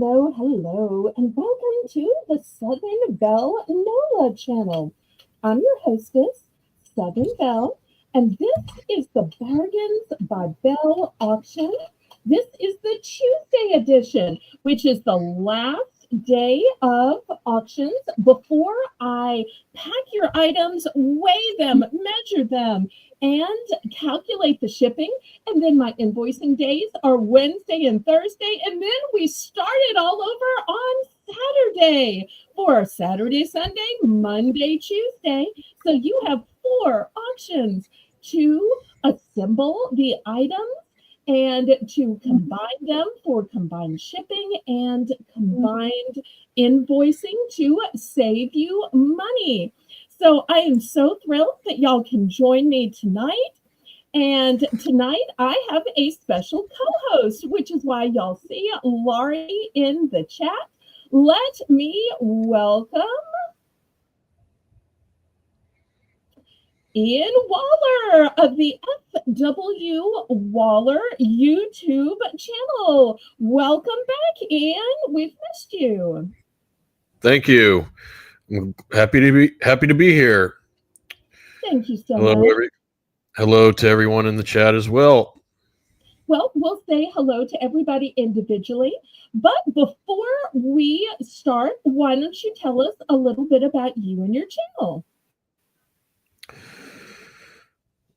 Hello, and welcome to the Southern Belle NOLA channel. I'm your hostess, Southern Belle, and this is the Bargains by Belle auction. This is the Tuesday edition, which is the last day of auctions before I pack your items, weigh them, measure them, and calculate the shipping. And then my invoicing days are Wednesday and Thursday. And then we start it all over on Saturday for Saturday, Sunday, Monday, Tuesday. So you have 4 auctions to assemble the items and to combine them for combined shipping and combined invoicing to save you money. So I am so thrilled that y'all can join me tonight. And tonight I have a special co-host, which is why y'all see Laurie in the chat. Let me welcome Ian Waller of the FW Waller YouTube channel. Welcome back, Ian. We've missed you. Thank you. I'm happy to be here. Thank you so much. Hello to everyone in the chat as well. Well, we'll say hello to everybody individually. But before we start, why don't you tell us a little bit about you and your channel?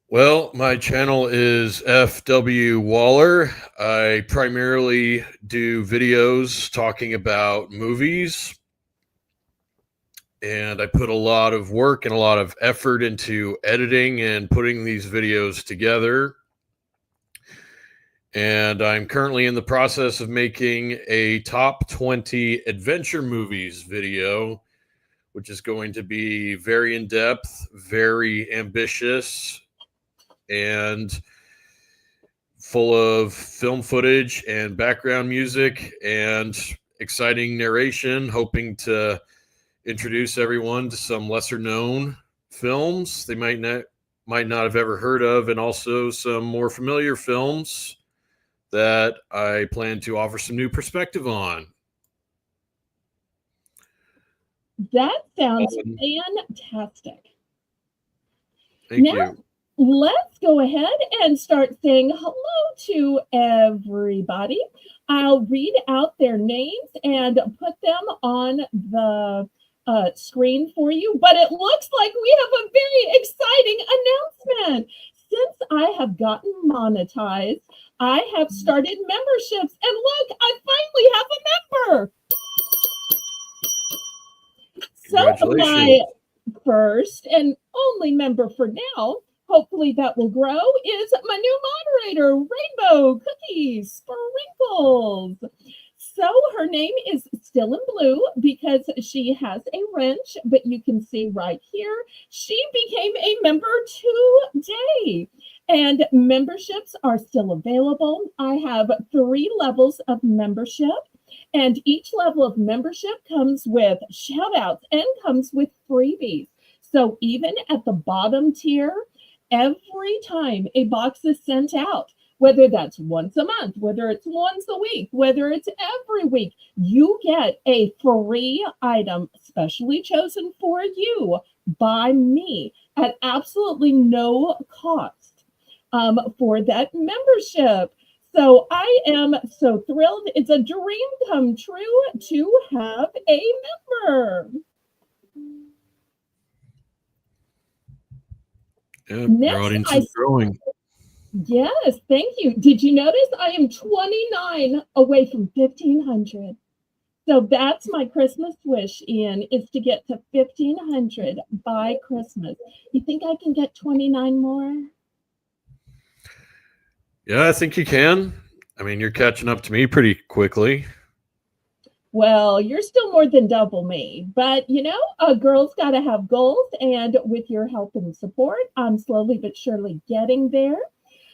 Well, my channel is FW Waller. I primarily do videos talking about movies, and I put a lot of work and a lot of effort into editing and putting these videos together. And I'm currently in the process of making a top 20 adventure movies video, which is going to be very in-depth, very ambitious, and full of film footage and background music and exciting narration, hoping to introduce everyone to some lesser known films they might not have ever heard of, and also some more familiar films that I plan to offer some new perspective on. That sounds fantastic. Thank you. Let's go ahead and start saying hello to everybody. I'll read out their names and put them on the screen for you, but it looks like we have a very exciting announcement. Since I have gotten monetized, I have started memberships, and look, I finally have a member. So my first and only member for now, hopefully that will grow, is my new moderator, Rainbow Cookies Sprinkles. So her name is still in blue because she has a wrench, but you can see right here, she became a member today. And memberships are still available. I have 3 levels of membership, and each level of membership comes with shout outs and comes with freebies. So even at the bottom tier, every time a box is sent out, whether that's once a month, whether it's once a week, whether it's every week, you get a free item specially chosen for you by me at absolutely no cost for that membership. So I am so thrilled. It's a dream come true to have a member. Your audience is growing. Yes, thank you. Did you notice I am 29 away from 1,500? So that's my Christmas wish, Ian, is to get to 1,500 by Christmas. You think I can get 29 more? Yeah, I think you can. I mean, you're catching up to me pretty quickly. Well, you're still more than double me, but you know, a girl's got to have goals, and with your help and support, I'm slowly but surely getting there.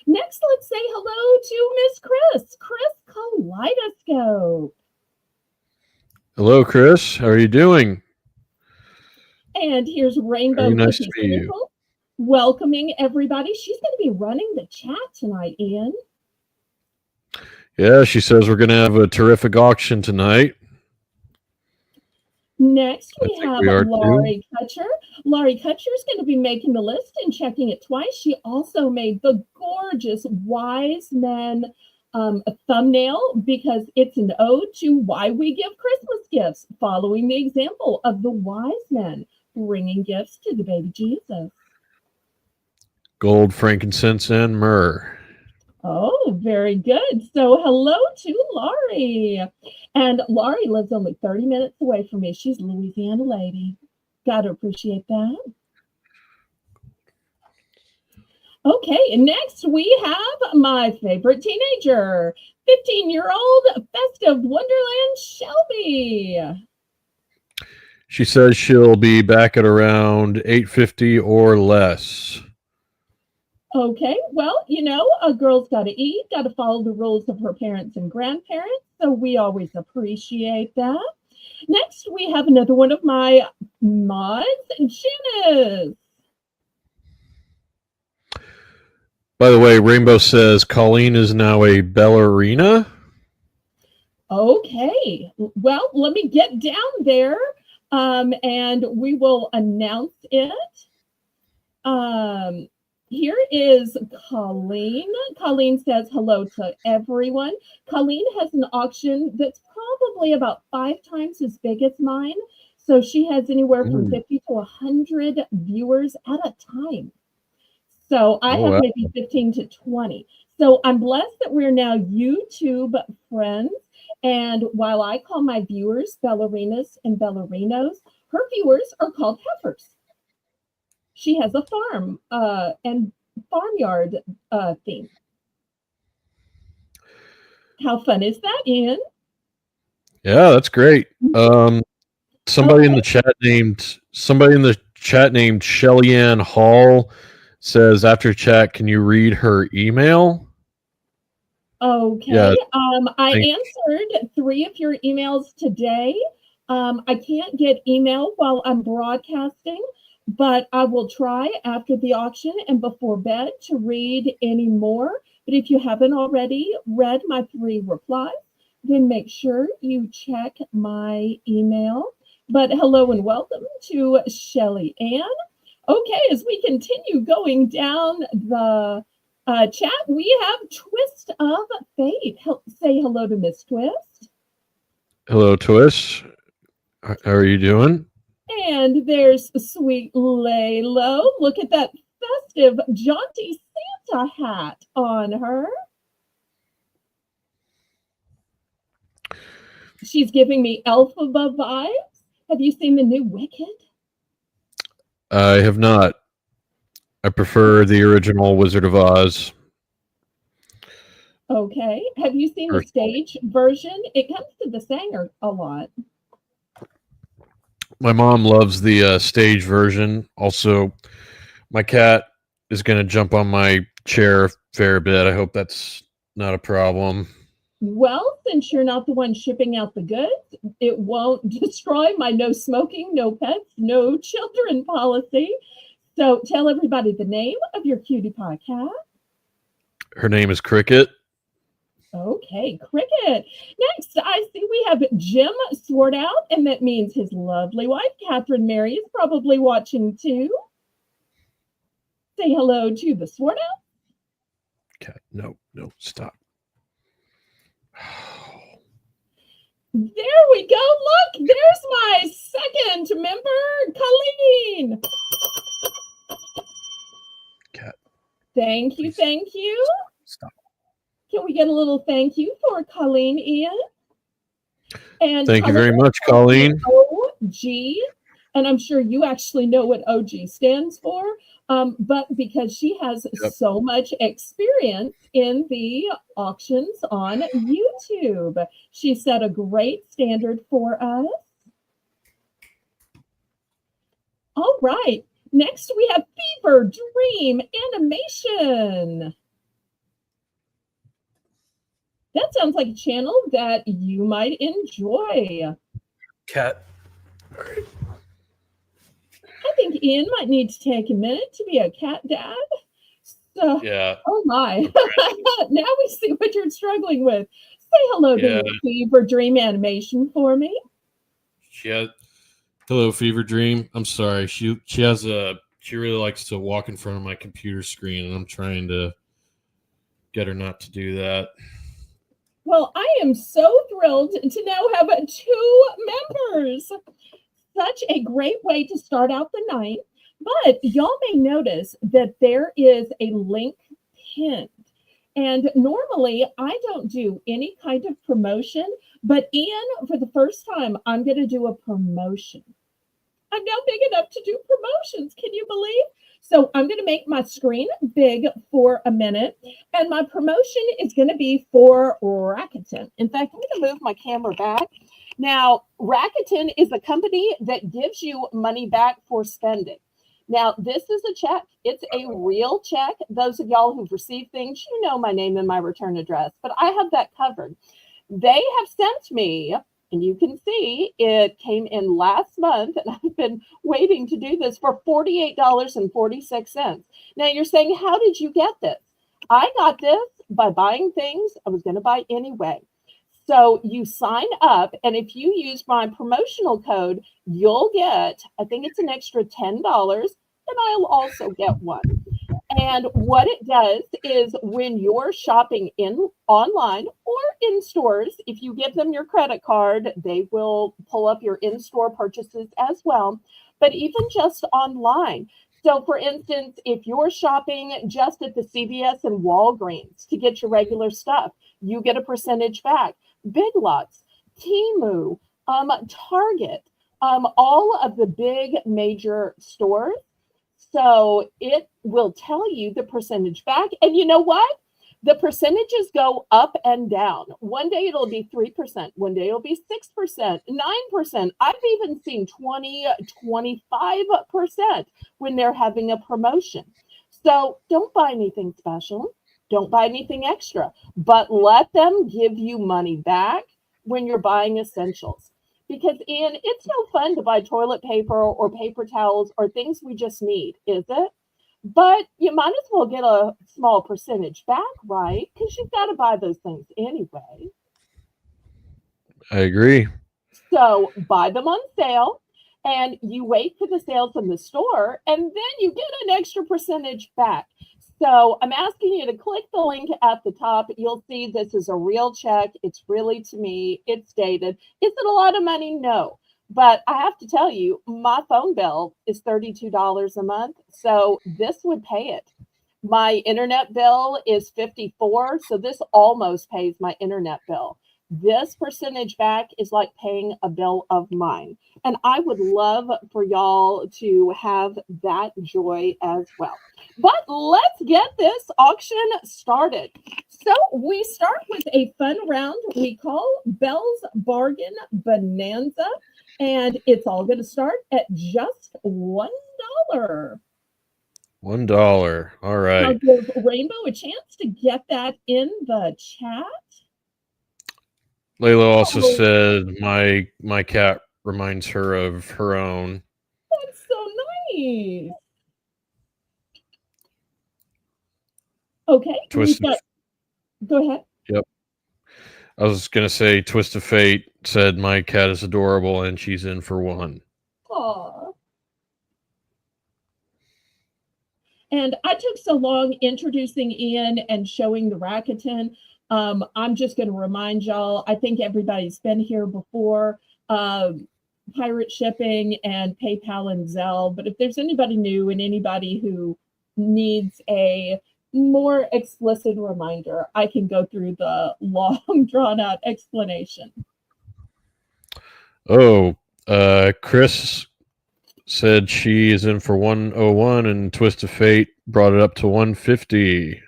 Next, let's say hello to Miss Chris Kaleidoscope. Hello, Chris. How are you doing? And here's Rainbow. Very nice to meet you. Welcoming everybody. She's going to be running the chat tonight, Ian. Yeah, she says we're going to have a terrific auction tonight. Next, I we think have we are too. Laurie Kutcher. Laurie Kutcher is going to be making the list and checking it twice. She also made the gorgeous Wise Men thumbnail because it's an ode to why we give Christmas gifts, following the example of the wise men bringing gifts to the baby Jesus. Gold, frankincense, and myrrh. Oh, very good. So, hello to Laurie. And Laurie lives only 30 minutes away from me. She's a Louisiana lady. Got to appreciate that. Okay, and next we have my favorite teenager, 15-year-old Festive Wonderland Shelby. She says she'll be back at around 8:50 or less. Okay, well, a girl's got to eat, got to follow the rules of her parents and grandparents, so we always appreciate that. Next, we have another one of my mods, Janice. By the way, Rainbow says Colleen is now a ballerina. Okay, well, let me get down there and we will announce it. Here is Colleen. Colleen says hello to everyone. Colleen has an auction that's probably about 5 times as big as mine. So she has anywhere from 50 to 100 viewers at a time. So I have maybe 15 to 20. So I'm blessed that we're now YouTube friends. And while I call my viewers ballerinas and ballerinos, her viewers are called heifers. She has a farm and farmyard theme. How fun is that, Ian? Yeah, that's great. Somebody in the chat named Shelly Ann Hall says after chat, can you read her email? Okay. Yeah, I answered 3 of your emails today. I can't get email while I'm broadcasting, but I will try after the auction and before bed to read any more. But if you haven't already read my 3 replies, then make sure you check my email. But hello and welcome to Shelly Ann. Okay, as we continue going down the chat, we have Twist of Fate. Say hello to Miss Twist. Hello, Twist. How are you doing? And there's sweet Laylo. Look at that festive, jaunty Santa hat on her. She's giving me Elphaba vibes. Have you seen the new Wicked? I have not. I prefer the original Wizard of Oz. Okay. Have you seen the stage version? It comes to the singer a lot. My mom loves the stage version. Also, my cat is going to jump on my chair a fair bit. I hope that's not a problem. Well, since you're not the one shipping out the goods, it won't destroy my no smoking, no pets, no children policy. So tell everybody the name of your cutie pie cat. Her name is Cricket. Okay, Cricket. Next, I see we have Jim Swartout, and that means his lovely wife, Catherine Mary, is probably watching too. Say hello to the Swartout. Cat, no, stop. There we go. Look, there's my second member, Colleen. Cat. Thank you, please. Thank you. Stop. Can we get a little thank you for Colleen, Ian? And thank you very much, Colleen. OG, and I'm sure you actually know what OG stands for, but because she has so much experience in the auctions on YouTube, she set a great standard for us. All right, next we have Fever Dream Animation. That sounds like a channel that you might enjoy. Cat. All right. I think Ian might need to take a minute to be a cat dad. So, yeah. Oh my. Now we see what you're struggling with. Say hello Yeah. to Fever Dream Animation for me. Hello, Fever Dream. I'm sorry. She really likes to walk in front of my computer screen, and I'm trying to get her not to do that. Well, I am so thrilled to now have 2 members. Such a great way to start out the night. But y'all may notice that there is a link pinned. And normally I don't do any kind of promotion, but Ian, for the first time, I'm going to do a promotion. I'm now big enough to do promotions. Can you believe? So I'm going to make my screen big for a minute. And my promotion is going to be for Rakuten. In fact, I'm going to move my camera back. Now, Rakuten is a company that gives you money back for spending. Now, this is a check. It's a real check. Those of y'all who've received things, you know my name and my return address, but I have that covered. They have sent me, and you can see it came in last month, and I've been waiting to do this for $48.46. Now you're saying, how did you get this? I got this by buying things I was going to buy anyway. So you sign up, and if you use my promotional code, you'll get, I think it's an extra $10, and I'll also get one. And what it does is when you're shopping online or in stores, if you give them your credit card, they will pull up your in-store purchases as well, but even just online. So for instance, if you're shopping just at the CVS and Walgreens to get your regular stuff, you get a percentage back. Big Lots, Temu, Target, all of the big major stores. So it will tell you the percentage back. And you know what? The percentages go up and down. One day it'll be 3%. One day it'll be 6%, 9%. I've even seen 20, 25% when they're having a promotion. So don't buy anything special. Don't buy anything extra, but let them give you money back when you're buying essentials. Because, Ian, it's no fun to buy toilet paper or paper towels or things we just need, is it? But you might as well get a small percentage back, right? Because you've got to buy those things anyway. I agree. So buy them on sale and you wait for the sales in the store and then you get an extra percentage back. So I'm asking you to click the link at the top. You'll see this is a real check. It's really to me. It's dated. Is it a lot of money? No. But I have to tell you, my phone bill is $32 a month. So this would pay it. My internet bill is $54. So this almost pays my internet bill. This percentage back is like paying a bill of mine. And I would love for y'all to have that joy as well. But let's get this auction started. So we start with a fun round we call Belle's Bargain Bonanza. And it's all going to start at just $1. $1. All right. I'll give Rainbow a chance to get that in the chat. Layla also said my cat reminds her of her own. That's so nice. Okay, go ahead. Yep. I was going to say Twist of Fate said my cat is adorable and she's in for $1. Aww. And I took so long introducing Ian and showing the Rakuten. I'm just going to remind y'all, I think everybody's been here before, pirate shipping and PayPal and Zelle. But if there's anybody new and anybody who needs a more explicit reminder, I can go through the long drawn out explanation. Oh, Chris said she is in for 101 and Twist of Fate brought it up to 150.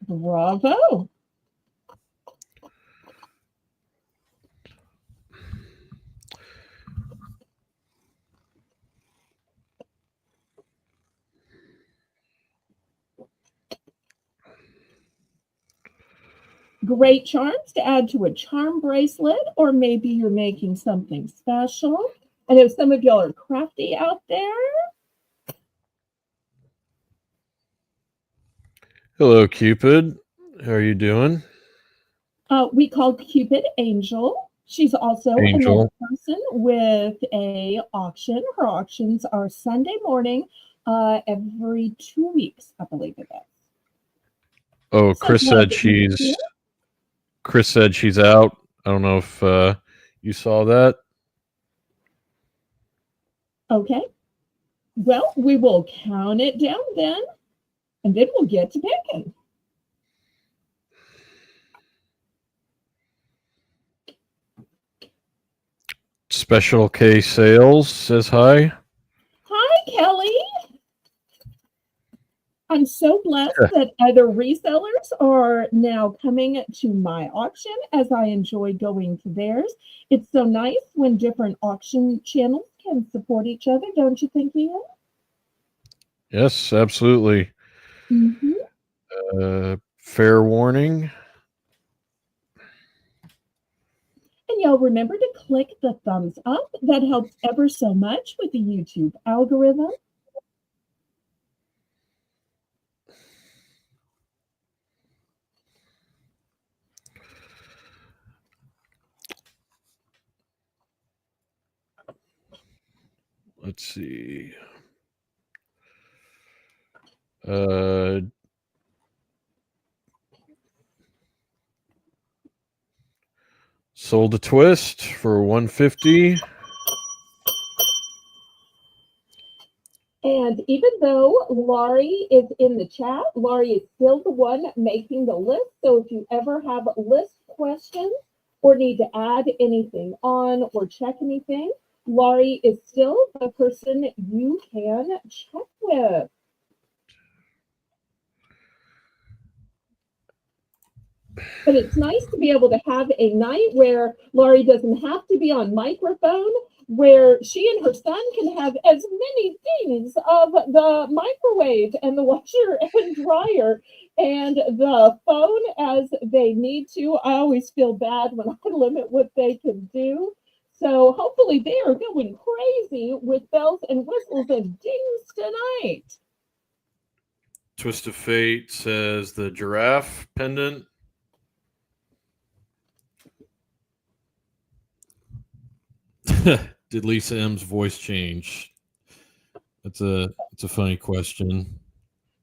Bravo. Great charms to add to a charm bracelet, or maybe you're making something special. I know some of y'all are crafty out there. Hello, Cupid. How are you doing? We call Cupid Angel. She's also another Angel. person with a auction. Her auctions are Sunday morning, every 2 weeks, I believe it is. Oh, So glad that you were here. Chris said she's out. I don't know if you saw that. Okay. Well, we will count it down then, and then we'll get to picking. Special K Sales says hi. Hi, Kelly. I'm so blessed that other resellers are now coming to my auction as I enjoy going to theirs. It's so nice when different auction channels can support each other, don't you think, Ian? Yes, absolutely. Mm-hmm. Fair warning. And y'all remember to click the thumbs up. That helps ever so much with the YouTube algorithm. Let's see. Sold a twist for 150. And even though Laurie is in the chat, Laurie is still the one making the list. So if you ever have list questions or need to add anything on or check anything, Laurie is still the person you can check with. But it's nice to be able to have a night where Laurie doesn't have to be on microphone, where she and her son can have as many things of the microwave and the washer and dryer and the phone as they need to. I always feel bad when I limit what they can do. So hopefully they are going crazy with bells and whistles and dings tonight. Twist of Fate says the giraffe pendant. Did Lisa M's voice change? It's a funny question.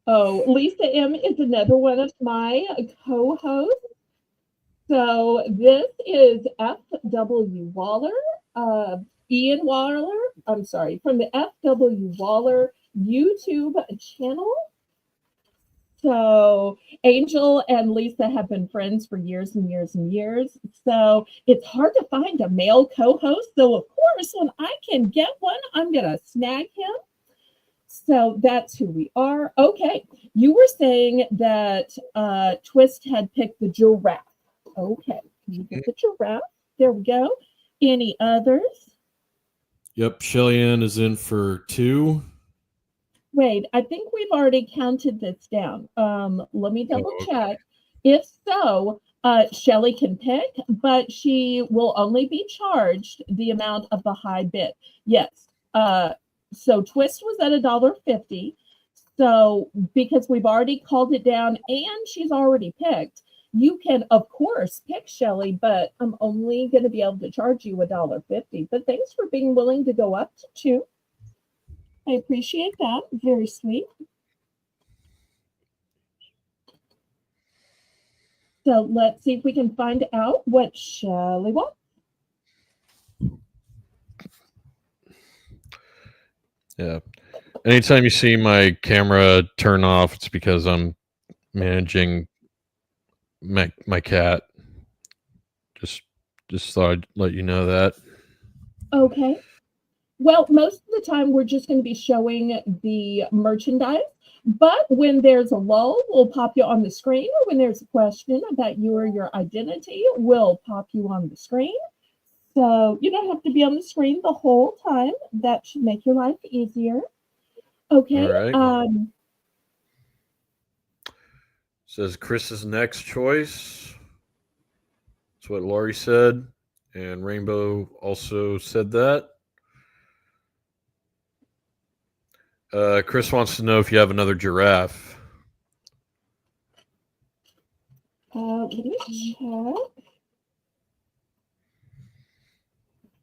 Oh, Lisa M is another one of my co-hosts. So this is F.W. Waller, Ian Waller, I'm sorry, from the F.W. Waller YouTube channel. So Angel and Lisa have been friends for years and years and years. So it's hard to find a male co-host. So of course, when I can get one, I'm going to snag him. So that's who we are. Okay. You were saying that Twist had picked the giraffe. Okay. You get the giraffe. There we go. Any others? Yep, Shelly-Ann is in for 2. Wait, I think we've already counted this down. Let me double check. If so, Shelly can pick, but she will only be charged the amount of the high bid. Yes. So Twist was at $1.50. So because we've already called it down and she's already picked, you can of course pick Shelly, but I'm only going to be able to charge you $1.50. But thanks for being willing to go up to 2. I appreciate that. Very sweet. So let's see if we can find out what Shelly wants. Yeah. Anytime you see my camera turn off, it's because I'm managing my cat. Just thought I'd let you know that. Okay. Well, most of the time we're just going to be showing the merchandise. But when there's a lull, we'll pop you on the screen. Or when there's a question about you or your identity, we'll pop you on the screen. So you don't have to be on the screen the whole time. That should make your life easier. Okay. All right. Says Chris's next choice. That's what Laurie said. And Rainbow also said that. Chris wants to know if you have another giraffe. Let me check.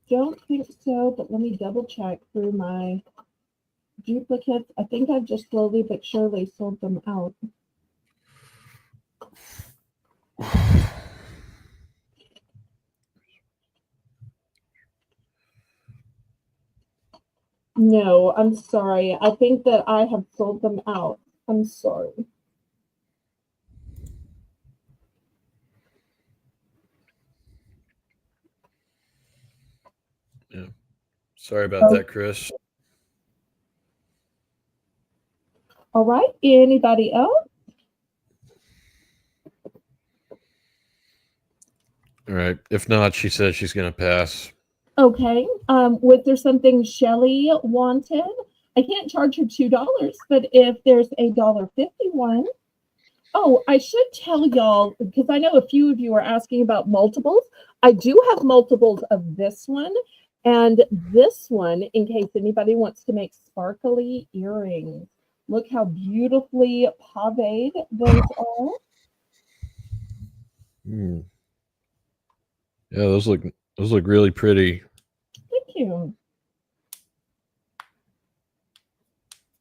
Don't think so, but let me double check through my duplicates. I think I've just slowly but surely sold them out. No, I'm sorry. I think that I have sold them out. I'm sorry. Yeah. Sorry about that, Chris. All right. Anybody else? All right. If not, she says she's going to pass. Okay. Was there something Shelly wanted? I can't charge her $2, but if there's a $1.51. Oh, I should tell y'all because I know a few of you are asking about multiples. I do have multiples of this one and this one in case anybody wants to make sparkly earrings. Look how beautifully paved those are. Yeah, those look really pretty. Thank you.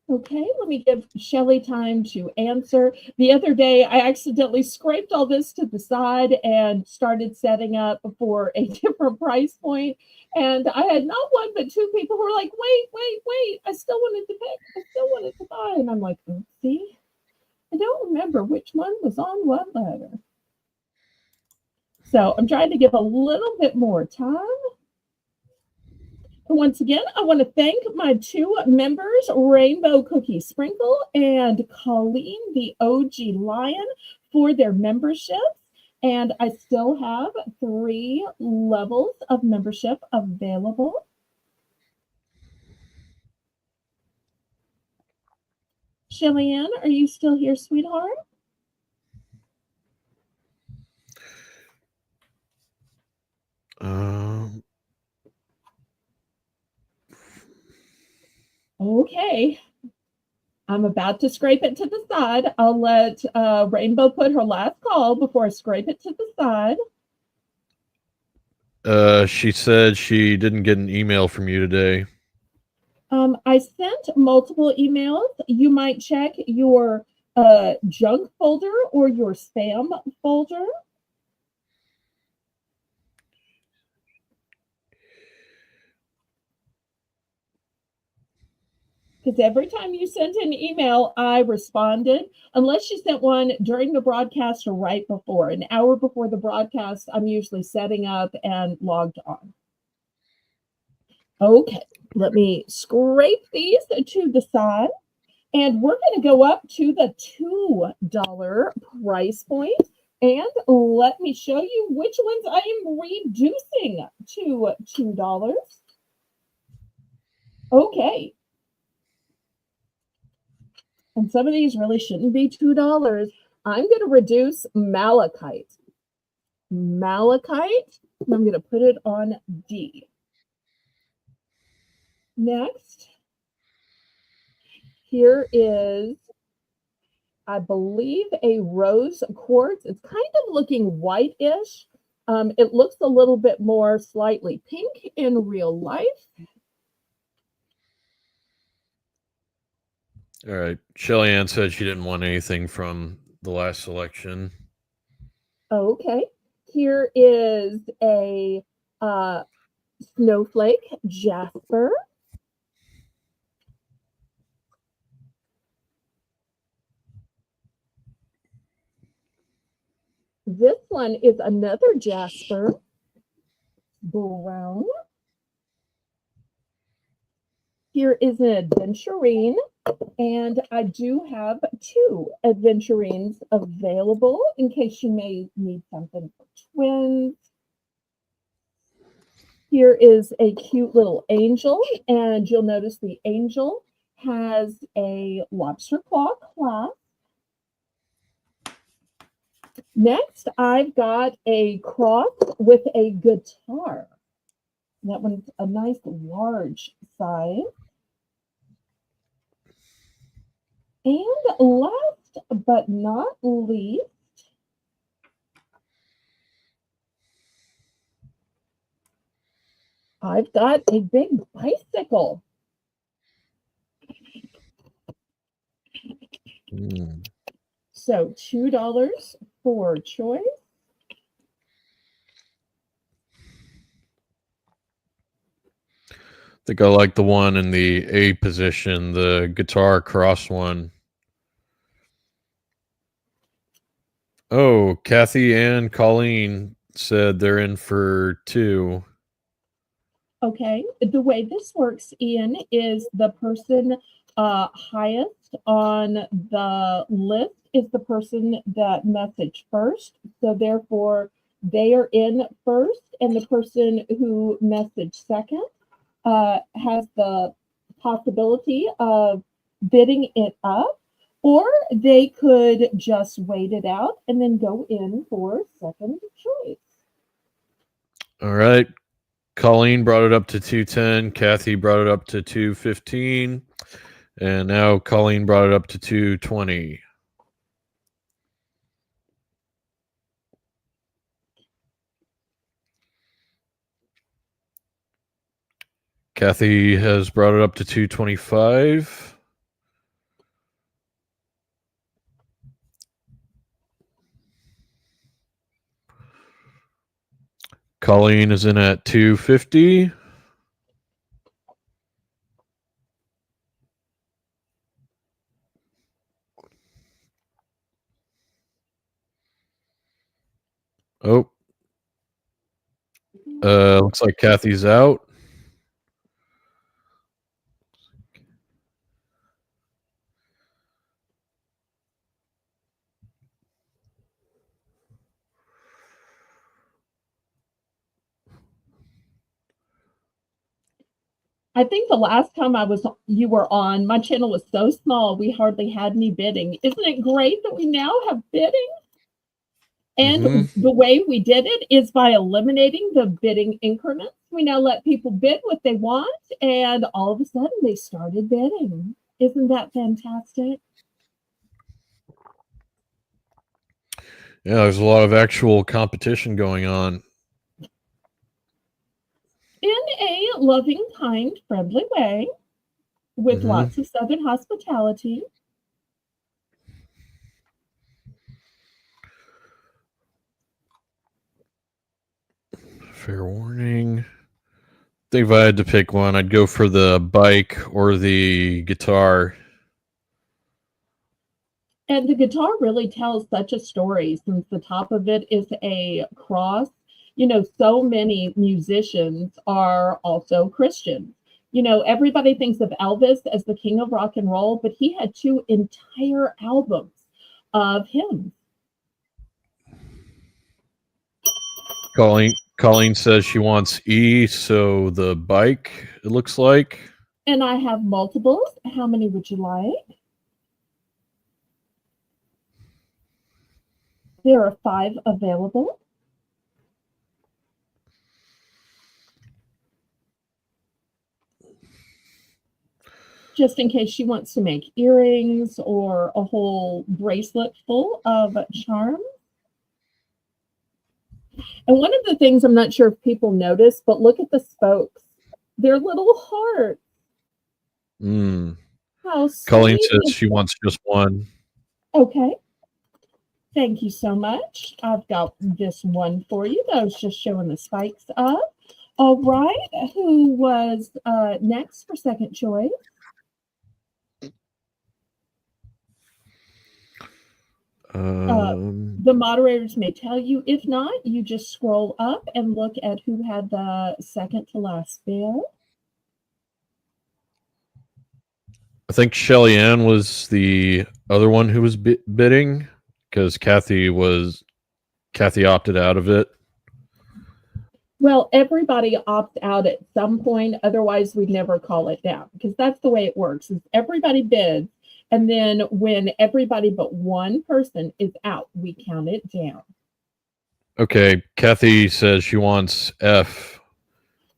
Okay, let me give Shelly time to answer. The other day, I accidentally scraped all this to the side and started setting up for a different price point. And I had not one but two people who were like, wait, I still wanted to pick, I still wanted to buy. And I'm like, see, I don't remember which one was on what letter. So I'm trying to give a little bit more time. Once again, I want to thank my two members, Rainbow Cookie Sprinkle and Colleen, the OG Lion, for their memberships. And I still have 3 levels of membership available. Shelly-Ann, are you still here, sweetheart? Okay. I'm about to scrape it to the side. I'll let Rainbow put her last call before I scrape it to the side. She said she didn't get an email from you today. I sent multiple emails. You might check your junk folder or your spam folder. Because every time you sent an email, I responded. Unless you sent one during the broadcast or right before, an hour before the broadcast, I'm usually setting up and logged on. Okay, let me scrape these to the side. And we're going to go up to the $2 price point. And let me show you which ones I am reducing to $2. Okay. And some of these really shouldn't be $2. I'm going to reduce malachite. Malachite, and I'm going to put it on D. Next, here is, I believe, a rose quartz. It's kind of looking white-ish. It looks a little bit more slightly pink in real life. All right. Shelly-Ann said she didn't want anything from the last selection. Okay. Here is a snowflake jasper. This one is another jasper, brown. Here is an adventurine, and I do have 2 adventurines available in case you may need something for twins. Here is a cute little angel, and you'll notice the angel has a lobster claw clasp. Next, I've got a cross with a guitar. That one's a nice large size. And last but not least, I've got a big bicycle. So $2 for choice. I think I like the one in the A position, the guitar cross one. Oh, Kathy and Colleen said they're in for 2. Okay, the way this works, Ian, is the person highest on the list is the person that messaged first. So therefore, they are in first, and the person who messaged second has the possibility of bidding it up, or they could just wait it out and then go in for second choice. All right. Colleen brought it up to 210. Kathy brought it up to 215. And now Colleen brought it up to 220. Kathy has brought it up to 225. Colleen is in at 250. Oh. Looks like Kathy's out. I think the last time you were on, my channel was so small we hardly had any bidding. Isn't it great that we now have bidding? And the way we did it is by eliminating the bidding increments. We now let people bid what they want, and all of a sudden they started bidding. Isn't that fantastic? Yeah, there's a lot of actual competition going on. In a loving, kind, friendly way, with lots of Southern hospitality. Fair warning. I think if I had to pick one, I'd go for the bike or the guitar. And the guitar really tells such a story since the top of it is a cross. You know, so many musicians are also Christians. You know, everybody thinks of Elvis as the king of rock and roll, but he had 2 entire albums of hymns. Colleen says she wants E, so the bike, it looks like. And I have multiples. How many would you like? There are 5 available. Just in case she wants to make earrings or a whole bracelet full of charms. And one of the things I'm not sure if people notice, but look at the spokes. They're little hearts. How sweet. Colleen says she wants just one. Okay. Thank you so much. I've got this one for you. That was just showing the spikes up. All right. Who was next for second choice? The moderators may tell you. If not, you just scroll up and look at who had the second to last bid. I think Shelly Ann was the other one who was bidding because Kathy opted out of it. Well, everybody opts out at some point. Otherwise, we'd never call it down because that's the way it works. Is everybody bids, and then when everybody but one person is out, we count it down. Okay, Kathy says she wants F,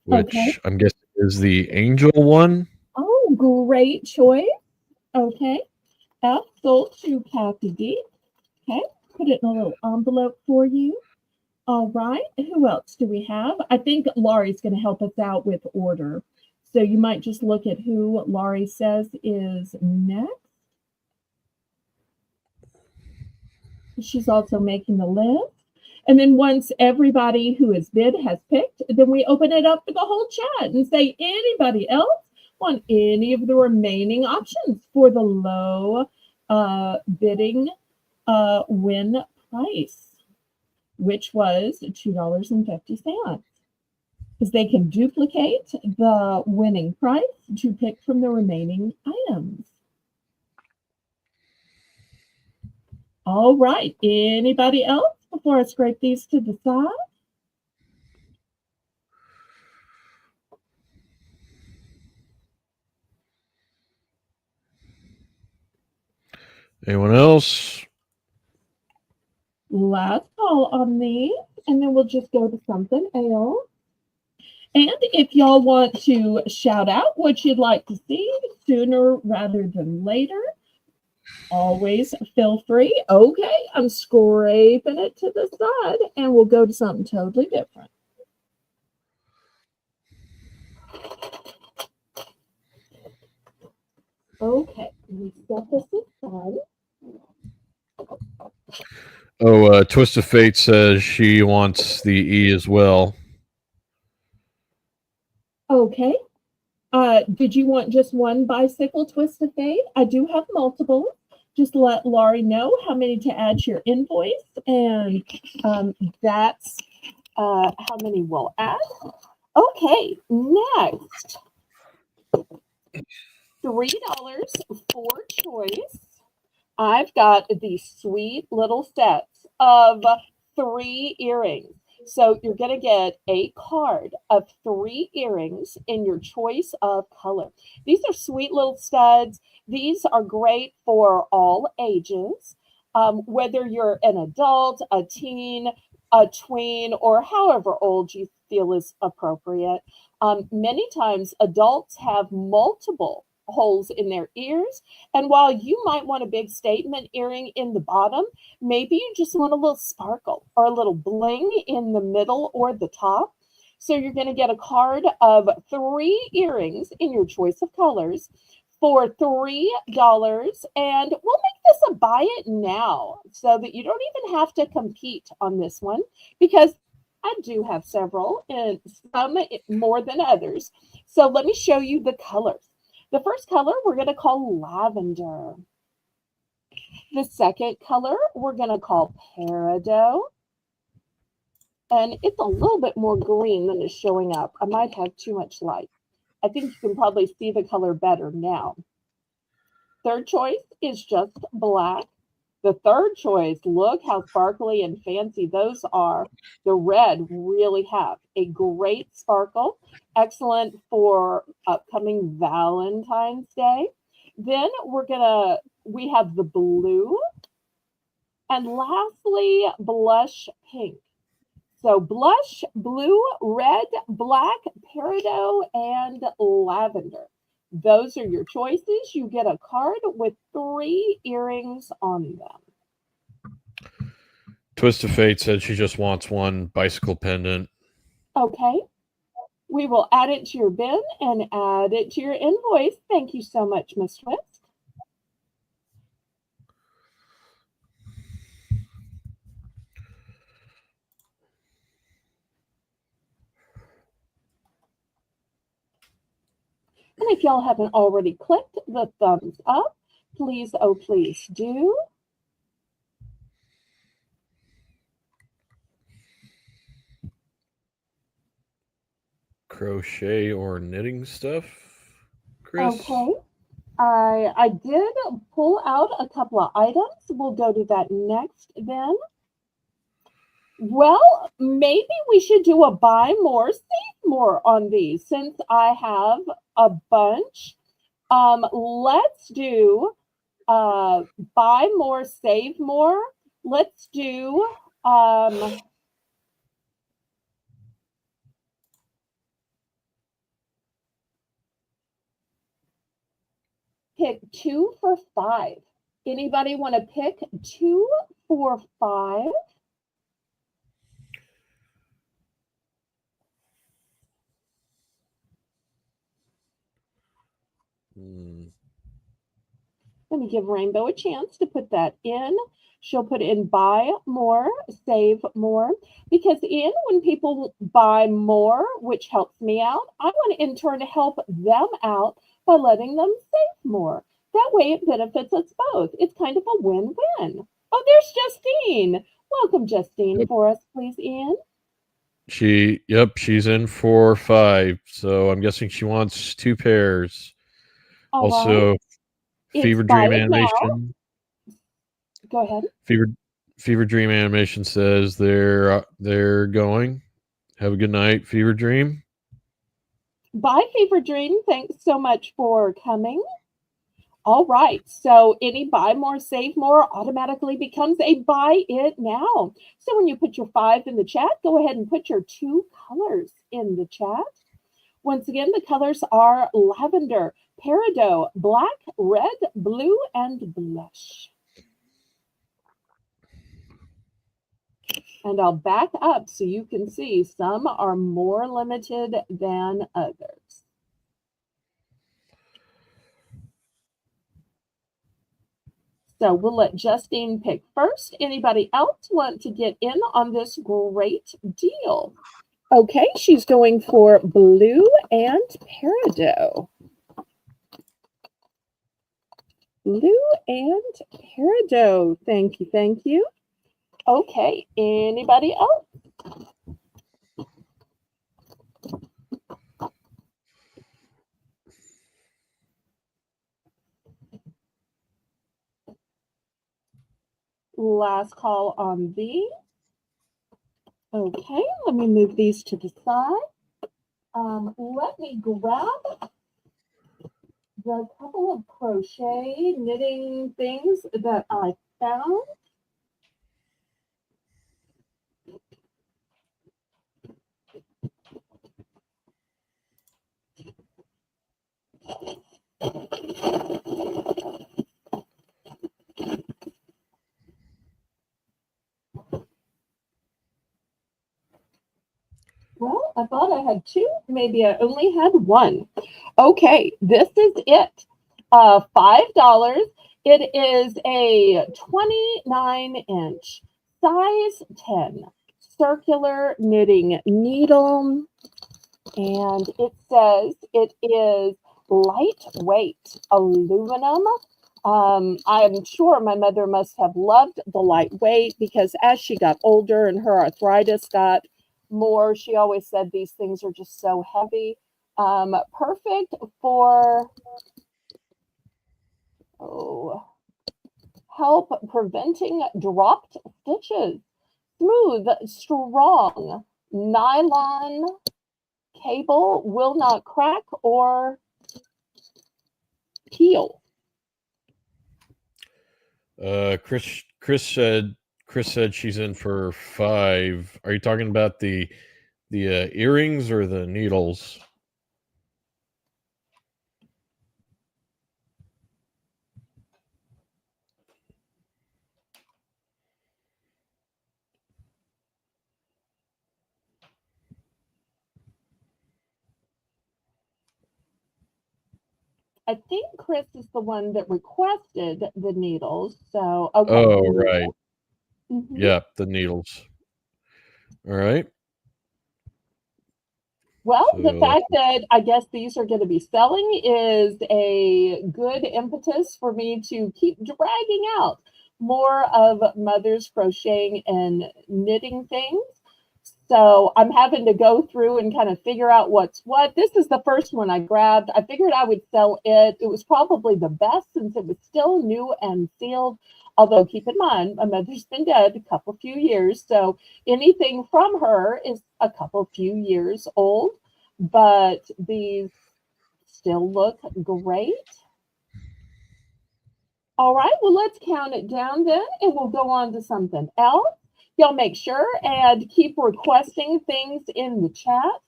which I'm guessing is the angel one. Oh, great choice. Okay. F sold to Kathy D. Okay. Put it in a little envelope for you. All right. Who else do we have? I think Laurie's going to help us out with order. So you might just look at who Laurie says is next. She's also making the list. And then once everybody who has bid has picked, then we open it up to the whole chat and say, anybody else want any of the remaining options for the low bidding win price, which was $2.50. Because they can duplicate the winning price to pick from the remaining items. All right. Anybody else before I scrape these to the side? Anyone else? Last call on these, and then we'll just go to something else. And if y'all want to shout out what you'd like to see sooner rather than later, always feel free. Okay, I'm scraping it to the side, and we'll go to something totally different. Okay, we set this aside. Oh, Twist of Fate says she wants the E as well. Okay. Did you want just one bicycle twist of fate? I do have multiple. Just let Laurie know how many to add to your invoice, and that's how many we'll add. Okay, next. $3 for choice. I've got these sweet little sets of 3 earrings. So you're going to get a card of 3 earrings in your choice of color. These are sweet little studs. These are great for all ages, whether you're an adult, a teen, a tween, or however old you feel is appropriate. Many times adults have multiple holes in their ears. And while you might want a big statement earring in the bottom, maybe you just want a little sparkle or a little bling in the middle or the top. So you're going to get a card of 3 earrings in your choice of colors for $3. And we'll make this a buy it now so that you don't even have to compete on this one, because I do have several and some more than others. So let me show you the colors. The first color we're going to call lavender. The second color we're going to call peridot. And it's a little bit more green than is showing up. I might have too much light. I think you can probably see the color better now. Third choice is just black. The third choice, look how sparkly and fancy those are. The red really have a great sparkle, excellent for upcoming Valentine's Day. Then we have the blue, and lastly, blush pink. So blush, blue, red, black, peridot, and lavender. Those are your choices. You get a card with 3 earrings on them. Twist of Fate said she just wants one bicycle pendant. Okay. We will add it to your bin and add it to your invoice. Thank you so much, Miss Twist. And if y'all haven't already clicked the thumbs up, please, oh, please do. Crochet or knitting stuff, Chris? Okay. I did pull out a couple of items. We'll go to that next then. Well, maybe we should do a buy more, save more on these since I have a bunch. Let's do buy more, save more. Let's do pick 2 for $5. Anybody want to pick 2 for $5? Let me give Rainbow a chance to put that in. She'll put in buy more, save more. Because when people buy more, which helps me out, I want to in turn to help them out by letting them save more. That way it benefits us both. It's kind of a win-win. Oh, there's Justine. Welcome, Justine, Yep. for us, please, Ian. She's in for 5. So I'm guessing she wants 2 pairs. All right. Also, It's Fever buy Dream it now. Animation. Go ahead. Fever Dream Animation says they're going. Have a good night, Fever Dream. Bye, Fever Dream. Thanks so much for coming. All right. So any buy more, save more automatically becomes a buy it now. So when you put your 5 in the chat, go ahead and put your 2 colors in the chat. Once again, the colors are lavender, peridot, black, red, blue, and blush. And I'll back up so you can see some are more limited than others. So we'll let Justine pick first. Anybody else want to get in on this great deal? Okay, she's going for blue and peridot. Blue and peridot. Thank you, thank you. Okay, anybody else? Last call on these. Okay, let me move these to the side. Let me grab the couple of crochet knitting things that I found. Well, I thought I had 2. Maybe I only had 1. Okay, this is it. $5. It is a 29-inch, size 10, circular knitting needle. And it says it is lightweight aluminum. I'm sure my mother must have loved the lightweight because as she got older and her arthritis got more, she always said these things are just so heavy. Perfect for help preventing dropped stitches. Smooth, strong, nylon cable will not crack or peel. Chris said she's in for 5. Are you talking about the earrings or the needles? I think Chris is the one that requested the needles. So, okay. Oh, right. Mm-hmm. Yeah, the needles. All right. Well, the fact that I guess these are going to be selling is a good impetus for me to keep dragging out more of Mother's crocheting and knitting things. So I'm having to go through and kind of figure out what's what. This is the first one I grabbed. I figured I would sell it. It was probably the best since it was still new and sealed. Although keep in mind, my mother's been dead a couple few years. So anything from her is a couple few years old. But these still look great. All right, well, let's count it down then, and we'll go on to something else. Y'all make sure and keep requesting things in the chat.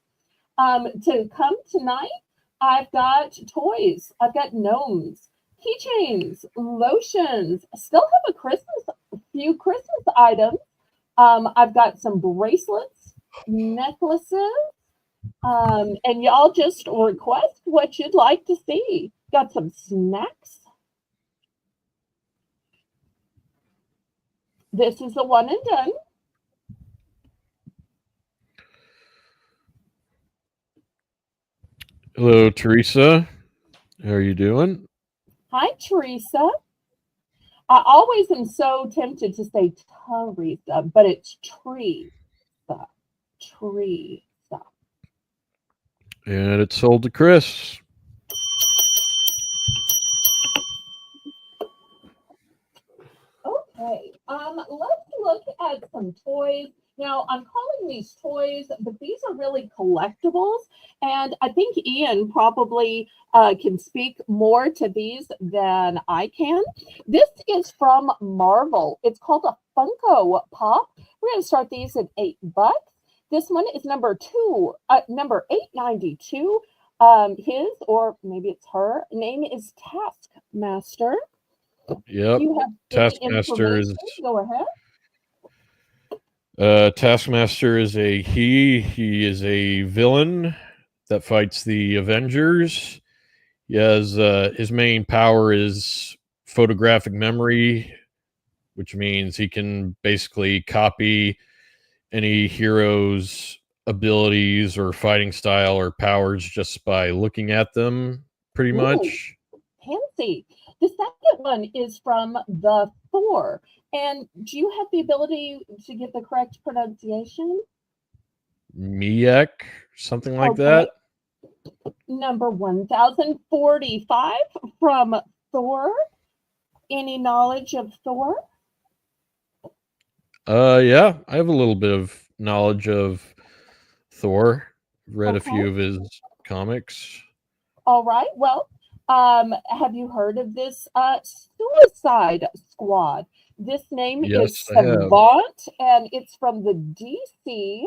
To come tonight, I've got toys. I've got gnomes, keychains, lotions. I still have a few Christmas items. I've got some bracelets, necklaces, and y'all just request what you'd like to see. Got some snacks. This is the one and done. Hello, Teresa. How are you doing? Hi, Teresa. I always am so tempted to say Teresa, but it's Teresa. Teresa. And it's sold to Chris. Okay, let's look at some toys. Now, I'm calling these toys, but these are really collectibles, and I think Ian probably can speak more to these than I can. This is from Marvel. It's called a Funko Pop. We're going to start these at $8. This one is number 892. His, or maybe it's her, name is Taskmaster. Yep. You have any Taskmaster is information? Go ahead. Taskmaster is a he. He is a villain that fights the Avengers. He has his main power is photographic memory, which means he can basically copy any hero's abilities or fighting style or powers just by looking at them, pretty Ooh, much. fancy. The second one is from the Thor. And do you have the ability to get the correct pronunciation? Miek, something like Okay. that. Number 1045 from Thor. Any knowledge of Thor? Yeah, I have a little bit of knowledge of Thor. Read a Okay. few of his comics. All right. Well, have you heard of this Suicide Squad? This name is Yes, I have. Savant, and it's from the DC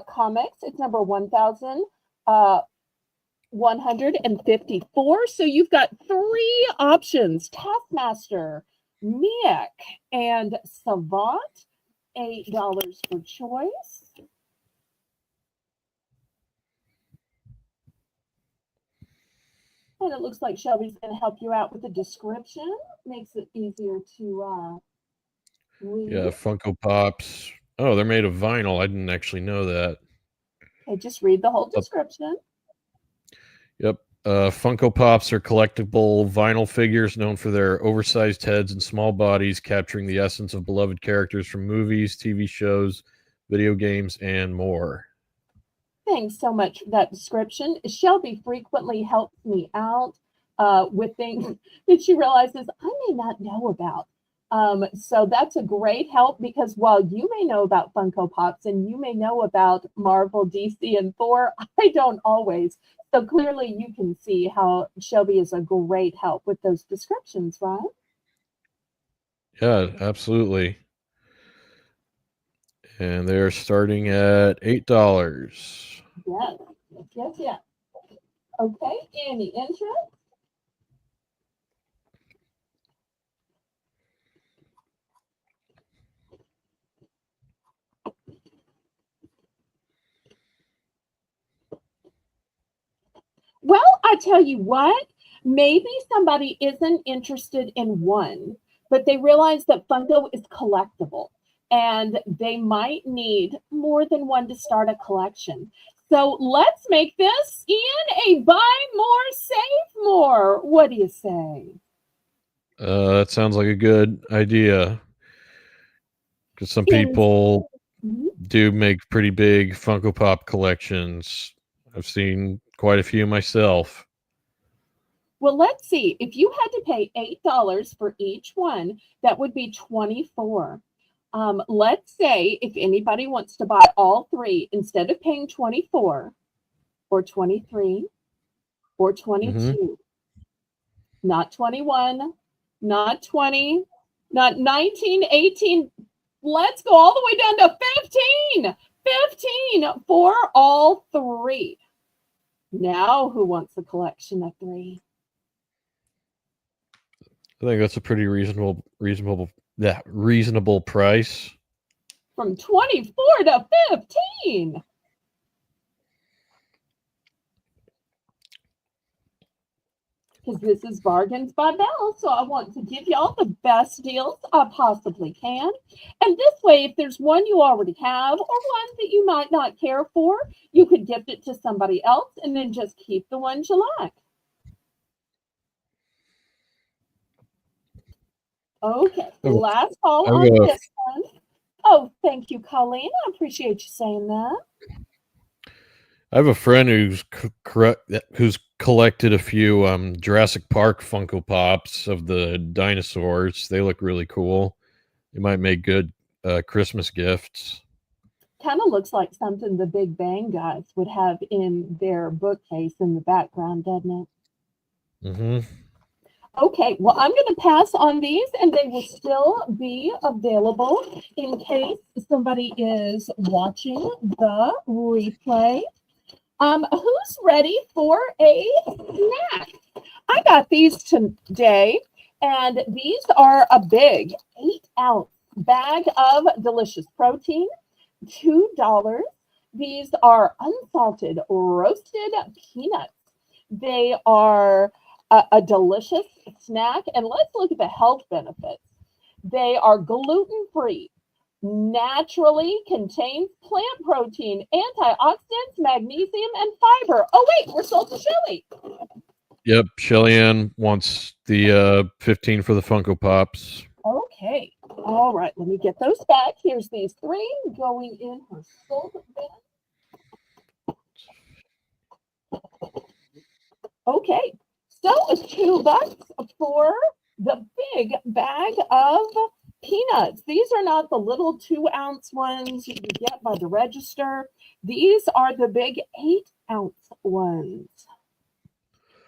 comics. It's number 1154. So you've got three options: Taskmaster, Miek, and Savant. $8 for choice. And it looks like Shelby's going to help you out with the description. Makes it easier to read. Yeah, Funko Pops. Oh, they're made of vinyl. I didn't actually know that. Okay, just read the whole Uh, description. Yep. Funko Pops are collectible vinyl figures known for their oversized heads and small bodies, capturing the essence of beloved characters from movies, TV shows, video games, and more. Thanks so much for that description. Shelby frequently helps me out with things that she realizes I may not know about. So that's a great help because while you may know about Funko Pops and you may know about Marvel, DC, and Thor, I don't always. So clearly you can see how Shelby is a great help with those descriptions, right? Yeah, absolutely. And they're starting at $8. Yes, yes, yes, yes. Okay, any interest? Well, I tell you what, maybe somebody isn't interested in one, but they realize that Funko is collectible and they might need more than one to start a collection. So let's make this, Ian, a buy more, save more. What do you say? That sounds like a good idea because some In, people Mhm. do make pretty big Funko Pop collections. I've seen quite a few myself. Well, let's see. If you had to pay $8 for each one, that would be 24. Let's say if anybody wants to buy all three, instead of paying 24 or 23 or Hmm. 22, not 21, not 20, not 19, 18, let's go all the way down to 15. 15 for all three. Now, who wants a collection of three? I think that's a pretty reasonable price. From 24 to 15. because this is Bargains by Belle. So I want to give y'all the best deals I possibly can. And this way, if there's one you already have or one that you might not care for, you could gift it to somebody else and then just keep the ones you like. Okay, last call on this one. Oh, thank you, Colleen. I appreciate you saying that. I have a friend who's collected a few Jurassic Park Funko Pops of the dinosaurs. They look really cool. They might make good Christmas gifts. Kind of looks like something the Big Bang guys would have in their bookcase in the background, doesn't it? Mm-hmm. Okay, well, I'm going to pass on these, and they will still be available in case somebody is watching the replay. Who's ready for a snack? I got these today, and these are a big 8-ounce bag of delicious protein, $2. These are unsalted roasted peanuts. They are a delicious snack, and let's look at the health benefits. They are gluten-free, naturally contains plant protein, antioxidants, magnesium, and fiber. Oh, wait, we're sold to Shelly. Yep, Shelly Ann wants the 15 for the Funko Pops. Okay, all right, let me get those back. Here's these 3 going in her sold bin. Okay, so it's $2 for the big bag of peanuts. These are not the little 2-ounce ones you get by the register. These are the big 8-ounce ones.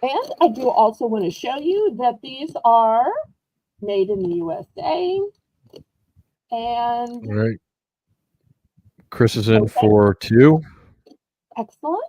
And I do also want to show you that these are made in the USA. And all right, Chris is in for 2. Excellent.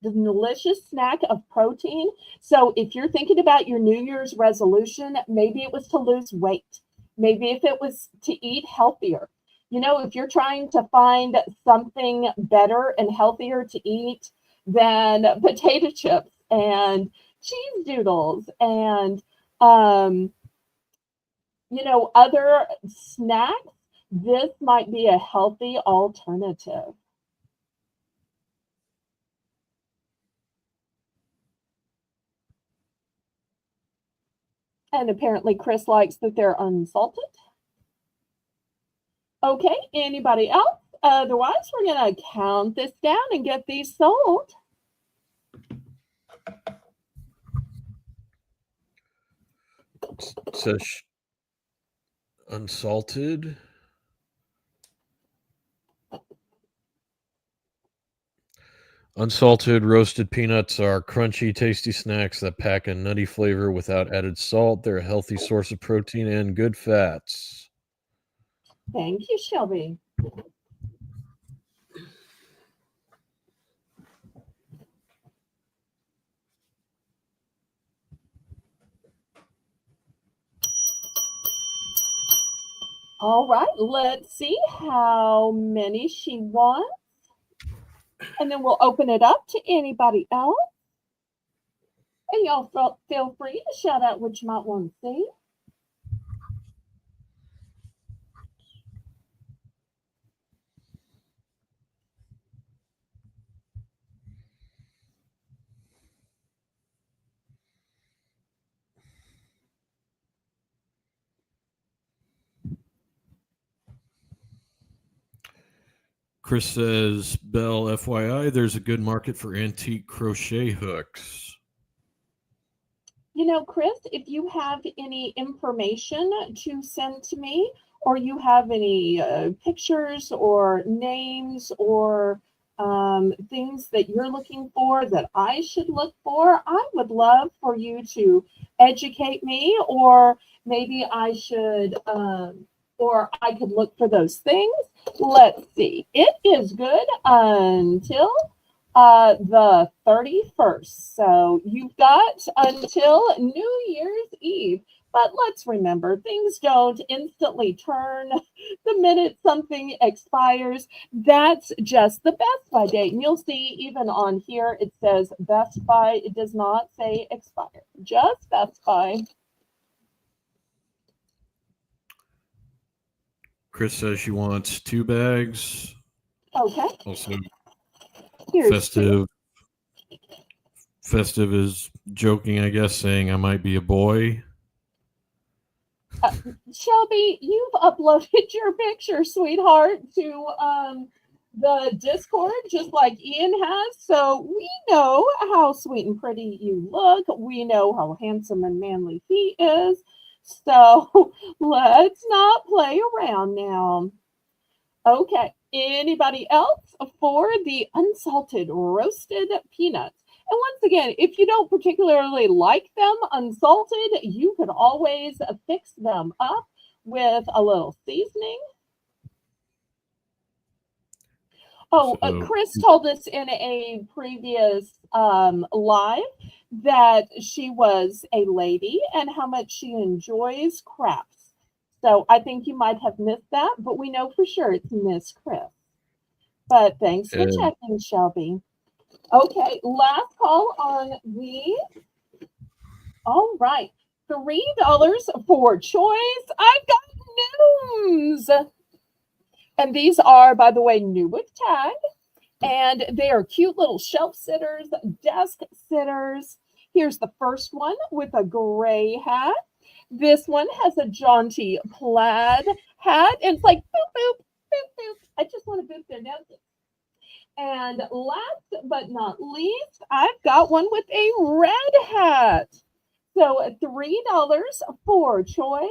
The delicious snack of protein. So if you're thinking about your New Year's resolution, maybe it was to lose weight. Maybe if it was to eat healthier. You know, if you're trying to find something better and healthier to eat than potato chips and cheese doodles and, you know, other snacks, this might be a healthy alternative. And apparently Chris likes that they're unsalted. Okay, anybody else? Otherwise, we're going to count this down and get these sold. It says unsalted. Unsalted roasted peanuts are crunchy, tasty snacks that pack a nutty flavor without added salt. They're a healthy source of protein and good fats. Thank you, Shelby. All right, let's see how many she wants. And then we'll open it up to anybody else. And y'all feel free to shout out what you might want to see. Chris says, Belle, FYI, there's a good market for antique crochet hooks. You know, Chris, if you have any information to send to me, or you have any pictures or names or things that you're looking for that I should look for, I would love for you to educate me, or maybe I should, or I could look for those things. Let's see. It is good until the 31st. So you've got until New Year's Eve. But let's remember, things don't instantly turn the minute something expires. That's just the Best By date. And you'll see even on here, it says Best By. It does not say expire, just Best By. Chris says she wants 2 bags. Okay. Also, Here's Festive. Festive is joking, I guess, saying I might be a boy. Shelby, you've uploaded your picture, sweetheart, to the Discord, just like Ian has. So we know how sweet and pretty you look. We know how handsome and manly he is. So let's not play around now. Okay. Anybody else for the unsalted roasted peanuts? And once again, if you don't particularly like them unsalted, you could always fix them up with a little seasoning. Oh, Chris told us in a previous live that she was a lady and how much she enjoys crafts. So I think you might have missed that, but we know for sure it's Miss Chris. But thanks for checking, Shelby. Okay, last call on these. All right, $3 for choice. I've got news. And these are, by the way, new with tag. And they are cute little shelf sitters, desk sitters. Here's the first one with a gray hat. This one has a jaunty plaid hat. And it's like, boop, boop, boop, boop. I just want to boop their noses. And last but not least, I've got one with a red hat. So $3 for choice.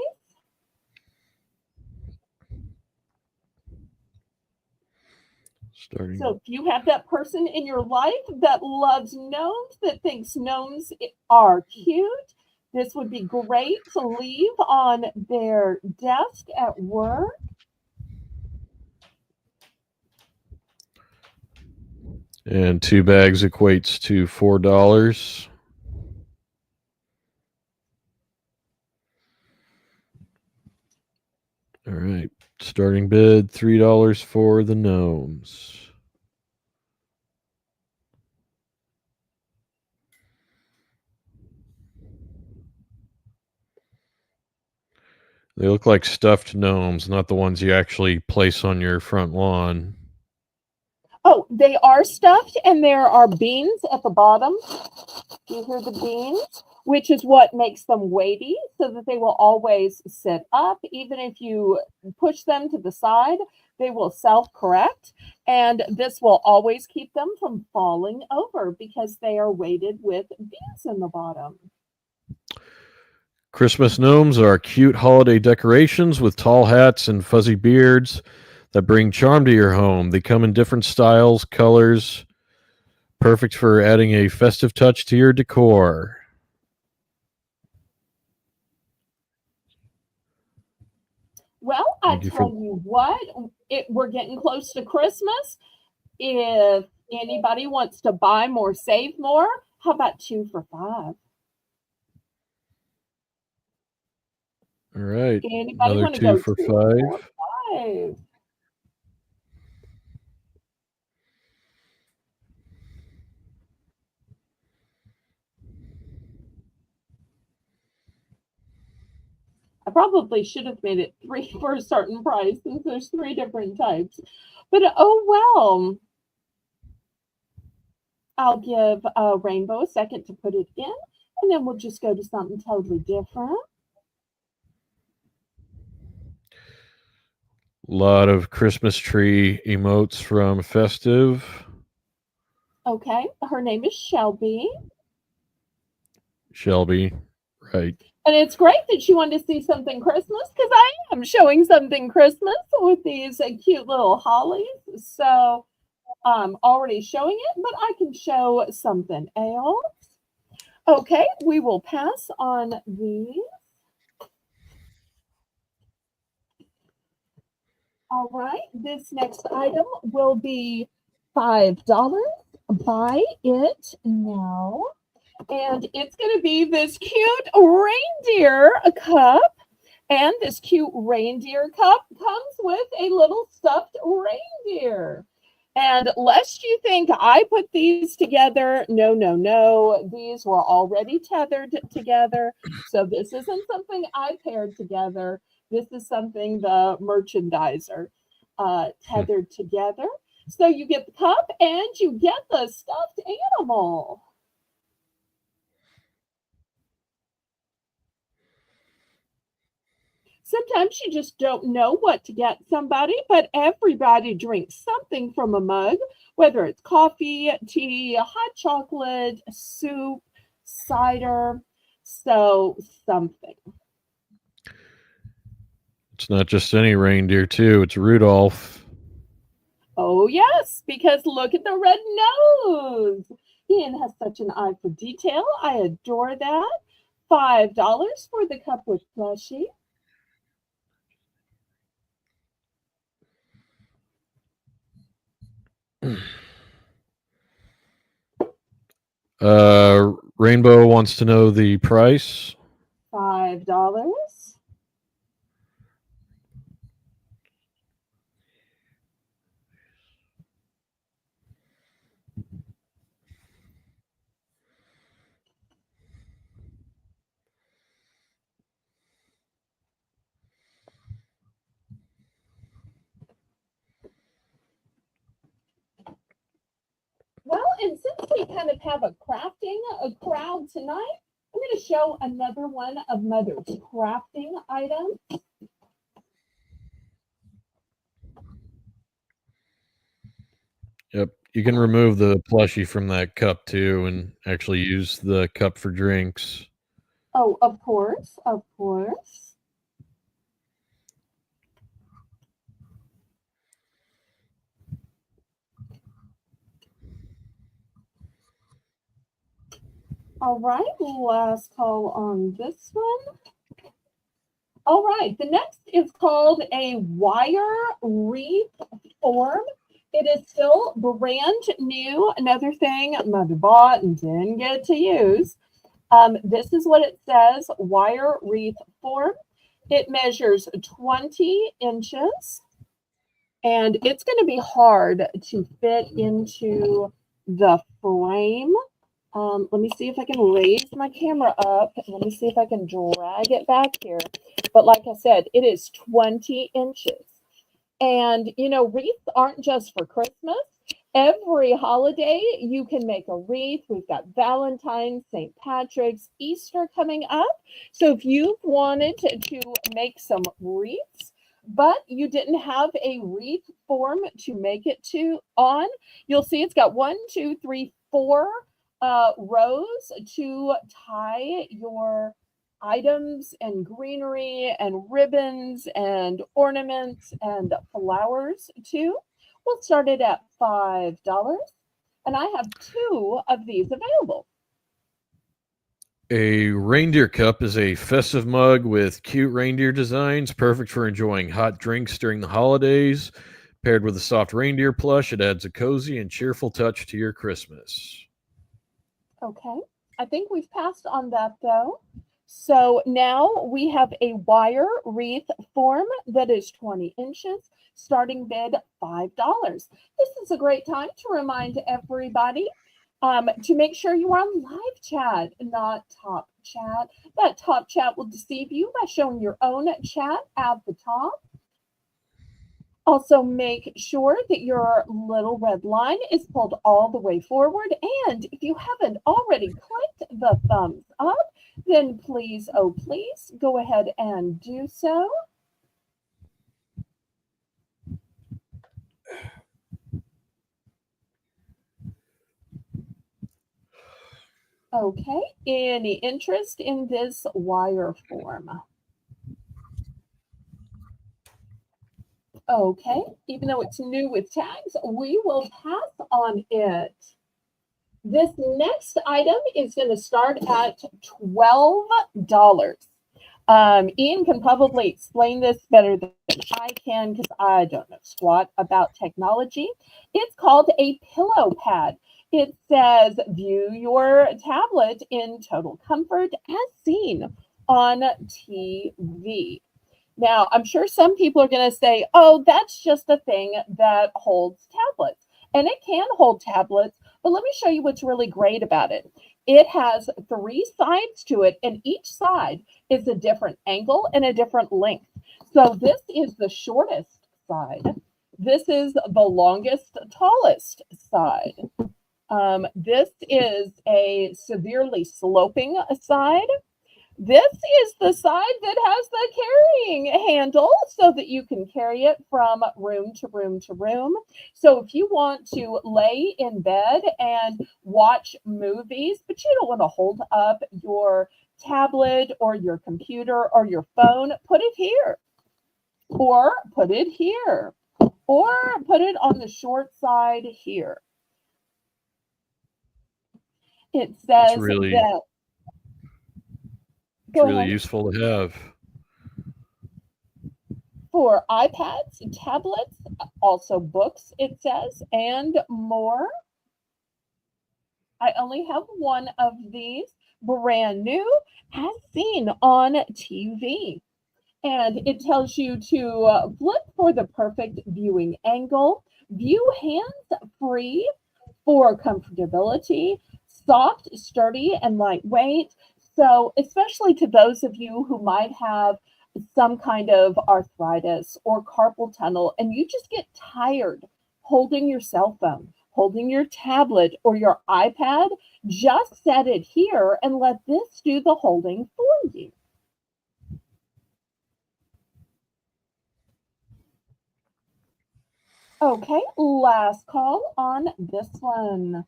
So if you have that person in your life that loves gnomes, that thinks gnomes are cute, this would be great to leave on their desk at work. And 2 bags equates to $4. All right. Starting bid, $3 for the gnomes. They look like stuffed gnomes, not the ones you actually place on your front lawn. Oh, they are stuffed, and there are beans at the bottom. These are the beans, which is what makes them weighty, so that they will always sit up. Even if you push them to the side, they will self-correct, and this will always keep them from falling over because they are weighted with beans in the bottom. Christmas gnomes are cute holiday decorations with tall hats and fuzzy beards that bring charm to your home. They come in different styles, colors, perfect for adding a festive touch to your decor. Well, I tell you what, we're getting close to Christmas. If anybody wants to buy more, save more, how about 2 for $5? All right. Anybody want to go 2 for $5? $5? I probably should have made it 3 for a certain price since there's 3 different types. But oh well. I'll give Rainbow a second to put it in, and then we'll just go to something totally different. A lot of Christmas tree emotes from Festive. Okay, her name is Shelby. Shelby, right. And it's great that she wanted to see something Christmas because I am showing something Christmas with these cute little hollies. So I'm already showing it, but I can show something else. Okay, we will pass on these. All right, this next item will be $5. Buy it now. And it's going to be this cute reindeer cup. And this cute reindeer cup comes with a little stuffed reindeer. And lest you think I put these together, no, no, no. These were already tethered together. So this isn't something I paired together. This is something the merchandiser tethered together. So you get the cup and you get the stuffed animal. Sometimes you just don't know what to get somebody, but everybody drinks something from a mug, whether it's coffee, tea, hot chocolate, soup, cider, so something. It's not just any reindeer, too. It's Rudolph. Oh, yes, because look at the red nose. Ian has such an eye for detail. I adore that. $5 for the cup with plushie. Rainbow wants to know the price. $5. Well, and since we kind of have a crafting crowd tonight, I'm going to show another one of Mother's crafting items. Yep. You can remove the plushie from that cup, too, and actually use the cup for drinks. Oh, of course, of course. All right, last call on this one. All right, the next is called a wire wreath form. It is still brand new. Another thing Mother bought and didn't get to use. This is what it says, wire wreath form. It measures 20 inches and it's going to be hard to fit into the frame. Let me see if I can raise my camera up. Let me see if I can drag it back here. But like I said, it is 20 inches. And, you know, wreaths aren't just for Christmas. Every holiday, you can make a wreath. We've got Valentine's, St. Patrick's, Easter coming up. So if you've wanted to make some wreaths, but you didn't have a wreath form to make it to on, you'll see it's got 1, 2, 3, 4 rows to tie your items and greenery and ribbons and ornaments and flowers to. We'll start it at $5. And I have 2 of these available. A reindeer cup is a festive mug with cute reindeer designs, perfect for enjoying hot drinks during the holidays. Paired with a soft reindeer plush, it adds a cozy and cheerful touch to your Christmas. Okay. I think we've passed on that though. So now we have a wire wreath form that is 20 inches, starting bid $5. This is a great time to remind everybody to make sure you are on live chat, not top chat. That top chat will deceive you by showing your own chat at the top. Also, make sure that your little red line is pulled all the way forward. And if you haven't already clicked the thumbs up, then please, oh please, go ahead and do so. Okay, any interest in this wire form? Okay, even though it's new with tags, we will pass on it. This next item is going to start at $12. Ian can probably explain this better than I can because I don't know squat about technology. It's called a pillow pad. It says, view your tablet in total comfort as seen on TV. Now, I'm sure some people are going to say, oh, that's just a thing that holds tablets. And it can hold tablets, but let me show you what's really great about it. It has three sides to it, and each side is a different angle and a different length. So this is the shortest side. This is the longest, tallest side. This is a severely sloping side. This is the side that has the carrying handle so that you can carry it from room to room to room. So if you want to lay in bed and watch movies, but you don't want to hold up your tablet or your computer or your phone, put it here, or put it here, or put it on the short side here. It says that. It's really useful to have. For iPads, tablets, also books, it says, and more. I only have one of these, brand new, as seen on TV. And it tells you to flip for the perfect viewing angle, view hands-free for comfortability, soft, sturdy, and lightweight. So, especially to those of you who might have some kind of arthritis or carpal tunnel, and you just get tired holding your cell phone, holding your tablet or your iPad, just set it here and let this do the holding for you. Okay, last call on this one.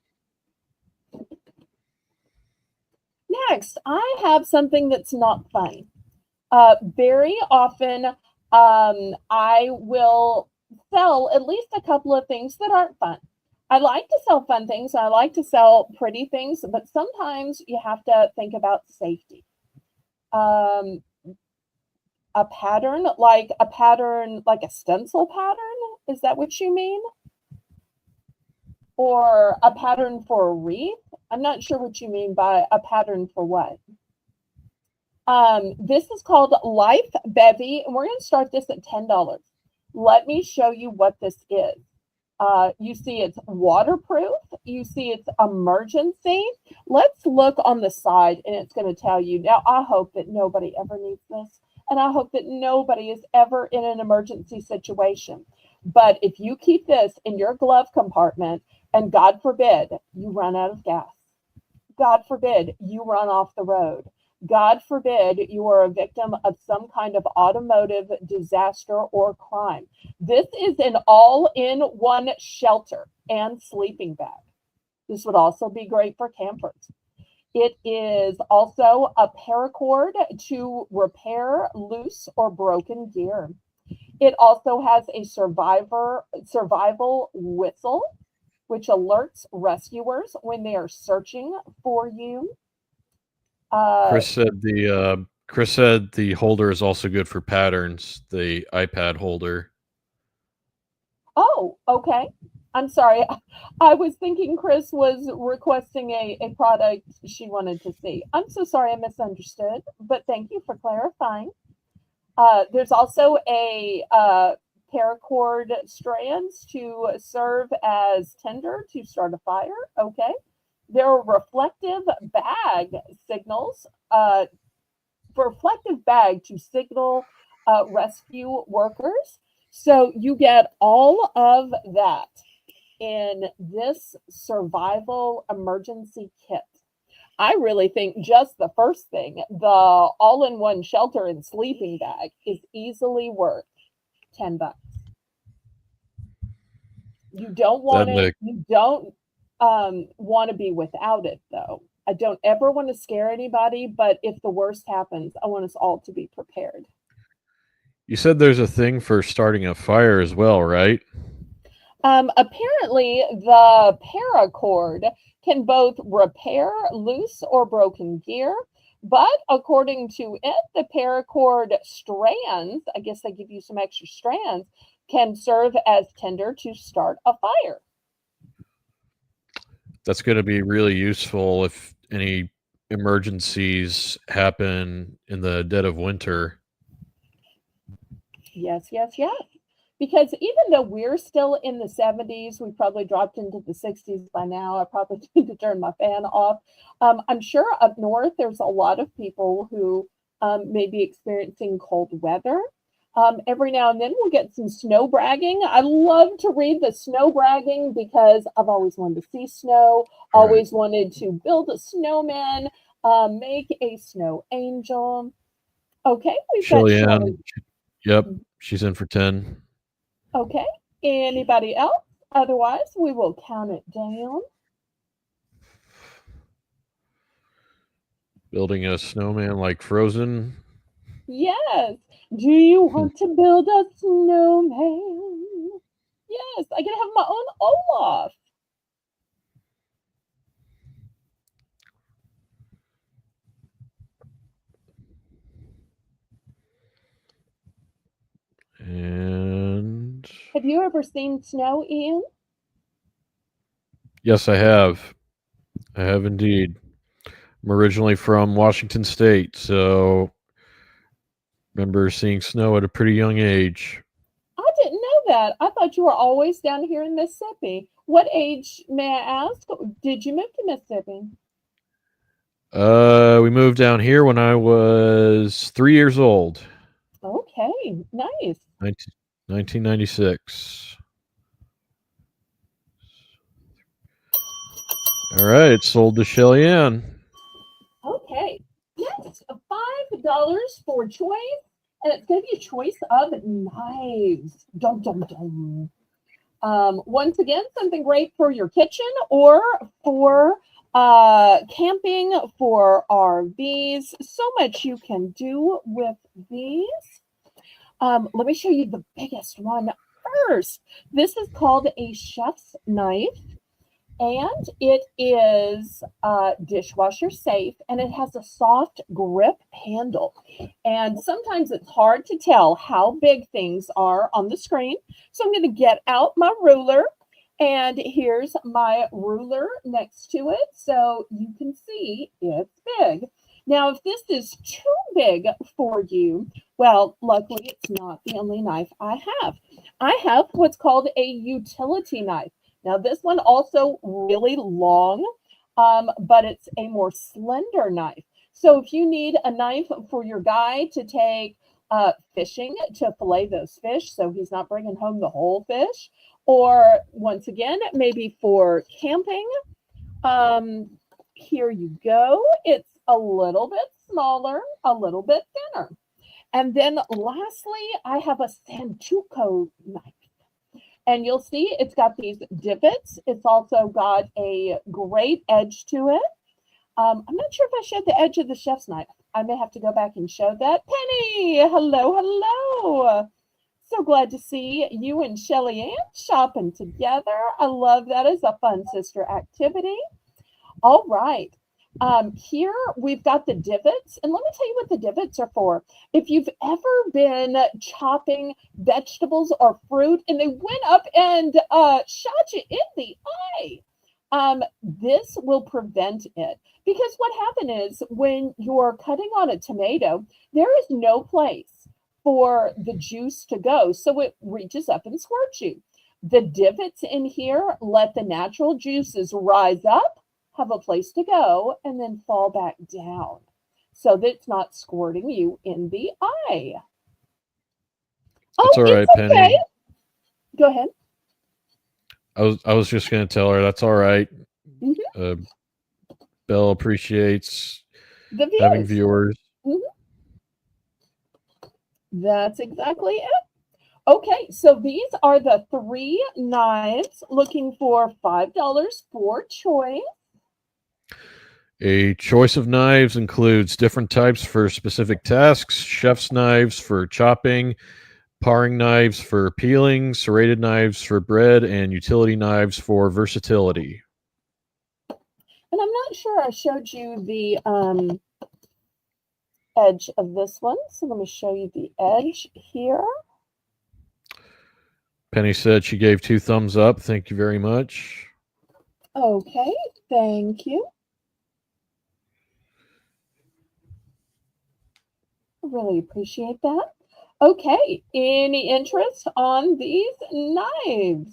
Next, I have something that's not fun. Very often, I will sell at least a couple of things that aren't fun. I like to sell fun things. I like to sell pretty things, but sometimes you have to think about safety. Um, a pattern, like a stencil pattern. Is that what you mean? Or a pattern for a wreath? I'm not sure what you mean by a pattern for what. This is called Life Bevy, and we're going to start this at $10. Let me show you what this is. You see it's waterproof. You see it's emergency. Let's look on the side, and it's going to tell you. Now, I hope that nobody ever needs this, and I hope that nobody is ever in an emergency situation. But if you keep this in your glove compartment, and God forbid you run out of gas, God forbid you run off the road, God forbid you are a victim of some kind of automotive disaster or crime. This is an all-in-one shelter and sleeping bag. This would also be great for campers. It is also a paracord to repair loose or broken gear. It also has a survival whistle, which alerts rescuers when they are searching for you. Chris said the holder is also good for patterns, the iPad holder. Oh, okay. I'm sorry. I was thinking Chris was requesting a product she wanted to see. I'm so sorry I misunderstood, but thank you for clarifying. There's also a paracord strands to serve as tinder to start a fire. Okay. There are reflective bag signals, reflective bag to signal rescue workers. So you get all of that in this survival emergency kit. I really think just the first thing, the all-in-one shelter and sleeping bag, is easily worth $10. You don't want it. You don't want to be without it, though. I don't ever want to scare anybody, but if the worst happens, I want us all to be prepared. You said there's a thing for starting a fire as well, right? Apparently, the paracord can both repair loose or broken gear, but according to it, the paracord strands, I guess they give you some extra strands, can serve as tinder to start a fire. That's going to be really useful if any emergencies happen in the dead of winter. Yes, yes, yes. Because even though we're still in the 70s, we probably dropped into the 60s by now. I probably need to turn my fan off. I'm sure up north there's a lot of people who may be experiencing cold weather. Every now and then we'll get some snow bragging. I love to read the snow bragging because I've always wanted to see snow, All right. always wanted to build a snowman, make a snow angel. Okay, we've got Shelley. Shellyanne, yep, she's in for 10. Okay. Anybody else? Otherwise, we will count it down. Building a snowman like Frozen. Yes. Do you want to build a snowman? Yes, I can have my own Olaf. And Have you ever seen snow, Ian? yes, I have. I have indeed. I'm originally from Washington State, so remember seeing snow at a pretty young age. I didn't know that. I thought you were always down here in Mississippi. What age, may I ask, did you move to Mississippi? We moved down here when I was 3 years old, Okay, nice. 1996. All right, it's sold to Shellyanne. Okay, yes, $5 for choice, and it's going to be a choice of knives. Dum dum dum. Once again, something great for your kitchen or for camping, for RVs. So much you can do with these. Let me show you the biggest one first. This is called a chef's knife, and it is dishwasher safe, and it has a soft grip handle. And sometimes it's hard to tell how big things are on the screen. So I'm going to get out my ruler, and here's my ruler next to it so you can see it's big. Now, if this is too big for you, well, luckily it's not the only knife I have. I have what's called a utility knife. Now, this one also really long, but it's a more slender knife. So if you need a knife for your guy to take fishing to fillet those fish so he's not bringing home the whole fish, or once again, maybe for camping, here you go. It's a little bit smaller, a little bit thinner. And then lastly, I have a Santuco knife. And you'll see it's got these divots. It's also got a great edge to it. I'm not sure if I showed the edge of the chef's knife. I may have to go back and show that. Penny, hello, hello. So glad to see you and Shellyanne shopping together. I love that as a fun sister activity. All right. Here we've got the divots, and let me tell you what the divots are for. If you've ever been chopping vegetables or fruit and they went up and shot you in the eye, this will prevent it. Because what happened is when you're cutting on a tomato, there is no place for the juice to go, so it reaches up and squirts you. The divots in here let the natural juices rise up, have a place to go, and then fall back down so that it's not squirting you in the eye. That's all right, it's okay. Penny. Go ahead. I was just going to tell her that's all right. Mm-hmm. Belle appreciates the views. Having viewers. Mm-hmm. That's exactly it. Okay, so these are the 3 knives looking for $5 for choice. A choice of knives includes different types for specific tasks, chef's knives for chopping, paring knives for peeling, serrated knives for bread, and utility knives for versatility. And I'm not sure I showed you the edge of this one, so let me show you the edge here. Penny said she gave 2 thumbs up. Thank you very much. Okay, thank you. Really appreciate that. Okay, any interest on these knives?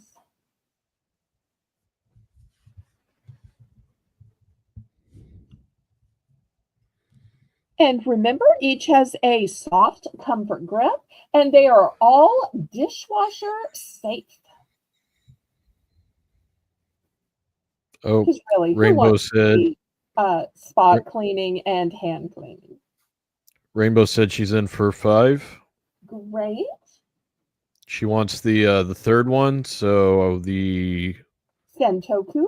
And remember, each has a soft comfort grip, and they are all dishwasher safe. Oh, Because really, who Rainbow wants to said be spot cleaning and hand cleaning? Rainbow said she's in for 5. Great. She wants the third one, so the Sentoku.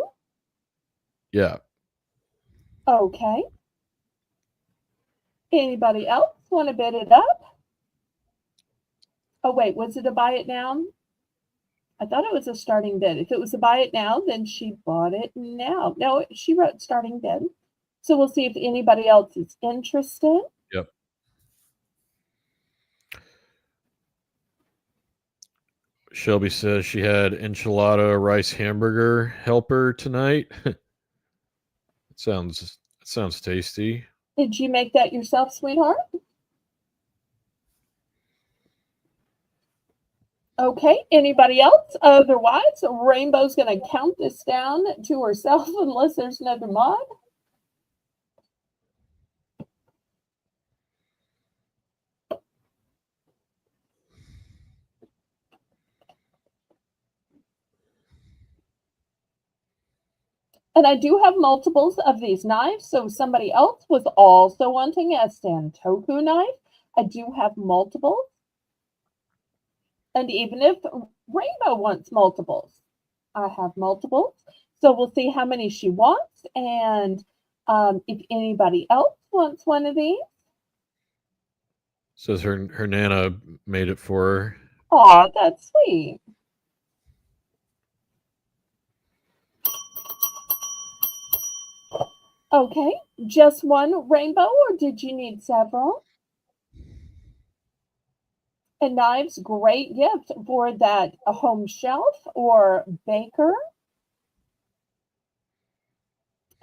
yeah. Okay. Anybody else want to bid it up? Oh, wait, was it a buy it now? I thought it was a starting bid. If it was a buy it now, then she bought it now. No, she wrote starting bid. So we'll see if anybody else is interested. Yep. Shelby says she had enchilada rice hamburger helper tonight. Sounds tasty. Did you make that yourself, sweetheart? Okay, anybody else? Otherwise, Rainbow's going to count this down to herself unless there's another mod. And I do have multiples of these knives, so somebody else was also wanting a Santoku knife. I do have multiples. And even if Rainbow wants multiples, I have multiples. So we'll see how many she wants and if anybody else wants one of these. Says her Nana made it for her. Aw, that's sweet. Okay, just one Rainbow, or did you need several? And knives, great gift for that home shelf or baker.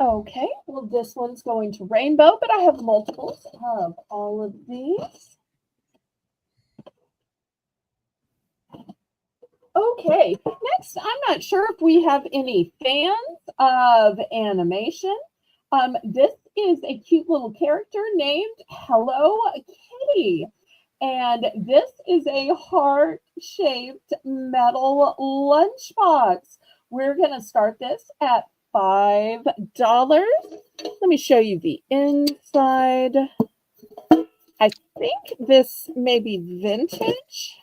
Okay, well, this one's going to Rainbow, but I have multiples of all of these. Okay, next, I'm not sure if we have any fans of animation. This is a cute little character named Hello Kitty. And this is a heart-shaped metal lunchbox. We're going to start this at $5. Let me show you the inside. I think this may be vintage.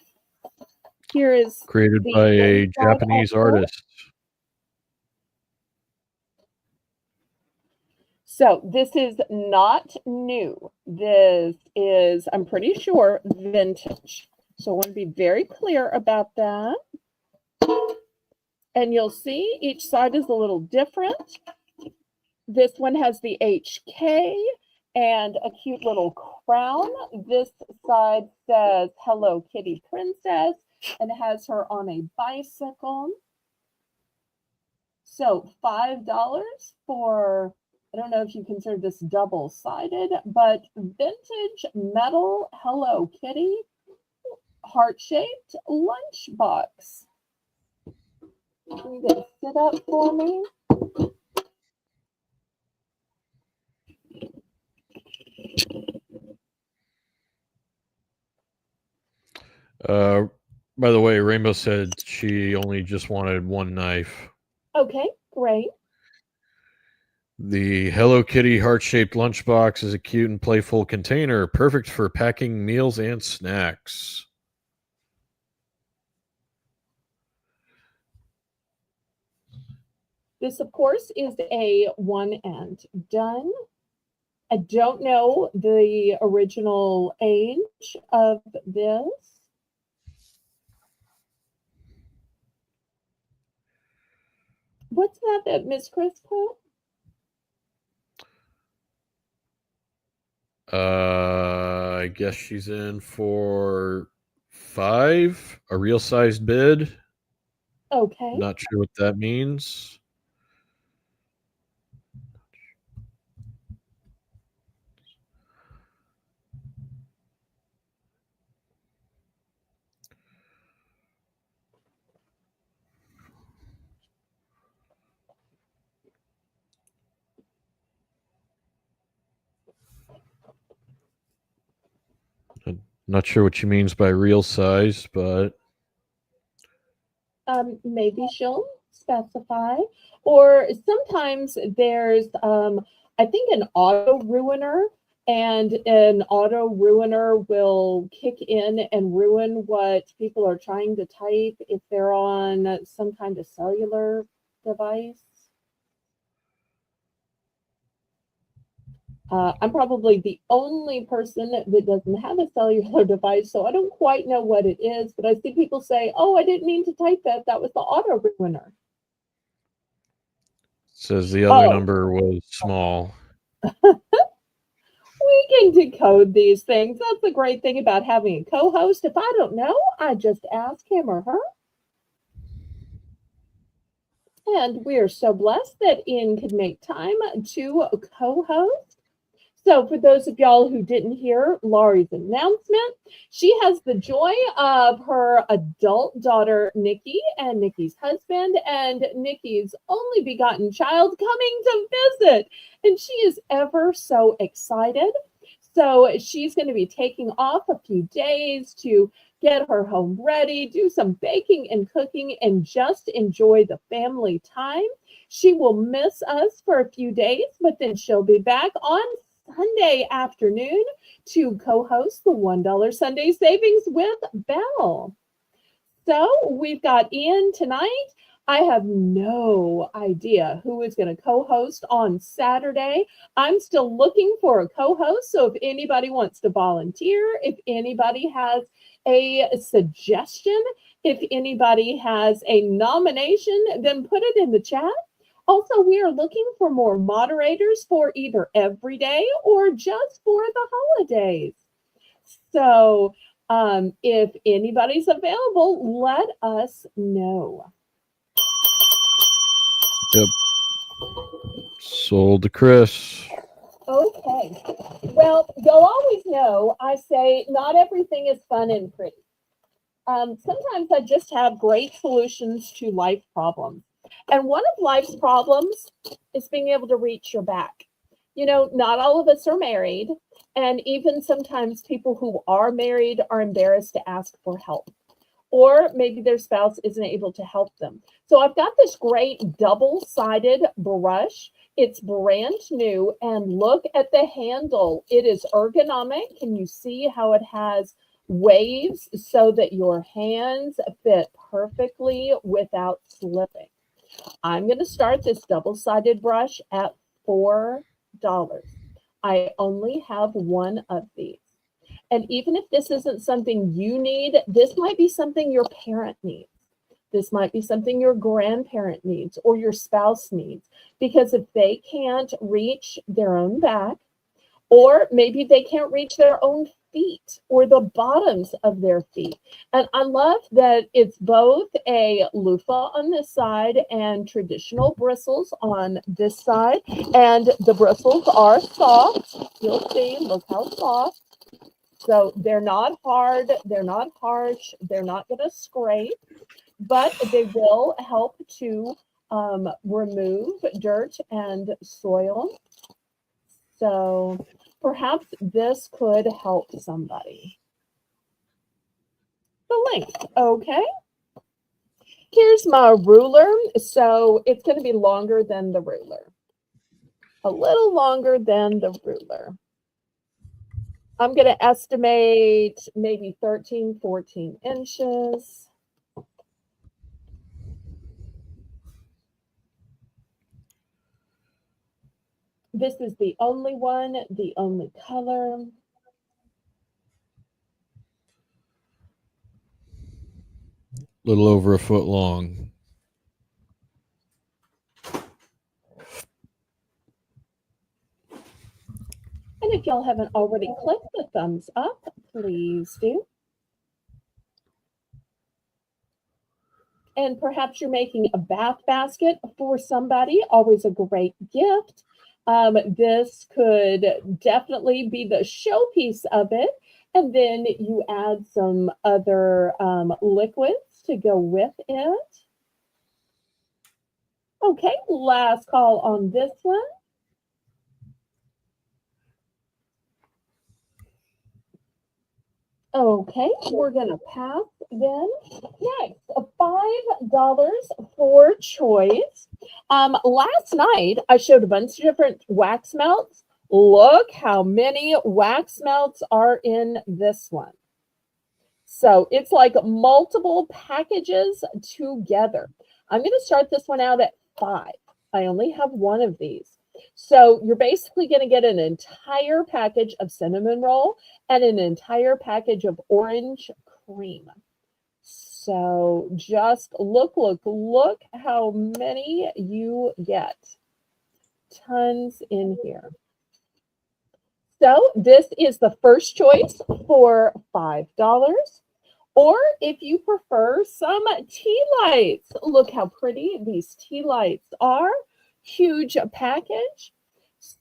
Here is Created the by a inside Japanese artist. So this is not new. This is, I'm pretty sure, vintage. So I want to be very clear about that. And you'll see each side is a little different. This one has the HK and a cute little crown. This side says Hello Kitty Princess and has her on a bicycle. So $5 for, I don't know if you consider this double-sided, but vintage metal Hello Kitty heart-shaped lunchbox. Can you guys sit up for me? By the way, Rainbow said she only just wanted one knife. Okay, great. The Hello Kitty heart-shaped lunchbox is a cute and playful container, perfect for packing meals and snacks. This, of course, is a one and done. I don't know the original age of this. What's that Miss Chris put? I guess she's in for 5, a real sized bid. Okay. Not sure what that means. Not sure what she means by real size, but Maybe she'll specify. Or sometimes there's, I think, an auto ruiner, and an auto ruiner will kick in and ruin what people are trying to type if they're on some kind of cellular device. I'm probably the only person that doesn't have a cellular device, so I don't quite know what it is, but I see people say, "Oh, I didn't mean to type that. That was the auto ruiner." says the other Oh, number was small. we can decode these things. That's the great thing about having a co-host. If I don't know, I just ask him or her. And we are so blessed that Ian could make time to co-host. So, for those of y'all who didn't hear Laurie's announcement, she has the joy of her adult daughter, Nikki, and Nikki's husband, and Nikki's only begotten child coming to visit. And she is ever so excited. So, she's going to be taking off a few days to get her home ready, do some baking and cooking, and just enjoy the family time. She will miss us for a few days, but then she'll be back on Sunday afternoon to co-host the $1 Sunday Savings with Belle. So we've got Ian tonight. I have no idea who is going to co-host on Saturday. I'm still looking for a co-host. So if anybody wants to volunteer, if anybody has a suggestion, if anybody has a nomination, then put it in the chat. Also, we are looking for more moderators for either every day or just for the holidays. So if anybody's available, let us know. Yep. Sold to Chris. Okay. Well, you'll always know I say not everything is fun and pretty. Sometimes I just have great solutions to life problems. And one of life's problems is being able to reach your back. You know, not all of us are married. And even sometimes people who are married are embarrassed to ask for help. Or maybe their spouse isn't able to help them. So I've got this great double-sided brush. It's brand new. And look at the handle. It is ergonomic. Can you see how it has waves so that your hands fit perfectly without slipping? I'm going to start this double-sided brush at $4. I only have one of these. And even if this isn't something you need, this might be something your parent needs. This might be something your grandparent needs or your spouse needs. Because if they can't reach their own back, or maybe they can't reach their own feet or the bottoms of their feet. And I love that it's both a loofah on this side and traditional bristles on this side. And the bristles are soft. You'll see, look how soft. So they're not hard, they're not harsh, they're not going to scrape, but they will help to remove dirt and soil. So perhaps this could help somebody. The length, okay. Here's my ruler. So it's going to be longer than the ruler. A little longer than the ruler. I'm going to estimate maybe 13, 14 inches. This is the only one, the only color. Little over a foot long. And if y'all haven't already clicked the thumbs up, please do. And perhaps you're making a bath basket for somebody, always a great gift. This could definitely be the showpiece of it. And then you add some other liquids to go with it. Okay, last call on this one. Okay, we're gonna pass then. Next, $5 for choice. Last night I showed a bunch of different wax melts. Look how many wax melts are in this one. So it's like multiple packages together. I'm going to start this one out at 5. I only have one of these. So you're basically going to get an entire package of cinnamon roll and an entire package of orange cream. So just look how many you get. Tons in here. So this is the first choice for $5. Or if you prefer some tea lights, look how pretty these tea lights are. Huge package.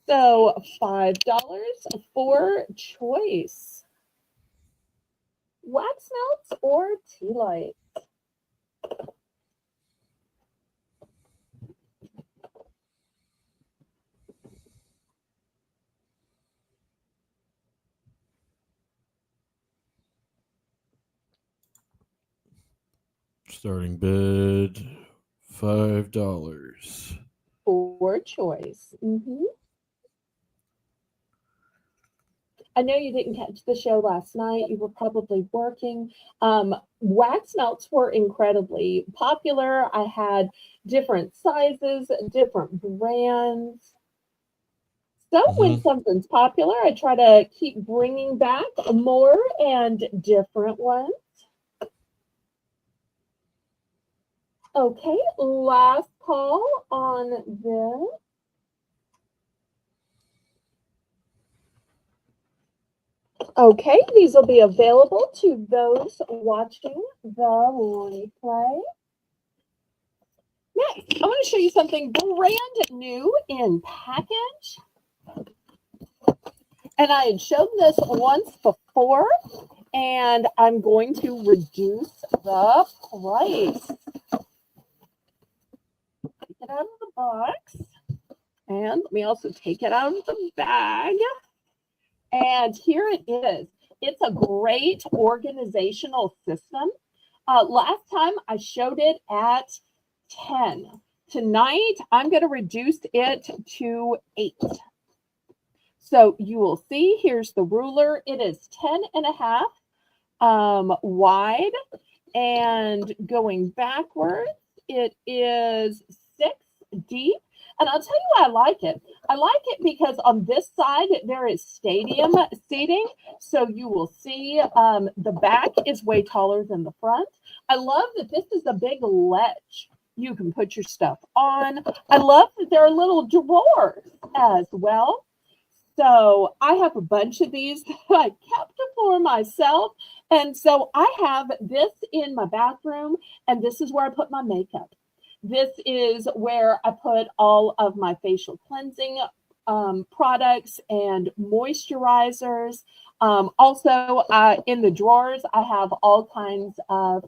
So $5 for choice. Wax melts or tea lights? Starting bid $5 for choice. I know you didn't catch the show last night. You were probably working. Wax melts were incredibly popular. I had different sizes, different brands. So when something's popular, I try to keep bringing back more and different ones. Okay, last call on this. Okay, these will be available to those watching the replay. Next, I want to show you something brand new in package. And I had shown this once before, and I'm going to reduce the price. Take it out of the box. And let me also take it out of the bag. And here it is. It's a great organizational system. Last time I showed it at 10. Tonight, I'm going to reduce it to 8. So you will see, here's the ruler. It is 10 and a half wide, and going backwards, it is 6 deep. And I'll tell you why I like it. I like it because on this side, there is stadium seating. So you will see the back is way taller than the front. I love that this is a big ledge you can put your stuff on. I love that there are little drawers as well. So I have a bunch of these that I kept for myself. And so I have this in my bathroom, and this is where I put my makeup. This is where I put all of my facial cleansing products and moisturizers. Also, in the drawers, I have all kinds of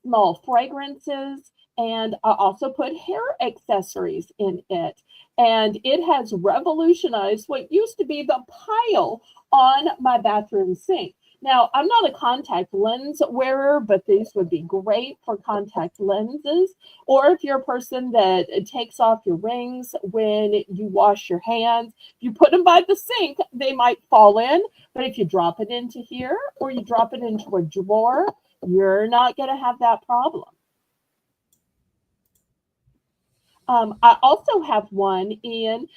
small fragrances, and I also put hair accessories in it. And it has revolutionized what used to be the pile on my bathroom sink. Now, I'm not a contact lens wearer, but these would be great for contact lenses. Or if you're a person that takes off your rings when you wash your hands, if you put them by the sink, they might fall in. But if you drop it into here or you drop it into a drawer, you're not going to have that problem. I also have one in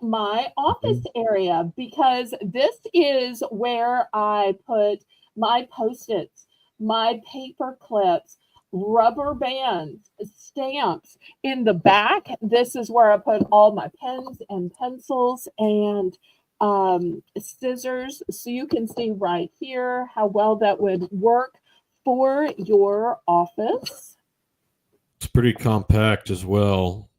my office area because this is where I put my Post-its, my paper clips, rubber bands, stamps. In the back, this is where I put all my pens and pencils and scissors. So you can see right here how well that would work for your office. It's pretty compact as well.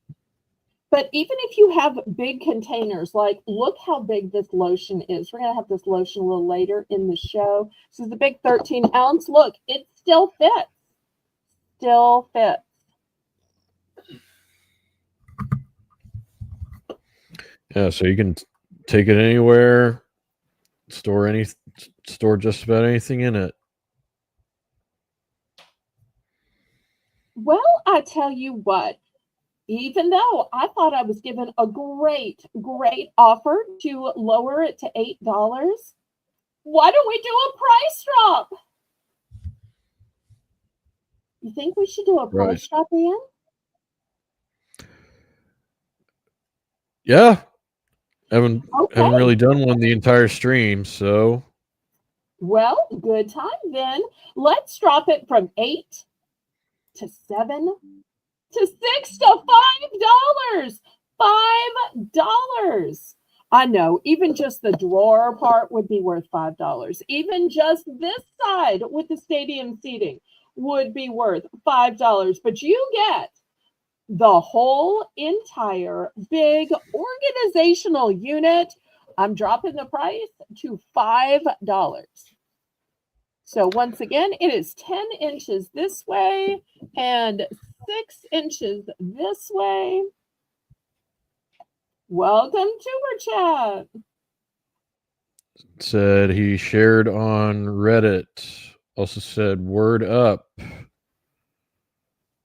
But even if you have big containers, like look how big this lotion is. We're going to have this lotion a little later in the show. This is a big 13-ounce. Look, it still fits. Still fits. Yeah, so you can take it anywhere. store just about anything in it. Well, I tell you what, even though I thought I was given a great offer to lower it to $8, why don't we do a price drop? You think we should do a Right. price drop, Ian? Yeah. Haven't Okay. really done one the entire stream, so Well, good time then. Let's drop it from 8 to 7 to 6 to $5. $5. I know, even just the drawer part would be worth $5. Even just this side with the stadium seating would be worth $5. But you get the whole entire big organizational unit. I'm dropping the price to $5. So once again, it is 10 inches this way and 6 inches this way. Welcome to our chat. said he shared on Reddit. Also said word up. I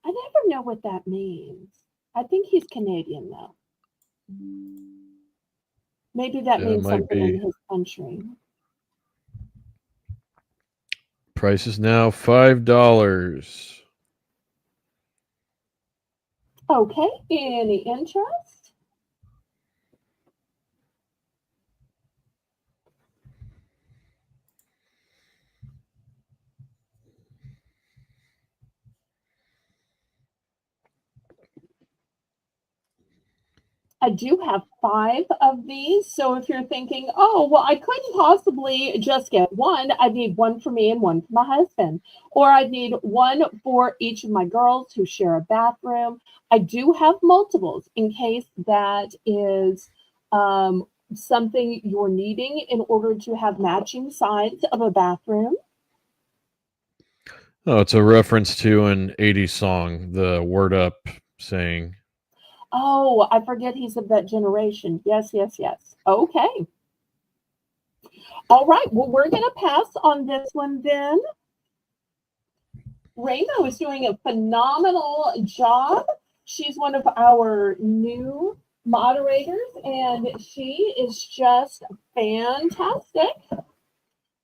never know what that means. I think he's Canadian, though. Maybe that Yeah, it means might something in be. his country. Price is now $5. Okay, any interest? I do have 5 of these. So if you're thinking, oh, well, I couldn't possibly just get one, I'd need one for me and one for my husband. Or I'd need one for each of my girls who share a bathroom. I do have multiples in case that is something you're needing in order to have matching sides of a bathroom. Oh, it's a reference to an 80s song, the word up saying. Oh, I forget he's of that generation. Yes, yes, yes. Okay. All right. Well, we're going to pass on this one then. Rainbow is doing a phenomenal job. She's one of our new moderators, and she is just fantastic.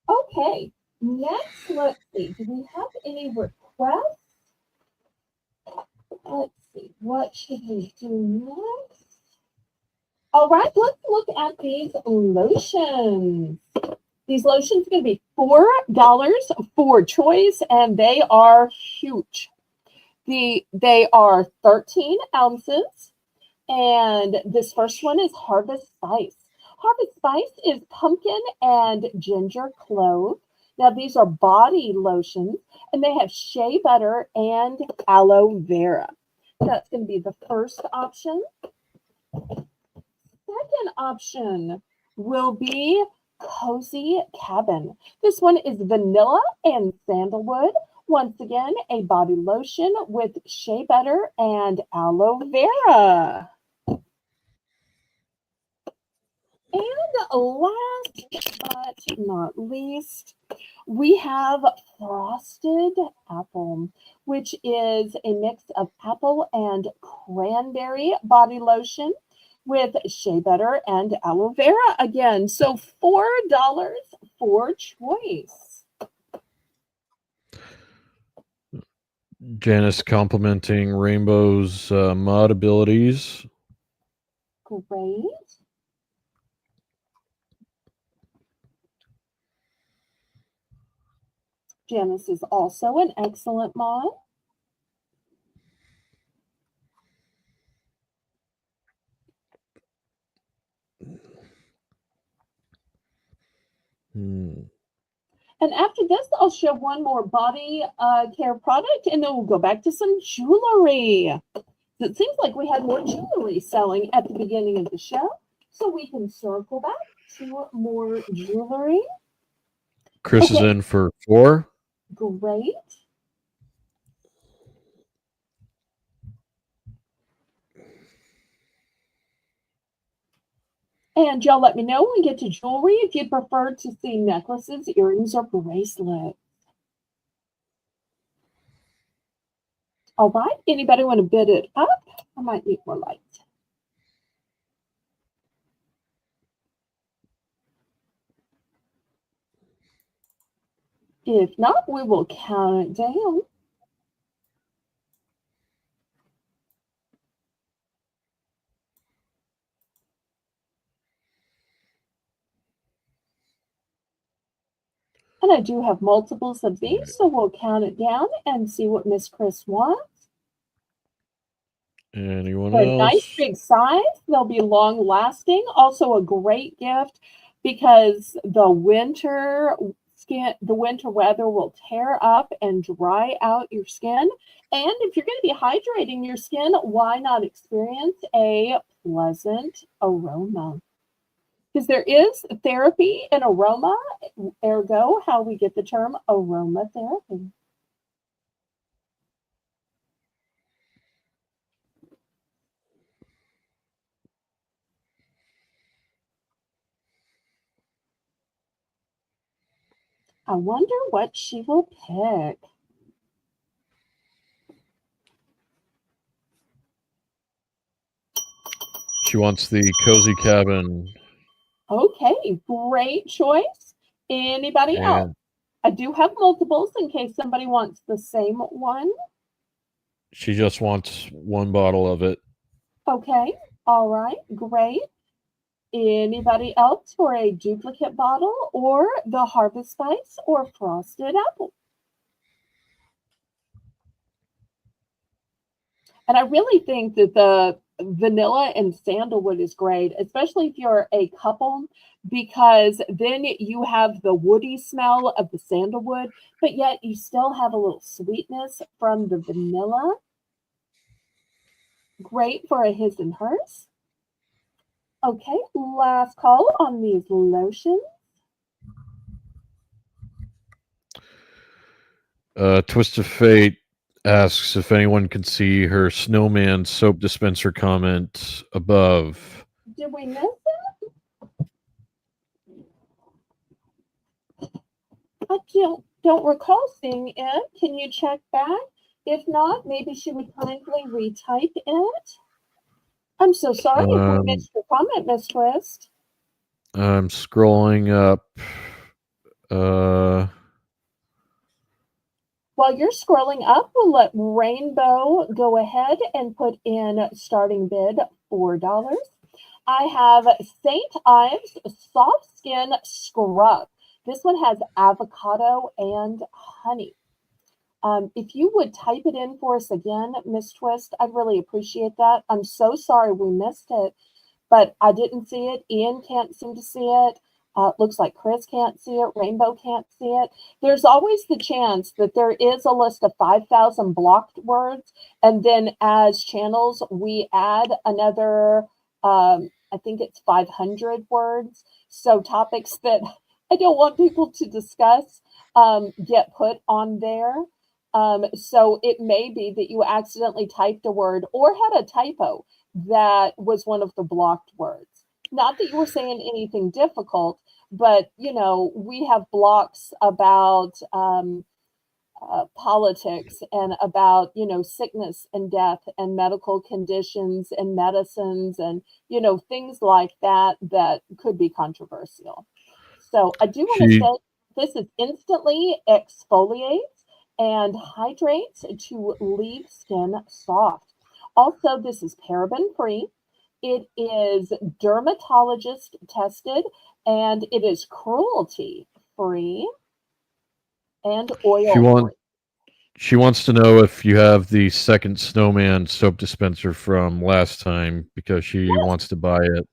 Okay, next, let's see. Do we have any requests? Let's see. What should we do next? All right, let's look at these lotions. These lotions are going to be $4 for choice, and they are huge. They are 13 ounces, and this first one is Harvest Spice. Harvest Spice is pumpkin and ginger clove. Now, these are body lotions, and they have shea butter and aloe vera. That's going to be the first option. Second option will be Cozy Cabin. This one is vanilla and sandalwood. Once again, a body lotion with shea butter and aloe vera. And last but not least, we have Frosted Apple, which is a mix of apple and cranberry body lotion with shea butter and aloe vera again. So $4 for choice. Janice complimenting Rainbow's mod abilities. Great. Janice is also an excellent mod. And after this, I'll show one more body care product, and then we'll go back to some jewelry. It seems like we had more jewelry selling at the beginning of the show, so we can circle back to more jewelry. Chris is in for 4. Great. And y'all let me know when we get to jewelry if you'd prefer to see necklaces, earrings, or bracelets. All right, anybody want to bid it up? I might need more light. If not, we will count it down. And I do have multiples of these, so we'll count it down and see what Miss Chris wants. Anyone For a else? nice big size, they'll be long lasting. Also a great gift because the winter weather will tear up and dry out your skin. And if you're going to be hydrating your skin, why not experience a pleasant aroma? Because there is therapy in aroma, ergo how we get the term aromatherapy. I wonder what she will pick. She wants the cozy cabin. Okay, great choice. Anybody else? I do have multiples in case somebody wants the same one. She just wants one bottle of it. Okay, all right, great. Anybody else for a duplicate bottle or the Harvest Spice or Frosted Apple? And I really think that the vanilla and sandalwood is great, especially if you're a couple, because then you have the woody smell of the sandalwood, but yet you still have a little sweetness from the vanilla. Great for a his and hers. Okay, last call on these lotions. Twist of Fate asks if anyone can see her snowman soap dispenser comment above. Did we miss it? I don't recall seeing it. Can you check back? If not, maybe she would kindly retype it. I'm so sorry if we missed your comment, Miss Twist. I'm scrolling up. While you're scrolling up, we'll let Rainbow go ahead and put in starting bid $4. I have St. Ives Soft Skin Scrub. This one has avocado and honey. If you would type it in for us again, Miss Twist, I'd really appreciate that. I'm so sorry we missed it, but I didn't see it. Ian can't seem to see it. Looks like Chris can't see it. Rainbow can't see it. There's always the chance that there is a list of 5,000 blocked words, and then as channels, we add another, I think it's 500 words. So topics that I don't want people to discuss get put on there. So it may be that you accidentally typed a word or had a typo that was one of the blocked words. Not that you were saying anything difficult, but we have blocks about politics and about sickness and death and medical conditions and medicines and things like that that could be controversial. So I do want to say this is instantly exfoliates and hydrates to leave skin soft. Also, this is paraben free. It is dermatologist tested and it is cruelty free and oil free. She wants to know if you have the second snowman soap dispenser from last time because she wants to buy it.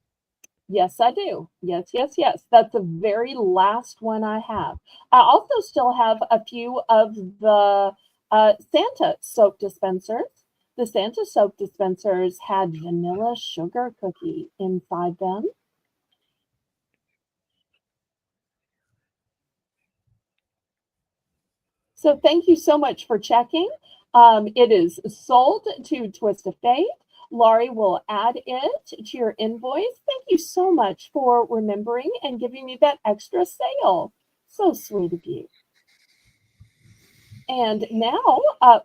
Yes, I do. Yes, yes, yes. That's the very last one I have. I also still have a few of the Santa soap dispensers. The Santa soap dispensers had vanilla sugar cookie inside them. So thank you so much for checking. It is sold to Twist of Fate. Laurie will add it to your invoice. Thank you so much for remembering and giving me that extra sale. So sweet of you. And now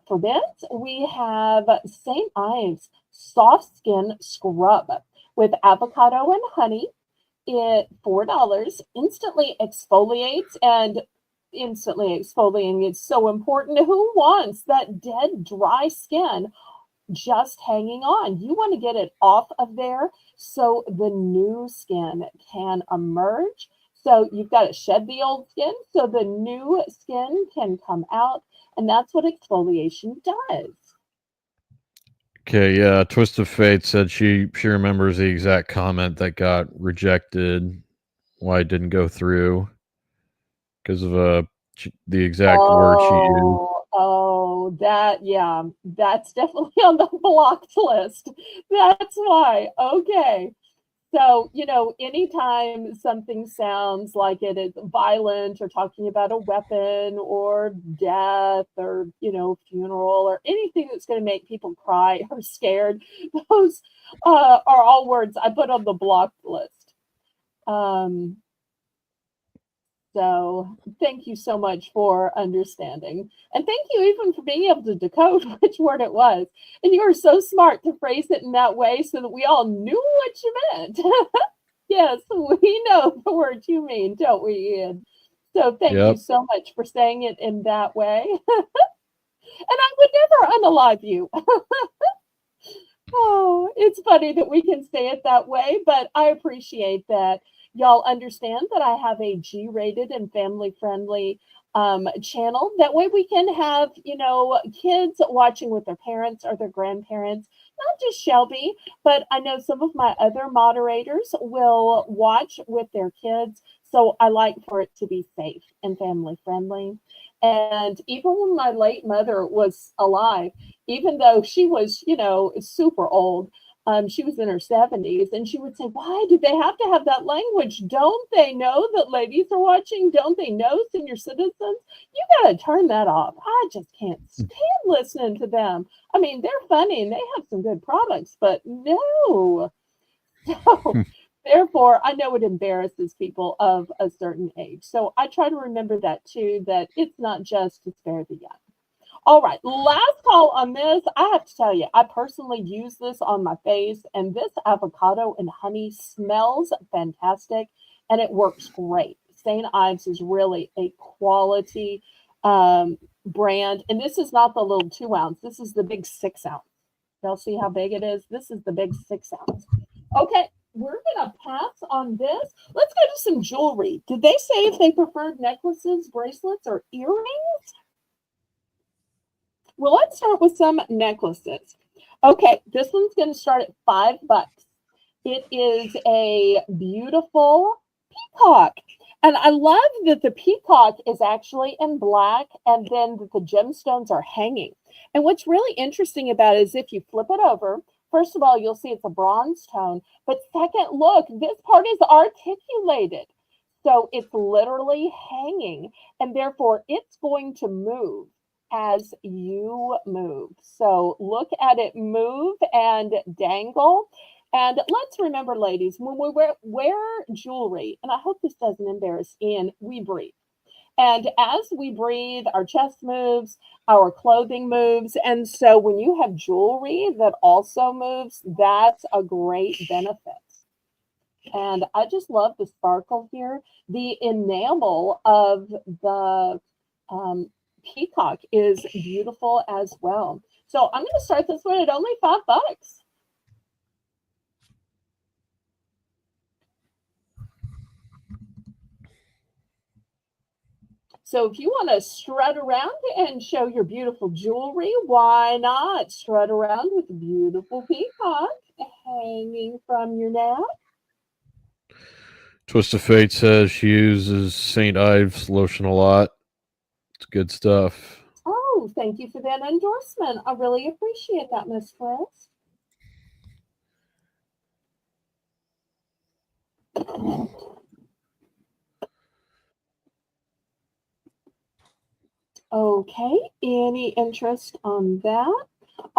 for this, we have St. Ives Soft Skin Scrub with avocado and honey. It $4 instantly exfoliates, and instantly exfoliating is so important. Who wants that dead, dry skin just hanging on? You want to get it off of there so the new skin can emerge. So you've got to shed the old skin so the new skin can come out. And that's what exfoliation does. Okay, yeah. Twist of Fate said she remembers the exact comment that got rejected, why it didn't go through because of the exact word she used. Yeah, that's definitely on the blocked list. That's why. Okay. So, anytime something sounds like it is violent or talking about a weapon or death or, funeral or anything that's going to make people cry or scared, those are all words I put on the blocked list. So thank you so much for understanding. And thank you even for being able to decode which word it was. And you were so smart to phrase it in that way so that we all knew what you meant. Yes, we know the word you mean, don't we, Ian? So thank you Yep. so much for saying it in that way. And I would never unalive you. Oh, it's funny that we can say it that way, but I appreciate that y'all understand that I have a G-rated and family-friendly channel. That way we can have, kids watching with their parents or their grandparents, not just Shelby, but I know some of my other moderators will watch with their kids. So I like for it to be safe and family-friendly. And even when my late mother was alive, even though she was, super old, she was in her 70s, and she would say, why do they have to have that language? Don't they know that ladies are watching? Don't they know, senior citizens? You got to turn that off. I just can't stand listening to them. I mean, they're funny and they have some good products, but no. So, therefore, I know it embarrasses people of a certain age. So I try to remember that too, that it's not just to spare the young. All right, last call on this. I have to tell you, I personally use this on my face, and this avocado and honey smells fantastic, and it works great. St. Ives is really a quality brand, and this is not the little 2 ounce. This is the big 6 ounce. Y'all see how big it is? This is the big 6 ounce. Okay, we're gonna pass on this. Let's go to some jewelry. Did they say if they preferred necklaces, bracelets, or earrings? Well, let's start with some necklaces. Okay, this one's going to start at $5. It is a beautiful peacock. And I love that the peacock is actually in black and then that the gemstones are hanging. And what's really interesting about it is if you flip it over, first of all, you'll see it's a bronze tone. But second, look, this part is articulated. So it's literally hanging, and therefore it's going to move as you move. So look at it move and dangle. And let's remember, ladies, when we wear jewelry, and I hope this doesn't embarrass Ian, we breathe. And as we breathe, our chest moves, our clothing moves. And so when you have jewelry that also moves, that's a great benefit. And I just love the sparkle here. The enamel of the peacock is beautiful as well. So I'm going to start this one at only $5. So if you want to strut around and show your beautiful jewelry, why not strut around with a beautiful peacock hanging from your neck? Twist of Fate says she uses St. Ives lotion a lot. It's good stuff. Oh, thank you for that endorsement. I really appreciate that, Miss Chris. Okay, any interest on that?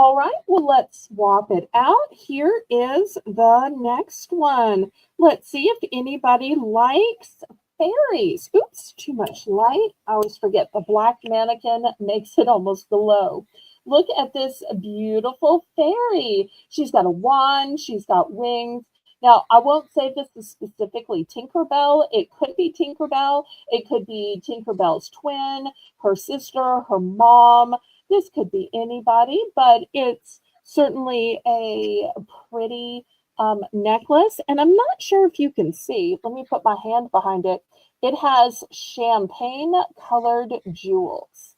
All right, well, let's swap it out. Here is the next one. Let's see if anybody likes fairies. Oops, too much light. I always forget the black mannequin makes it almost glow. Look at this beautiful fairy. She's got a wand, she's got wings. Now, I won't say this is specifically Tinkerbell. It could be Tinkerbell. It could be Tinkerbell's twin, her sister, her mom. This could be anybody, but it's certainly a pretty necklace. And I'm not sure if you can see. Let me put my hand behind it. It has champagne colored jewels.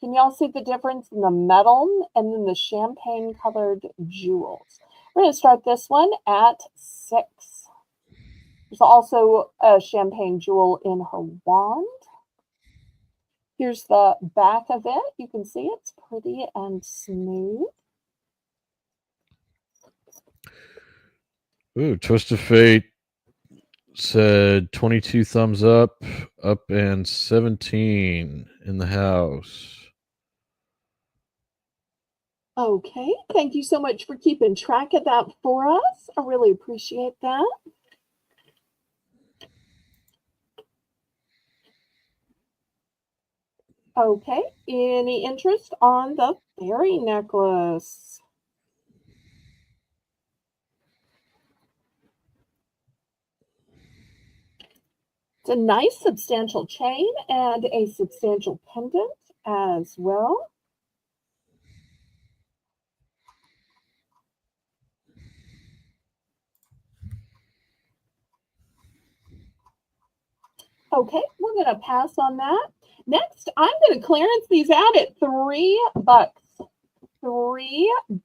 Can y'all see the difference in the metal and then the champagne colored jewels? We're going to start this one at 6. There's also a champagne jewel in her wand. Here's the back of it. You can see it's pretty and smooth. Ooh, Twist of Fate said 22 thumbs up and 17 in the house. Okay, thank you so much for keeping track of that for us. I really appreciate that. Okay, any interest on the fairy necklace? It's a nice substantial chain and a substantial pendant as well. Okay, we're going to pass on that. Next, I'm going to clearance these out at $3. $3.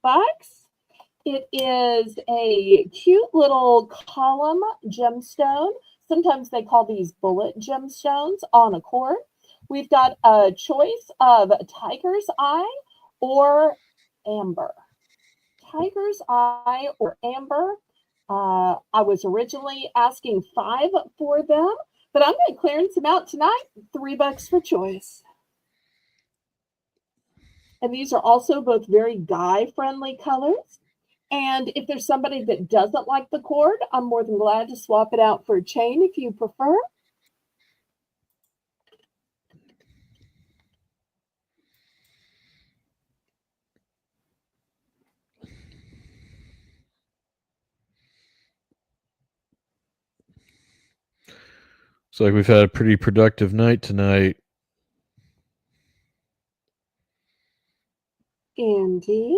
It is a cute little column gemstone. Sometimes they call these bullet gemstones on a cord. We've got a choice of tiger's eye or amber. Tiger's eye or amber. I was originally asking $5 for them, but I'm going to clearance them out tonight. $3 for choice. And these are also both very guy-friendly colors. And if there's somebody that doesn't like the cord, I'm more than glad to swap it out for a chain if you prefer. Looks like we've had a pretty productive night tonight. Indeed.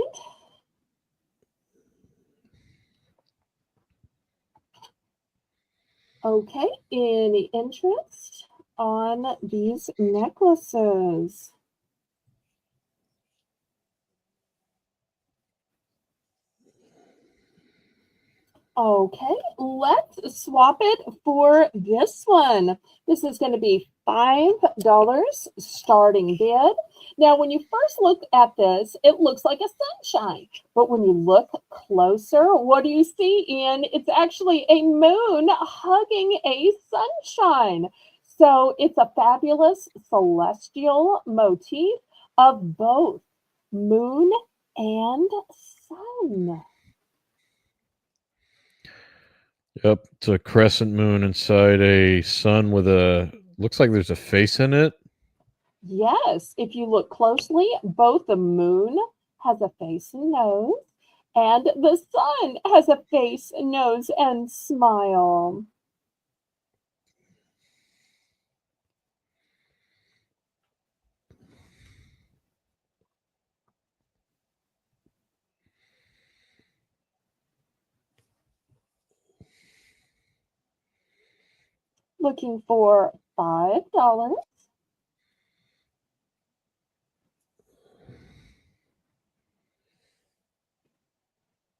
Okay, any interest on these necklaces? Okay, let's swap it for this one. This is going to be $5 starting bid. Now, when you first look at this, it looks like a sunshine. But when you look closer, what do you see, Ian? It's actually a moon hugging a sunshine. So it's a fabulous celestial motif of both moon and sun. Yep, it's a crescent moon inside a sun with looks like there's a face in it. Yes, if you look closely, both the moon has a face and nose, and the sun has a face, nose, and smile. Looking for $5.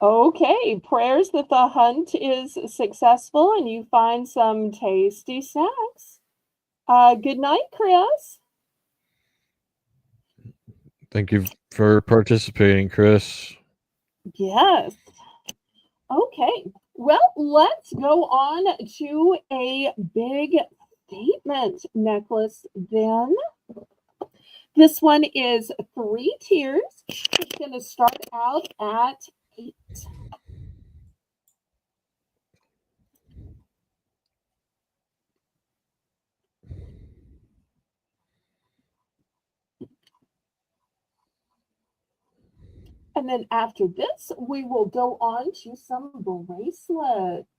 Okay, prayers that the hunt is successful and you find some tasty snacks. Good night, Chris. Thank you for participating, Chris. Yes. Okay. Well, let's go on to a big statement necklace then. This one is 3 tiers. It's going to start out at 8. And then after this, we will go on to some bracelets.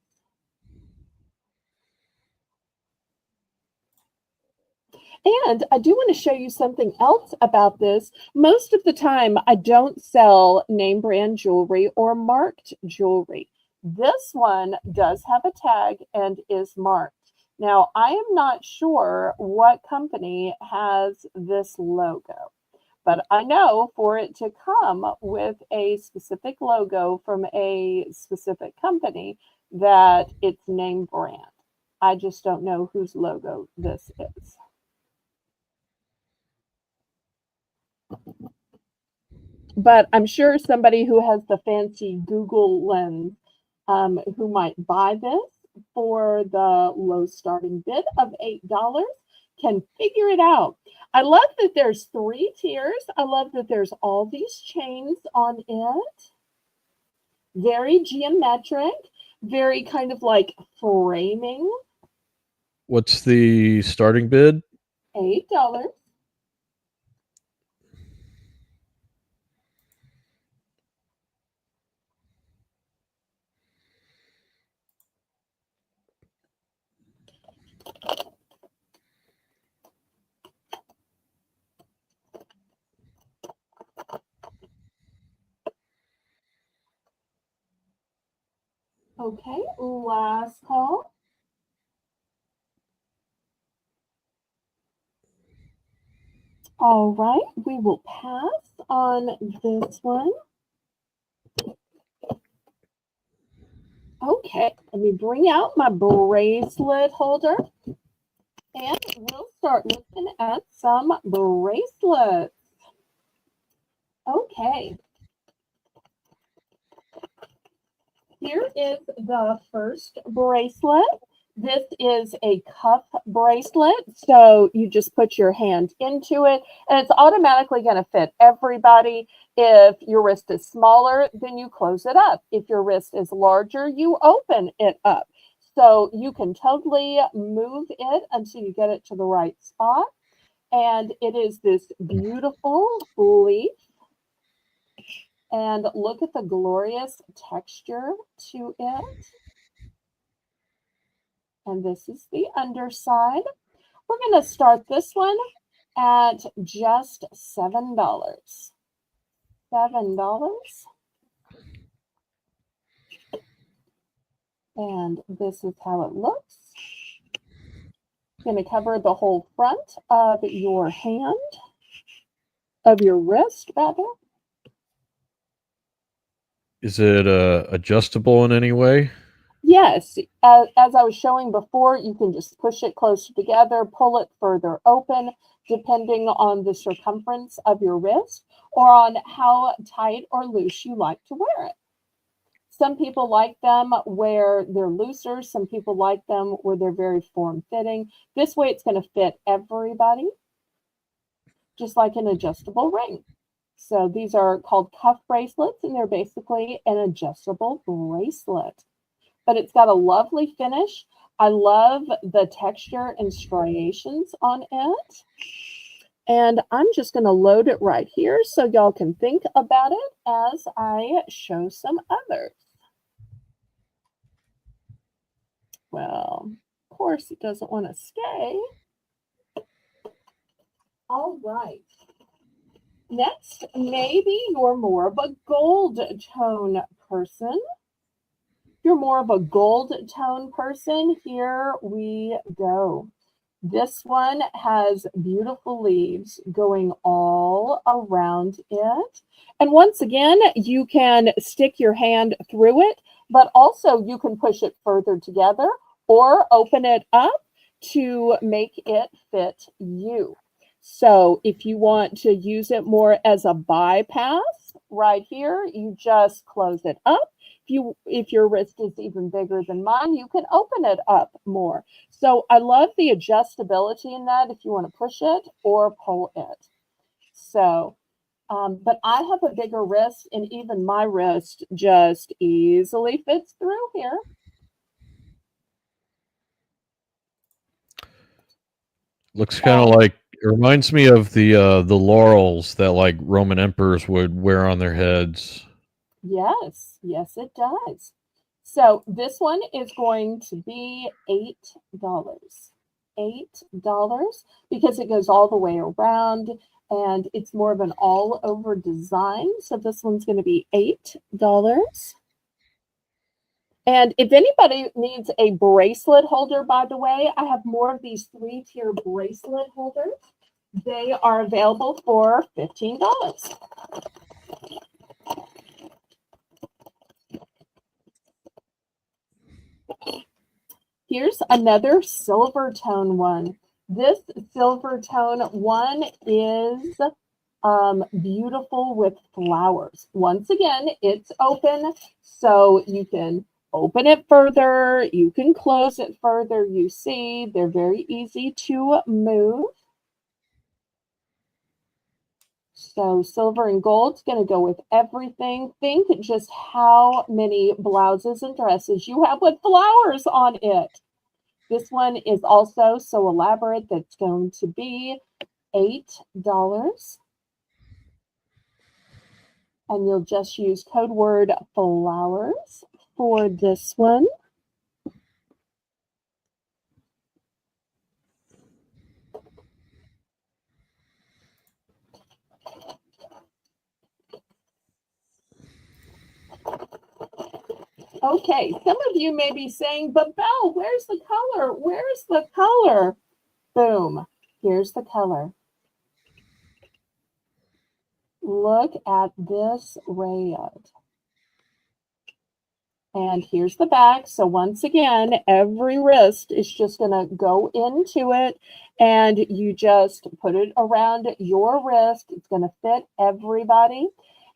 And I do want to show you something else about this. Most of the time, I don't sell name brand jewelry or marked jewelry. This one does have a tag and is marked. Now, I am not sure what company has this logo, but I know for it to come with a specific logo from a specific company that it's name brand. I just don't know whose logo this is. But I'm sure somebody who has the fancy Google lens who might buy this for the low starting bid of $8 can figure it out. I love that there's 3 tiers. I love that there's all these chains on it. Very geometric, very kind of like framing. What's the starting bid? $8. Okay, last call. All right, we will pass on this one. Okay, let me bring out my bracelet holder and we'll start looking at some bracelets. Okay. Here is the first bracelet. This is a cuff bracelet. So you just put your hand into it and it's automatically going to fit everybody. If your wrist is smaller, then you close it up. If your wrist is larger, you open it up. So you can totally move it until you get it to the right spot. And it is this beautiful leaf. And look at the glorious texture to it. And this is the underside. We're going to start this one at just $7. $7. And this is how it looks. Going to cover the whole front of your hand, of your wrist, rather. Is it adjustable in any way? Yes, as I was showing before, you can just push it closer together, pull it further open, depending on the circumference of your wrist or on how tight or loose you like to wear it. Some people like them where they're looser. Some people like them where they're very form-fitting. This way, it's going to fit everybody, just like an adjustable ring. So these are called cuff bracelets, and they're basically an adjustable bracelet. But it's got a lovely finish. I love the texture and striations on it. And I'm just going to load it right here so y'all can think about it as I show some others. Well, of course, it doesn't want to stay. All right. Next, maybe you're more of a gold tone person. If you're more of a gold tone person, here we go. This one has beautiful leaves going all around it. And once again, you can stick your hand through it, but also you can push it further together or open it up to make it fit you. So if you want to use it more as a bypass, right here, you just close it up. If your wrist is even bigger than mine, you can open it up more. So I love the adjustability in that if you want to push it or pull it. So, but I have a bigger wrist, and even my wrist just easily fits through here. Looks kind of like it reminds me of the laurels that like Roman emperors would wear on their heads. Yes, yes, it does. So this one is going to be $8. $8 because it goes all the way around and it's more of an all over design. So this one's going to be $8. And if anybody needs a bracelet holder, by the way, I have more of these 3-tier bracelet holders. They are available for $15. Here's another silver tone one. This silver tone one is beautiful with flowers. Once again, it's open, so you can open it further, you can close it further. You see, they're very easy to move. So silver and gold's going to go with everything. Think just how many blouses and dresses you have with flowers on it. This one is also so elaborate that's going to be $8. And you'll just use code word flowers for this one. Okay, some of you may be saying, but Belle, where's the color? Where's the color? Boom, here's the color. Look at this red. And here's the back. So once again, every wrist is just going to go into it and you just put it around your wrist. It's going to fit everybody.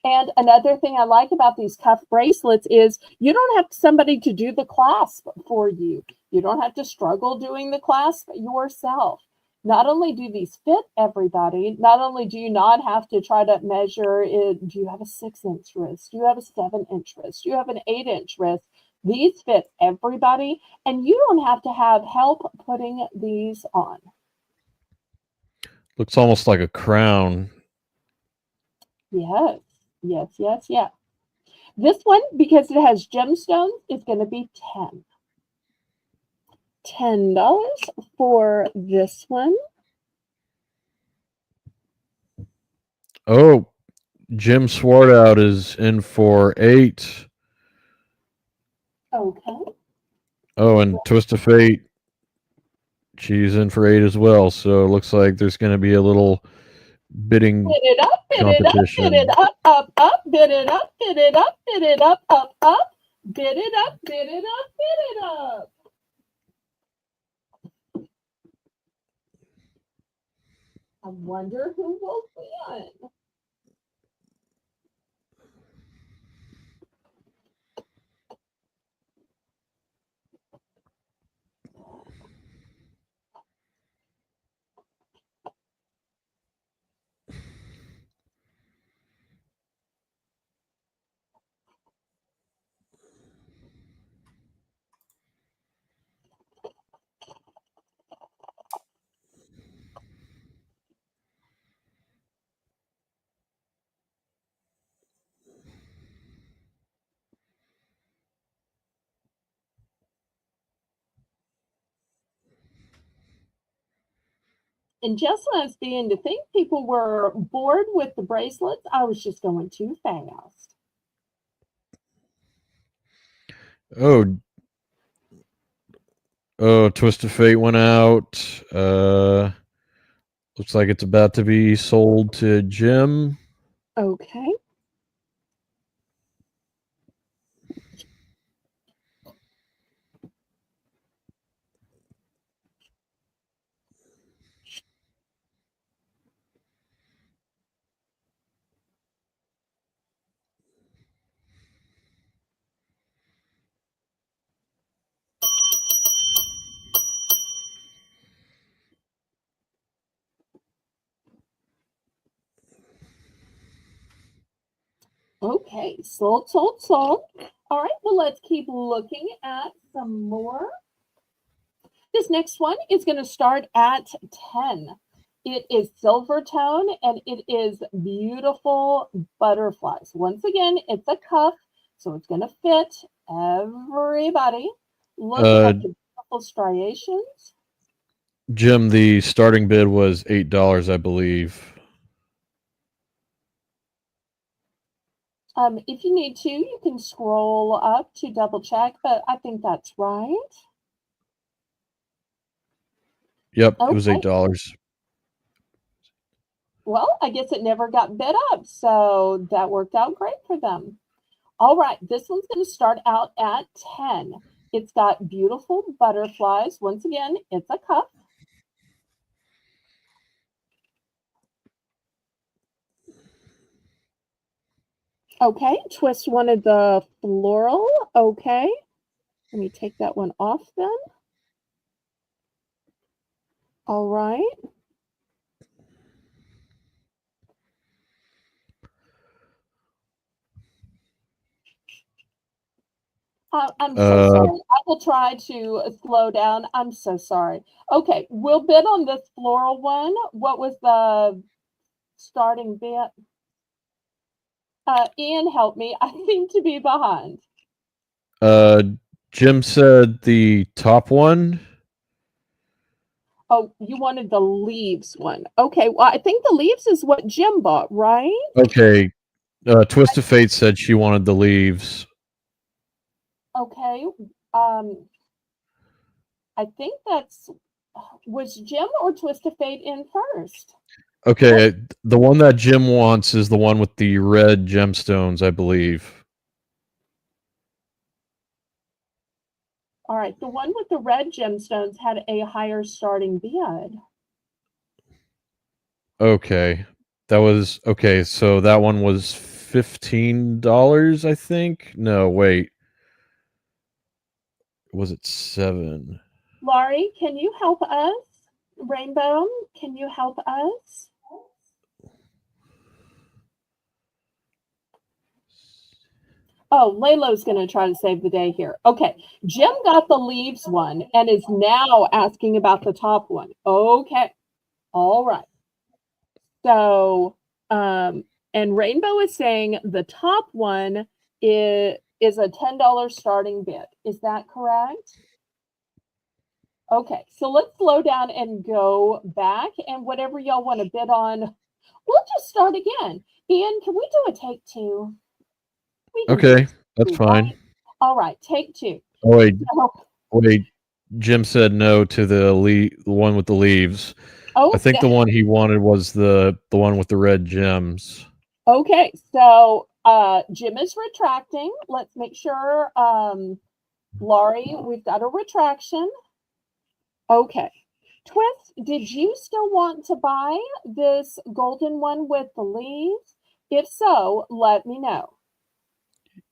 And another thing I like about these cuff bracelets is you don't have somebody to do the clasp for you. You don't have to struggle doing the clasp yourself. Not only do these fit everybody, not only do you not have to try to measure it, do you have a 6-inch wrist? Do you have a 7-inch wrist? Do you have an 8-inch wrist? These fit everybody, and you don't have to have help putting these on. Looks almost like a crown. Yes, yes, yes, yes. This one, because it has gemstones, is going to be $10 for this one. Oh, Jim Swartout is in for $8. Okay. Oh, and Twist of Fate, she's in for $8 as well. So it looks like there's going to be a little bidding Bid it up, bid it up, competition. bid it up, up, bid it up, bid it up, bid it up, up, bid it up, bid it up, bid it up. I wonder who will win. And just when I was beginning to think people were bored with the bracelets, I was just going too fast. Oh, Twist of Fate went out. Looks like it's about to be sold to Jim. Okay. Okay, sold, sold, sold. All right, well, let's keep looking at some more. This next one is going to start at 10. It is silver tone and it is beautiful butterflies. Once again, it's a cuff, so it's going to fit everybody. Look Uh, at the beautiful striations. Jim, the starting bid was $8, I believe. If you need to, you can scroll up to double check, but I think that's right. Yep, it was Okay. $8. Well, I guess it never got bid up, so that worked out great for them. All right, this one's going to start out at 10. It's got beautiful butterflies. Once again, it's a cup. Okay, twist one of the floral. Okay, let me take that one off then. All right. I'm so sorry. I will try to slow down. I'm so sorry. Okay, we'll bid on this floral one. What was the starting bid? Ian, help me. I seem to be behind. Jim said the top one. Oh, you wanted the leaves one. Okay, well, I think the leaves is what Jim bought, right? Okay. Twist of Fate said she wanted the leaves. Okay. I think that's was Jim or Twist of Fate in first? Okay, the one that Jim wants is the one with the red gemstones, I believe. All right, the one with the red gemstones had a higher starting bid. Okay. That was okay, so that one was $15, I think. No, wait. Was it 7? Laurie, can you help us? Rainbow, can you help us? Oh, Laylo's going to try to save the day here. Okay, Jim got the leaves one and is now asking about the top one. Okay, all right. So, and Rainbow is saying the top one is a $10 starting bid. Is that correct? Okay, so let's slow down and go back, and whatever y'all want to bid on, we'll just start again. Ian, can we do a take two? We can do Okay, a that's two, right? fine. All right, take two. Oh, wait, So, wait. Jim said no to the one with the leaves. I oh, think the one he wanted was the one with the red gems. okay. So Jim is retracting. Let's make sure, Laurie, we've got a retraction. Okay. Twist, did you still want to buy this golden one with the leaves? If so, let me know.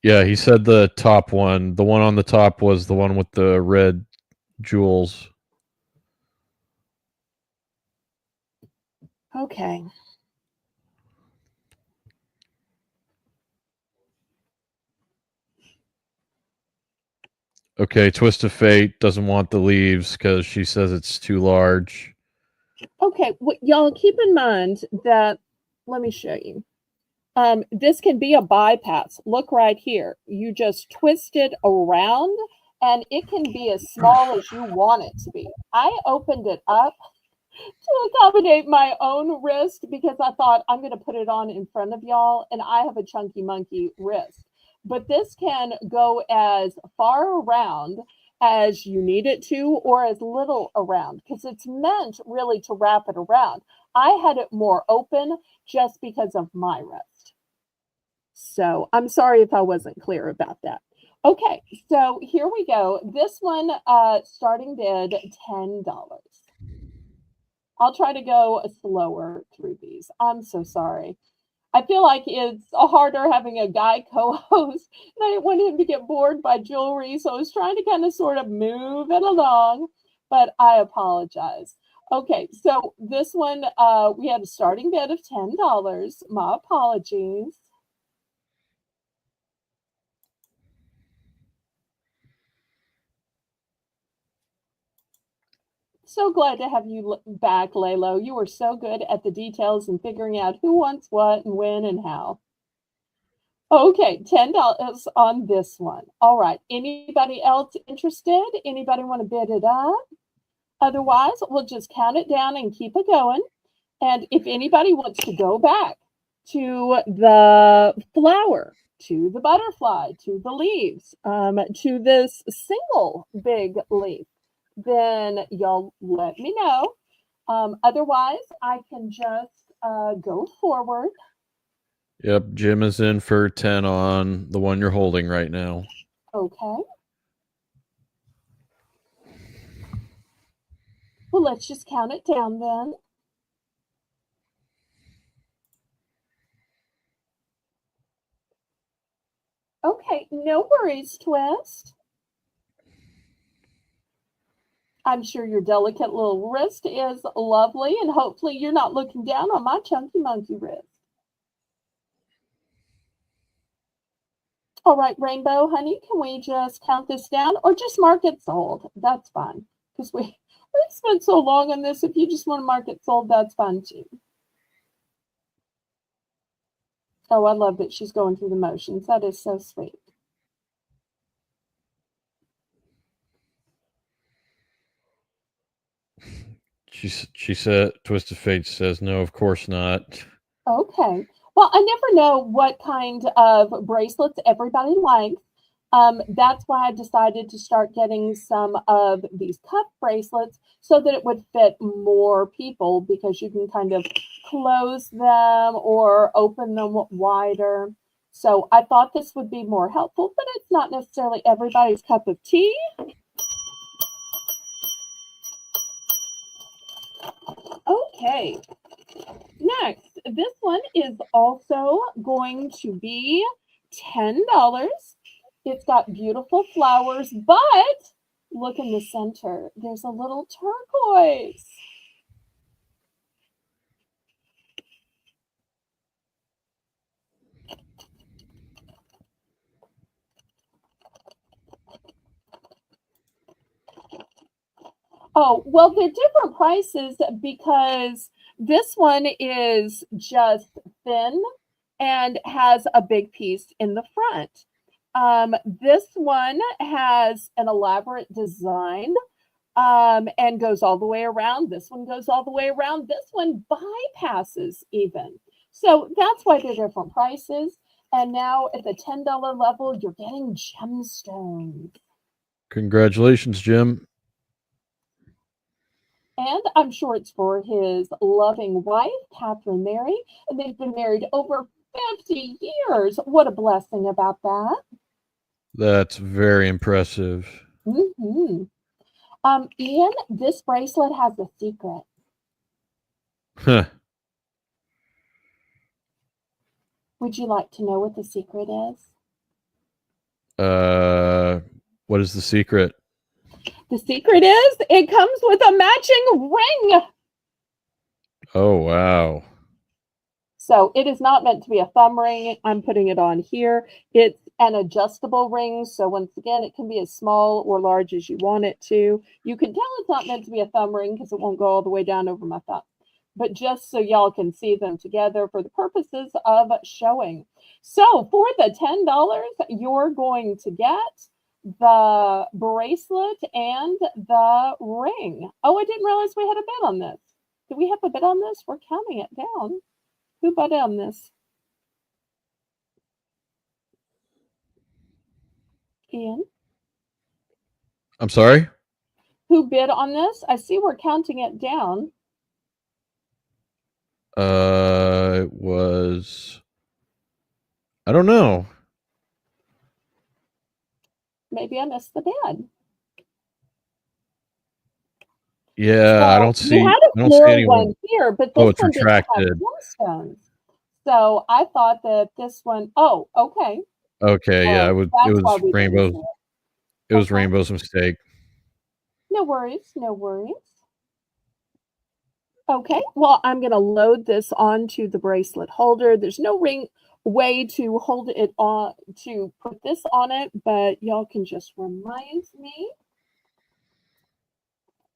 Yeah, he said the top one. The one on the top was the one with the red jewels. Okay. Okay, Twist of Fate doesn't want the leaves because she says it's too large. Okay. Well, y'all keep in mind that, let me show you. This can be a bypass. Look right here. You just twist it around and it can be as small as you want it to be. I opened it up to accommodate my own wrist because I thought I'm going to put it on in front of y'all and I have a chunky monkey wrist. But this can go as far around as you need it to or as little around because it's meant really to wrap it around. I had it more open just because of my wrist. So I'm sorry if I wasn't clear about that. Okay, so here we go. This one starting bid $10. I'll try to go slower through these. I'm so sorry. I feel like it's harder having a guy co-host, and I didn't want him to get bored by jewelry, so I was trying to kind of sort of move it along, but I apologize. Okay, so this one, we had a starting bid of $10. My apologies. So glad to have you back, Laylo. You were so good at the details and figuring out who wants what and when and how. Okay, $10 on this one. All right. Anybody else interested? Anybody want to bid it up? Otherwise, we'll just count it down and keep it going. And if anybody wants to go back to the flower, to the butterfly, to the leaves, to this single big leaf, then y'all let me know. Otherwise, I can just go forward. Yep, Jim is in for 10 on the one you're holding right now. Okay. Well, let's just count it down then. Okay, no worries, Twist. I'm sure your delicate little wrist is lovely, and hopefully you're not looking down on my chunky monkey wrist. All right, Rainbow, honey, can we just count this down or just mark it sold? That's fine, because we spent so long on this. If you just want to mark it sold, that's fine too. Oh, I love that she's going through the motions. That is so sweet. She said, Twisted Fate says, no, of course not. Okay. Well, I never know what kind of bracelets everybody likes. That's why I decided to start getting some of these cuff bracelets so that it would fit more people, because you can kind of close them or open them wider. So I thought this would be more helpful, but it's not necessarily everybody's cup of tea. Okay. Next, this one is also going to be $10. It's got beautiful flowers, but look in the center. There's a little turquoise. Oh, well, they're different prices because this one is just thin and has a big piece in the front. This one has an elaborate design and goes all the way around. This one goes all the way around. This one bypasses even. So that's why they're different prices. And now at the $10 level, you're getting gemstones. Congratulations, Jim. And I'm sure it's for his loving wife, Catherine Mary. And they've been married over 50 years. What a blessing about that. That's very impressive. Mm-hmm. Ian, this bracelet has a secret. Huh. Would you like to know what the secret is? What is the secret? The secret is it comes with a matching ring. Oh, wow. So it is not meant to be a thumb ring. I'm putting it on here. It's an adjustable ring. So once again, it can be as small or large as you want it to. You can tell it's not meant to be a thumb ring because it won't go all the way down over my thumb. But just so y'all can see them together for the purposes of showing. So for the $10, you're going to get the bracelet and the ring. Oh, I didn't realize we had a bid on this. Do we have a bid on this? We're counting it down. Who bid on this? Ian? I'm sorry? Who bid on this? I see we're counting it down. It was, I don't know. Maybe I missed the bid. Yeah, So I don't see we had a anyone. floral one here, but Oh, this it's one didn't have retracted. gemstones. So I thought that this one, oh, okay. Okay, yeah, it That's why was we didn't Rainbow. see it. It was Okay. Rainbow's mistake. No worries, no worries. Okay, well, I'm going to load this onto the bracelet holder. There's no way to hold it on, to put this on it, but y'all can just remind me.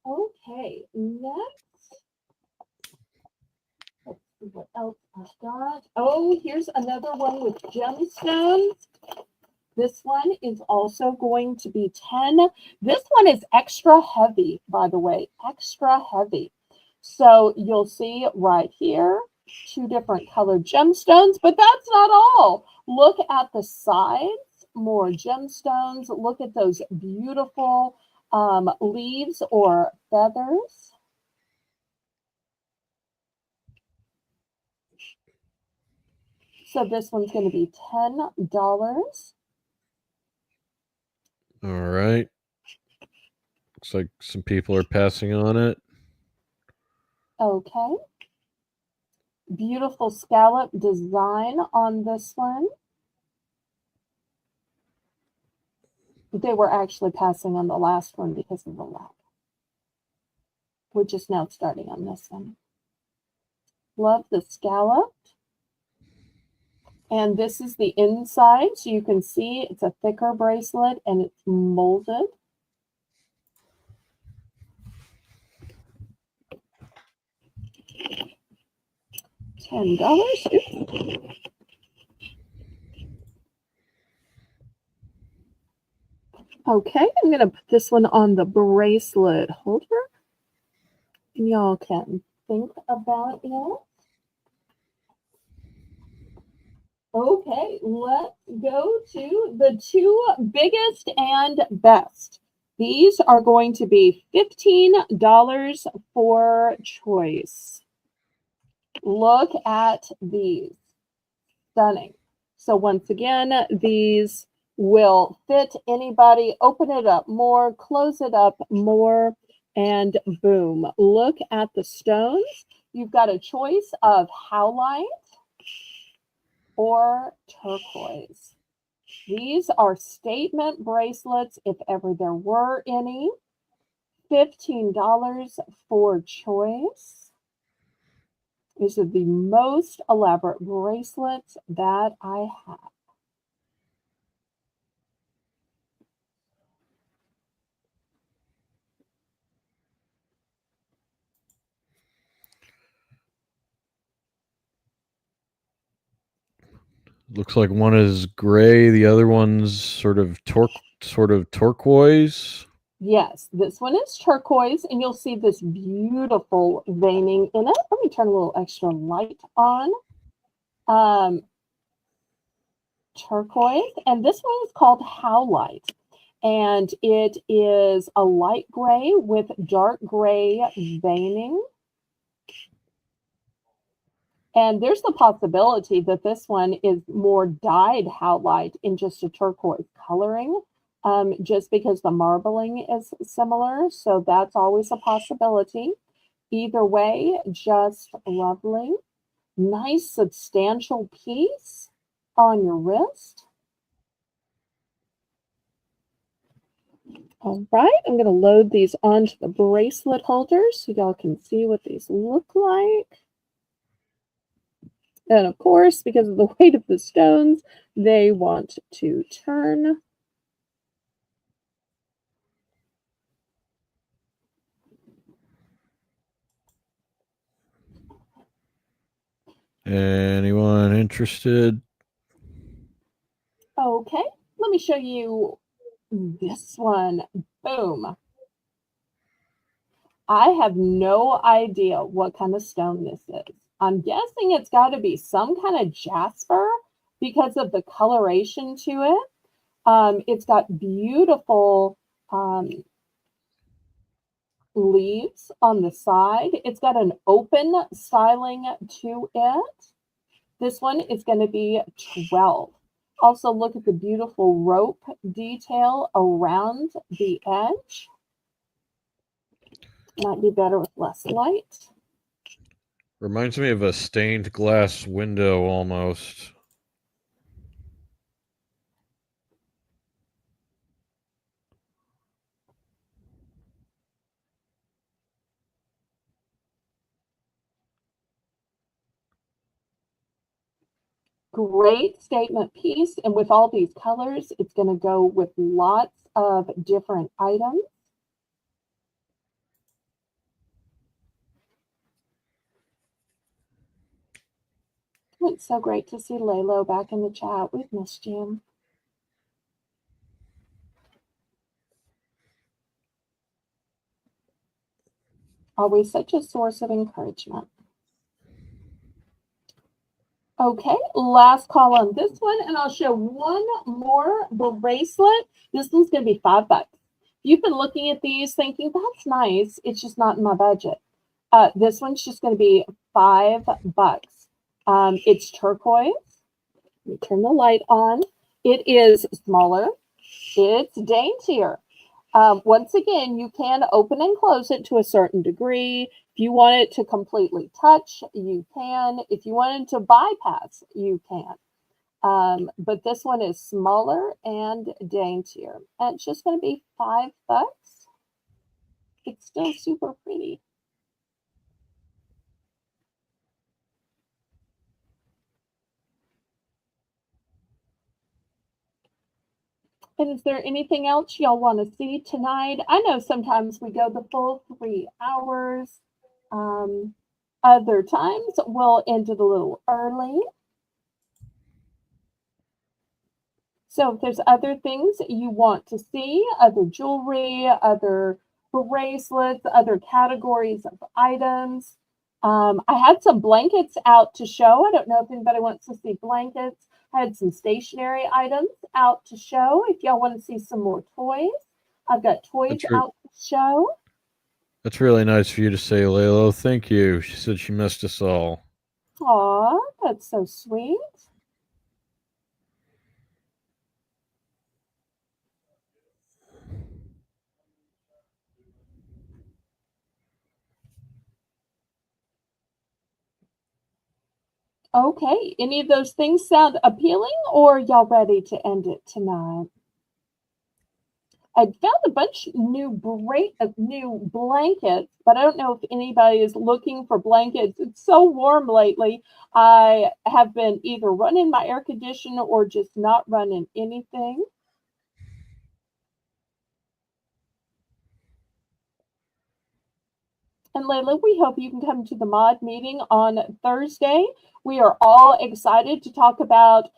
Okay, next, let's see what else I've got. Oh, here's another one with gemstones. This one is also going to be 10. This one is extra heavy, by the way, extra heavy. So you'll see right here, 2 different colored gemstones, but that's not all. Look at the sides, more gemstones. Look at those beautiful leaves or feathers. So this one's going to be $10. All right. Looks like some people are passing on it. Okay. Beautiful scallop design on this one. They were actually passing on the last one because of the lag. We're just now starting on this one. Love the scallop. And this is the inside. So you can see it's a thicker bracelet and it's molded. $10. Okay, I'm going to put this one on the bracelet holder. And y'all can think about it. Okay, let's go to the 2 biggest and best. These are going to be $15 for choice. Look at these. Stunning. So once again, these will fit anybody. Open it up more, close it up more, and boom. Look at the stones. You've got a choice of howlite or turquoise. These are statement bracelets, if ever there were any. $15 for choice. These are the most elaborate bracelets that I have. Looks like one is gray, the other one's sort of turquoise. Yes, this one is turquoise, and you'll see this beautiful veining in it. Let me turn a little extra light on. Turquoise, and this one is called howlite, and it is a light gray with dark gray veining. And there's the possibility that this one is more dyed howlite in just a turquoise coloring, just because the marbling is similar. So that's always a possibility. Either way, just lovely. Nice substantial piece on your wrist. All right, I'm going to load these onto the bracelet holders so y'all can see what these look like. And of course, because of the weight of the stones, they want to turn. Anyone interested? Okay, let me show you this one. Boom. I have no idea what kind of stone this is. I'm guessing it's got to be some kind of jasper because of the coloration to it. It's got beautiful leaves on the side. It's got an open styling to it. This one is going to be 12. Also, look at the beautiful rope detail around the edge. Might be better with less light. Reminds me of a stained glass window almost. Great statement piece. And with all these colors, it's going to go with lots of different items. It's so great to see Lalo back in the chat. We've missed you. Always such a source of encouragement. Okay, last call on this one, and I'll show one more bracelet. This one's going to be $5. You've been looking at these thinking, that's nice. It's just not in my budget. This one's just going to be $5. It's turquoise. Let me turn the light on. It is smaller. It's daintier. Once again, you can open and close it to a certain degree. If you want it to completely touch, you can. If you wanted to bypass, you can. But this one is smaller and daintier. And it's just going to be $5. It's still super pretty. And is there anything else y'all want to see tonight? I know sometimes we go the full 3 hours. Other times we'll end it a little early. So if there's other things that you want to see, other jewelry, other bracelets, other categories of items. I had some blankets out to show. I don't know if anybody wants to see blankets. I had some stationery items out to show. If y'all want to see some more toys, I've got toys out to show. That's really nice for you to say, Lalo. Thank you. She said she missed us all. Aw, that's so sweet. Okay, any of those things sound appealing, or y'all ready to end it tonight? I found a bunch new blankets, but I don't know if anybody is looking for blankets. It's so warm lately. I have been either running my air conditioner or just not running anything. And Layla, we hope you can come to the mod meeting on Thursday. We are all excited to talk about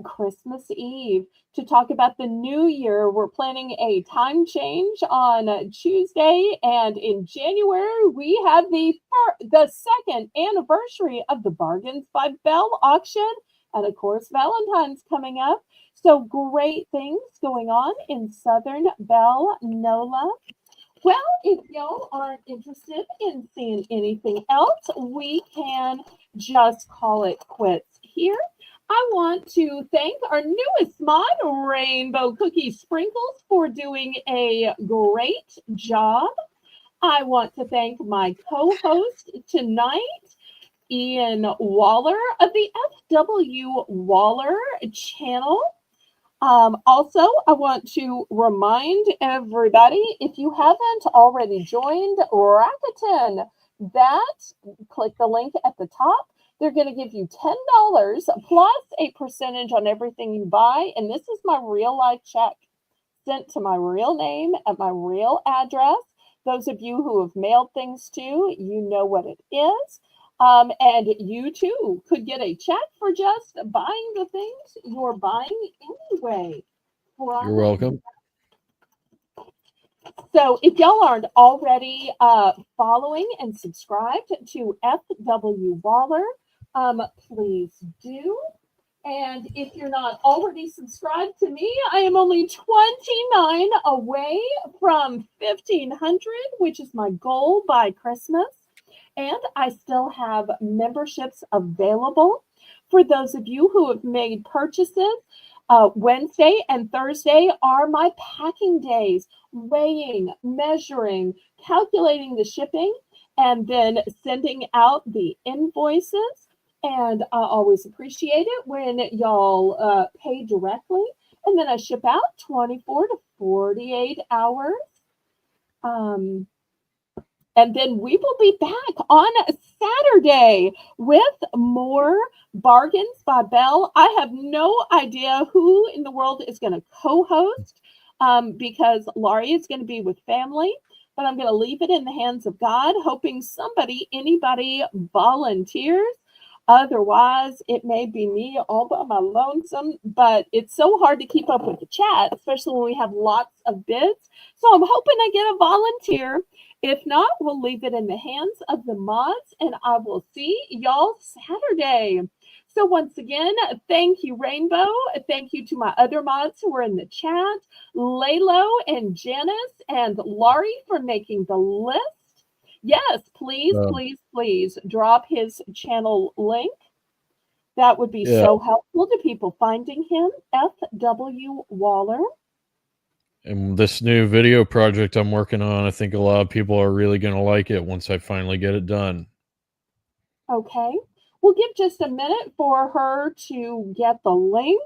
Christmas Eve, to talk about the new year. We're planning a time change on Tuesday, and in January we have the second anniversary of the Bargains by Belle auction, and of course Valentine's coming up. So great things going on in Southern Belle, NOLA. Well, if y'all aren't interested in seeing anything else, we can just call it quits here. I want to thank our newest mod, Rainbow Cookie Sprinkles, for doing a great job. I want to thank my co-host tonight, Ian Waller of the FW Waller channel. Also, I want to remind everybody, if you haven't already joined Rakuten, click the link at the top. They're going to give you $10 plus a percentage on everything you buy. And this is my real life check sent to my real name at my real address. Those of you who have mailed things to, you know what it is. And you too could get a check for just buying the things you're buying anyway. You're welcome. So if y'all aren't already following and subscribed to FW Waller, please do. And if you're not already subscribed to me, I am only 29 away from 1,500, which is my goal by Christmas. And I still have memberships available for those of you who have made purchases. Wednesday and Thursday are my packing days, weighing, measuring, calculating the shipping, and then sending out the invoices. And I always appreciate it when y'all pay directly. And then I ship out 24 to 48 hours. And then we will be back on Saturday with more Bargains by Belle. I have no idea who in the world is going to co-host because Laurie is going to be with family. But I'm going to leave it in the hands of God, hoping anybody volunteers. Otherwise, it may be me all by my lonesome, but it's so hard to keep up with the chat, especially when we have lots of bids. So I'm hoping I get a volunteer. If not, we'll leave it in the hands of the mods, and I will see y'all Saturday. So once again, thank you, Rainbow. Thank you to my other mods who are in the chat, Laylo and Janice and Laurie for making the list. Yes, please, please, please drop his channel link. That would be so helpful to people finding him, F.W. Waller. And this new video project I'm working on, I think a lot of people are really going to like it once I finally get it done. Okay. We'll give just a minute for her to get the link.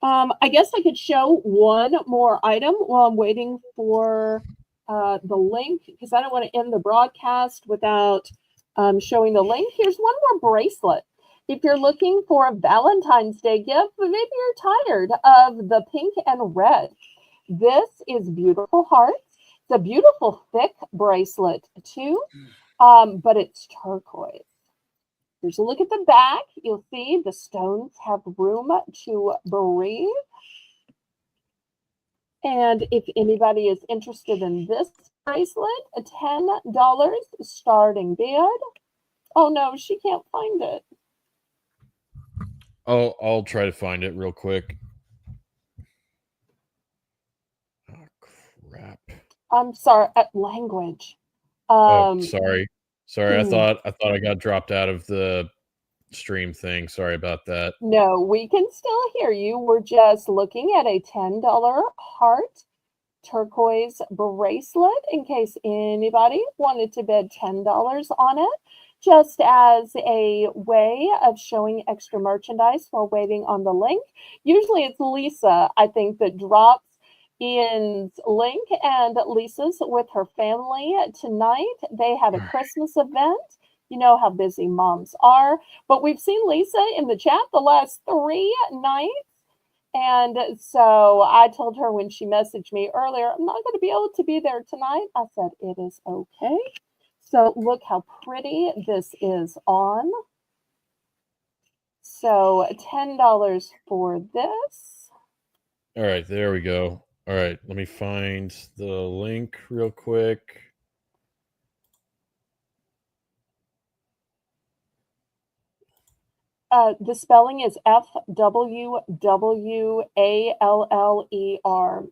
I guess I could show one more item while I'm waiting for the link, because I don't want to end the broadcast without showing the link. Here's one more bracelet. If you're looking for a Valentine's Day gift, but maybe you're tired of the pink and red, this is Beautiful Hearts. It's a beautiful thick bracelet too, but it's turquoise. Here's a look at the back. You'll see the stones have room to breathe. And if anybody is interested in this bracelet, a $10 starting bid. Oh no, she can't find it. I'll try to find it real quick. Oh crap. I'm sorry, language. Sorry. I thought I got dropped out of the stream thing. Sorry about that. No, we can still hear you. We're just looking at a $10 heart turquoise bracelet in case anybody wanted to bid $10 on it, just as a way of showing extra merchandise while waiting on the link. Usually it's Lisa, I think, that drops Ian's link, and Lisa's with her family tonight. They had a Christmas event. You know how busy moms are, but we've seen Lisa in the chat the last 3 nights. And so I told her when she messaged me earlier, I'm not going to be able to be there tonight. I said, it is okay. So look how pretty this is on. So $10 for this. All right, there we go. All right, let me find the link real quick. The spelling is F-W-W-A-L-L-E-R.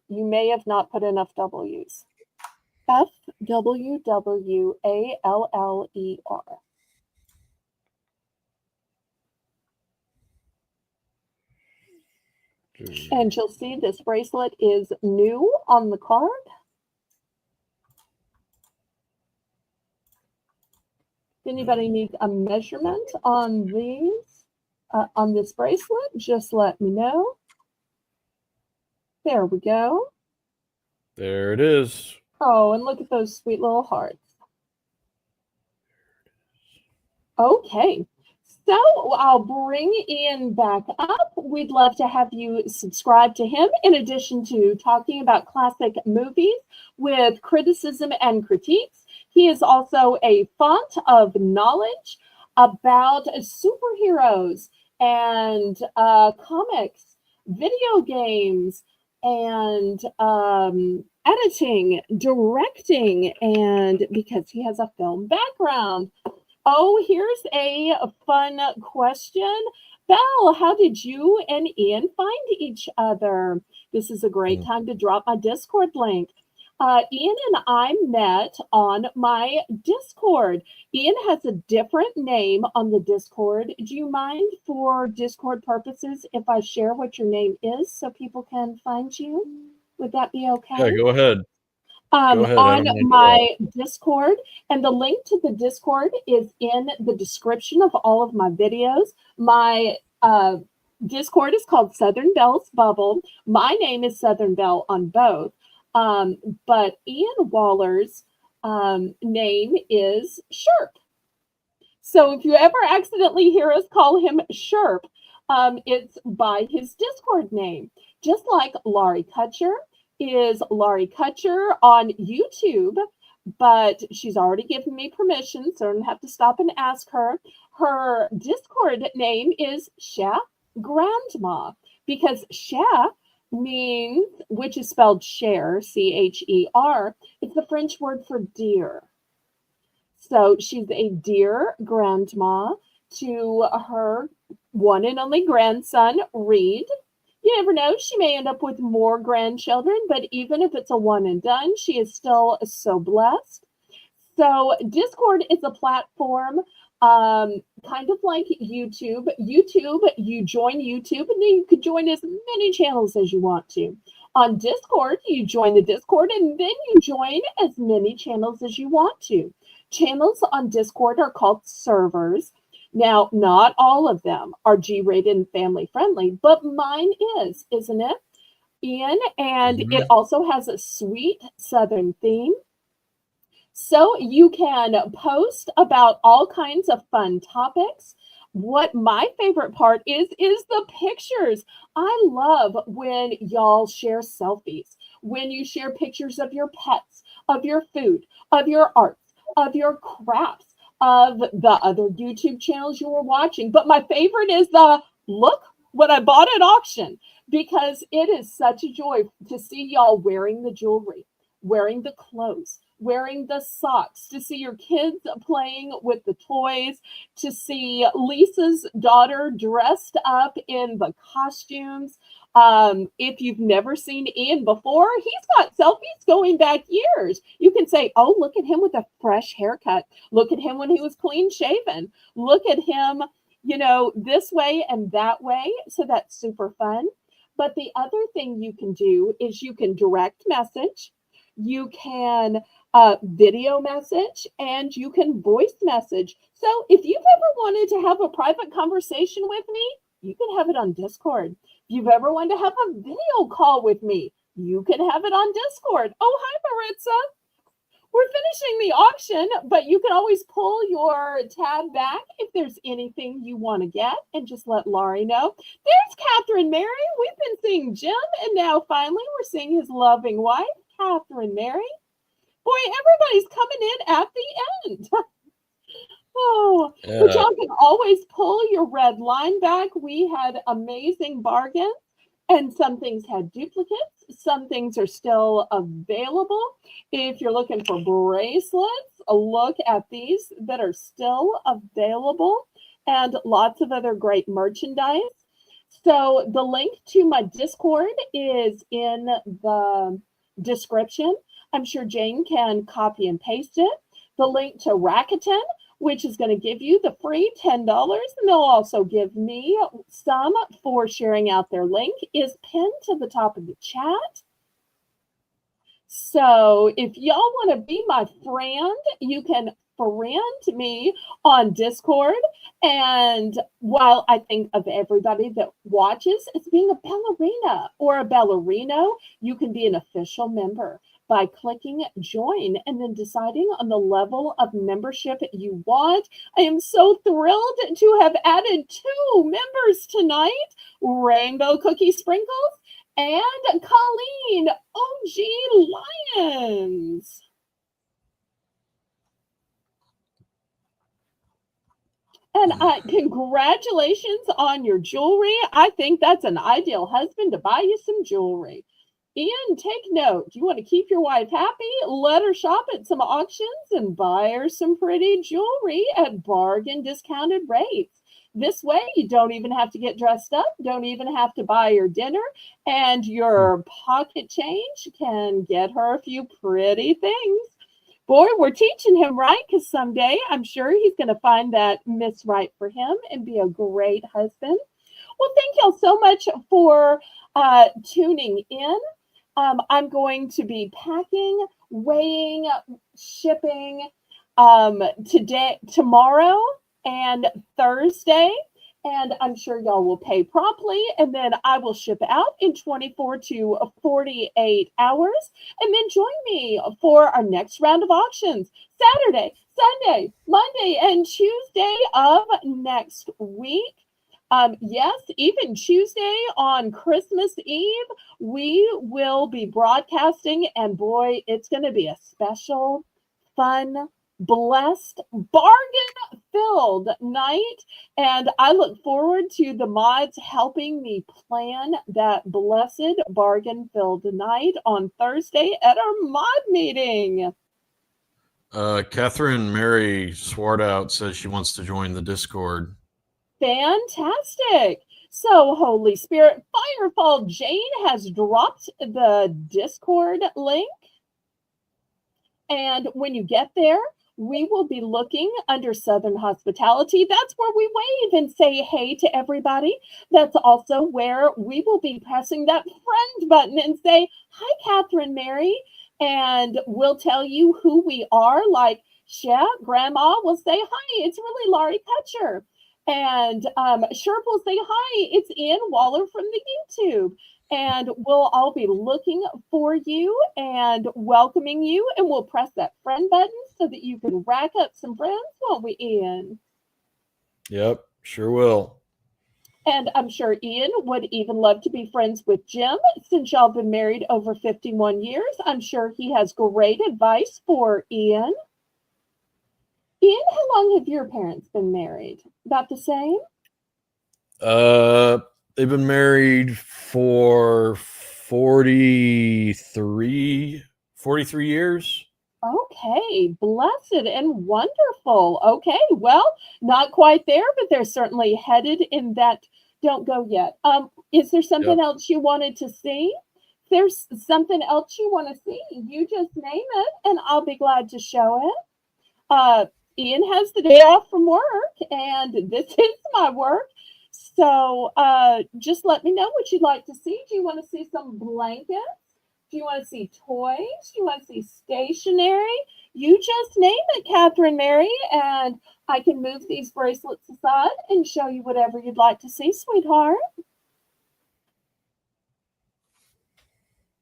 You may have not put enough W's. F-W-W-A-L-L-E-R. And you'll see this bracelet is new on the card. If anybody needs a measurement on these, on this bracelet, just let me know. There we go. There it is. Oh, and look at those sweet little hearts. Okay. So I'll bring Ian back up. We'd love to have you subscribe to him in addition to talking about classic movies with criticism and critiques. He is also a font of knowledge about superheroes and comics, video games, and editing, directing, and because he has a film background. Oh, here's a fun question. Belle, how did you and Ian find each other? This is a great time to drop my Discord link. Ian and I met on my Discord. Ian has a different name on the Discord. Do you mind, for Discord purposes, if I share what your name is so people can find you? Would that be okay? Yeah, go ahead. On my Discord, and the link to the Discord is in the description of all of my videos. My Discord is called Southern Belle's Bubble. My name is Southern Belle on both, but Ian Waller's name is Sherp. So if you ever accidentally hear us call him Sherp, it's by his Discord name. Just like Laurie Kutcher is Laurie Kutcher on YouTube, but she's already given me permission, so I don't have to stop and ask her. Her Discord name is Sha Grandma because Sha means, which is spelled cher, Cher. It's the French word for dear. So she's a dear grandma to her one and only grandson, Reed. You never know, she may end up with more grandchildren, but even if it's a one and done, she is still so blessed. So Discord is a platform kind of like YouTube. You join YouTube and then you could join as many channels as you want to. On Discord, you join the Discord and then you join as many channels as you want to. Channels on Discord are called servers. Now, not all of them are G-rated and family friendly, but mine is, isn't it, Ian? And it also has a sweet Southern theme. So you can post about all kinds of fun topics. What my favorite part is the pictures. I love when y'all share selfies, when you share pictures of your pets, of your food, of your arts, of your crafts, of the other YouTube channels you were watching. But my favorite is the look what I bought at auction, because it is such a joy to see y'all wearing the jewelry, wearing the clothes, wearing the socks, to see your kids playing with the toys, to see Lisa's daughter dressed up in the costumes. If you've never seen Ian before, he's got selfies going back years. You can say, oh, look at him with a fresh haircut. Look at him when he was clean shaven. Look at him, this way and that way. So that's super fun. But the other thing you can do is you can direct message. You can video message, and you can voice message. So if you've ever wanted to have a private conversation with me, you can have it on Discord. If you've ever wanted to have a video call with me, you can have it on Discord. Oh, hi, Maritza. We're finishing the auction, but you can always pull your tab back if there's anything you want to get and just let Laurie know. There's Catherine Mary. We've been seeing Jim, and now finally we're seeing his loving wife, Catherine Mary. Boy, everybody's coming in at the end. Oh, but y'all can always pull your red line back. We had amazing bargains, and some things had duplicates. Some things are still available. If you're looking for bracelets, look at these that are still available, and lots of other great merchandise. So the link to my Discord is in the description. I'm sure Jane can copy and paste it. The link to Rakuten, which is going to give you the free $10, and they'll also give me some for sharing out their link, is pinned to the top of the chat. So if y'all want to be my friend, you can friend me on Discord. And while I think of everybody that watches as being a ballerina or a ballerino, you can be an official member by clicking join and then deciding on the level of membership you want. I am so thrilled to have added 2 members tonight, Rainbow Cookie Sprinkles and Colleen OG Lions. And congratulations on your jewelry. I think that's an ideal husband to buy you some jewelry. Ian, take note. You want to keep your wife happy? Let her shop at some auctions and buy her some pretty jewelry at bargain discounted rates. This way, you don't even have to get dressed up, don't even have to buy her dinner, and your pocket change can get her a few pretty things. Boy, we're teaching him right, because someday I'm sure he's going to find that Miss Right for him and be a great husband. Well, thank y'all so much for tuning in. I'm going to be packing, weighing, shipping tomorrow and Thursday. And I'm sure y'all will pay promptly, and then I will ship out in 24 to 48 hours. And then join me for our next round of auctions, Saturday, Sunday, Monday, and Tuesday of next week. Yes, even Tuesday on Christmas Eve, we will be broadcasting, and boy, it's going to be a special, fun, blessed, bargain filled night, and I look forward to the mods helping me plan that blessed bargain filled night on Thursday at our mod meeting. Catherine Mary Swartout says she wants to join the Discord. Fantastic. So, Holy Spirit Firefall Jane has dropped the Discord link. And when you get there, we will be looking under Southern Hospitality. That's where we wave and say hey to everybody. That's also where we will be pressing that friend button and say, hi, Catherine Mary. And we'll tell you who we are. Like, yeah, Grandma will say, hi, it's really Laurie Petcher. And Sherp will say, hi, it's Ian Waller from the YouTube. And we'll all be looking for you and welcoming you. And we'll press that friend button so that you can rack up some friends, won't we, Ian? Yep, sure will. And I'm sure Ian would even love to be friends with Jim. Since y'all been married over 51 years, I'm sure he has great advice for Ian. Ian, how long have your parents been married? About the same? They've been married for 43 years. Okay, blessed and wonderful. Okay, well, not quite there, but they're certainly headed in that. Don't go yet. Is there something else you wanted to see? If there's something else you want to see, you just name it, and I'll be glad to show it. Ian has the day off from work, and this is my work. So just let me know what you'd like to see. Do you want to see some blankets? Do you want to see toys? Do you want to see stationery? You just name it, Catherine Mary, and I can move these bracelets aside and show you whatever you'd like to see, sweetheart.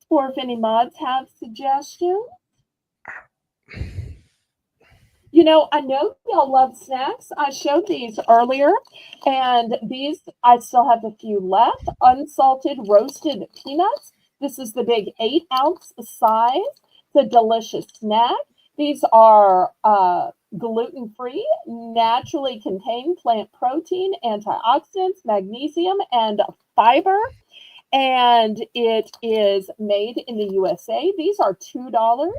Or if any mods have suggestions. You know, I know y'all love snacks. I showed these earlier, and these, I still have a few left. Unsalted roasted peanuts. This is the big 8-ounce size. It's a delicious snack. These are gluten-free, naturally contain plant protein, antioxidants, magnesium, and fiber. And it is made in the USA. These are $2.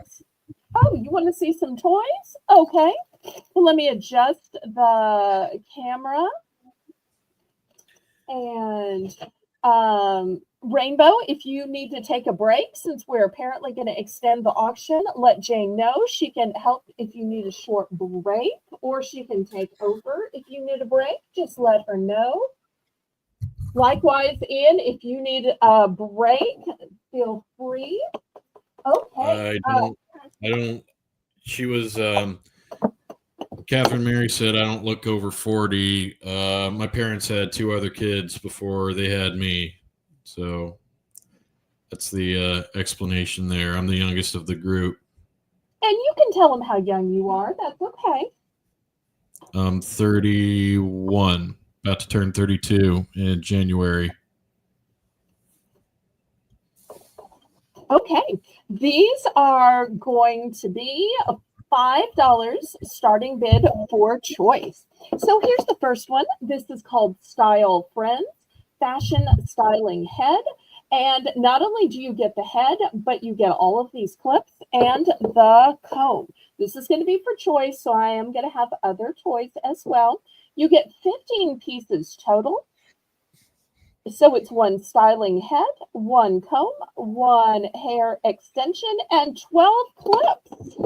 Oh, you want to see some toys? Okay. Well, let me adjust the camera. And Rainbow, if you need to take a break, since we're apparently going to extend the auction, let Jane know. She can help if you need a short break, or she can take over if you need a break. Just let her know. Likewise, Ian, if you need a break, feel free. Okay. I don't. She was. Catherine Mary said, I don't look over 40. My parents had 2 other kids before they had me. So that's the explanation there. I'm the youngest of the group. And you can tell them how young you are. That's okay. I'm 31, about to turn 32 in January. Okay. These are going to be $5 starting bid for choice. So here's the first one. This is called Style Friends Fashion Styling Head. And not only do you get the head, but you get all of these clips and the comb. This is going to be for choice, so I am going to have other toys as well. You get 15 pieces total. So it's 1 styling head, 1 comb, 1 hair extension, and 12 clips.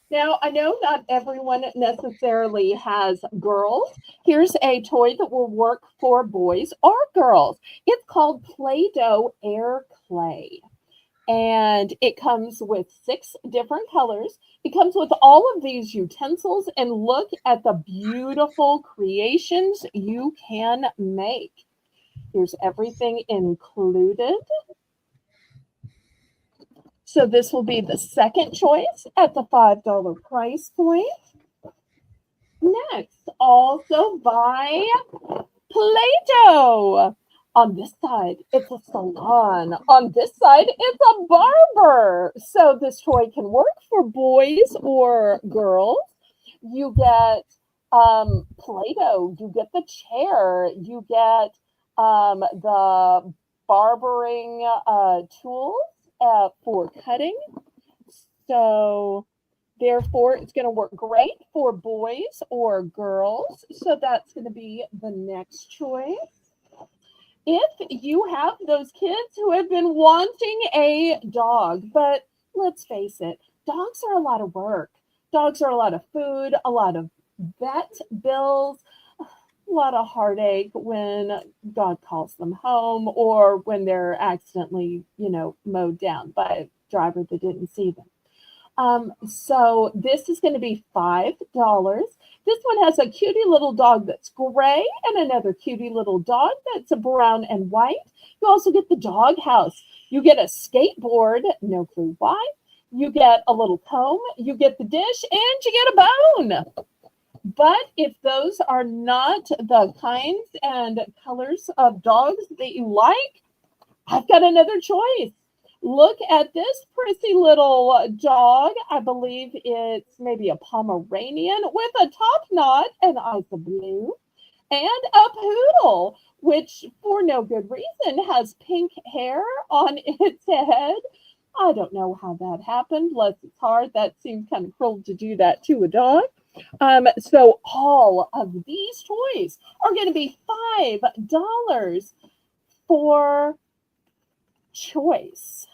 Now, I know not everyone necessarily has girls. Here's a toy that will work for boys or girls. It's called Play-Doh Air Clay. And it comes with 6 different colors. It comes with all of these utensils, and look at the beautiful creations you can make. Here's everything included. So this will be the second choice at the $5 price point. Next, also by Play-Doh. On this side, it's a salon. On this side, it's a barber. So this toy can work for boys or girls. You get Play-Doh. You get the chair. You get the barbering tools for cutting. So therefore, it's going to work great for boys or girls. So that's going to be the next choice. If you have those kids who have been wanting a dog, but let's face it, dogs are a lot of work. Dogs are a lot of food, a lot of vet bills, a lot of heartache when dog calls them home or when they're accidentally, mowed down by a driver that didn't see them. So this is going to be $5. This one has a cutie little dog that's gray and another cutie little dog that's a brown and white. You also get the dog house. You get a skateboard, no clue why. You get a little comb, you get the dish, and you get a bone. But if those are not the kinds and colors of dogs that you like, I've got another choice. Look at this pretty little dog. I believe it's maybe a Pomeranian with a top knot and eyes of blue, and a poodle, which for no good reason has pink hair on its head. I don't know how that happened. Bless its heart. That seems kind of cruel to do that to a dog. So all of these toys are going to be $5 for choice.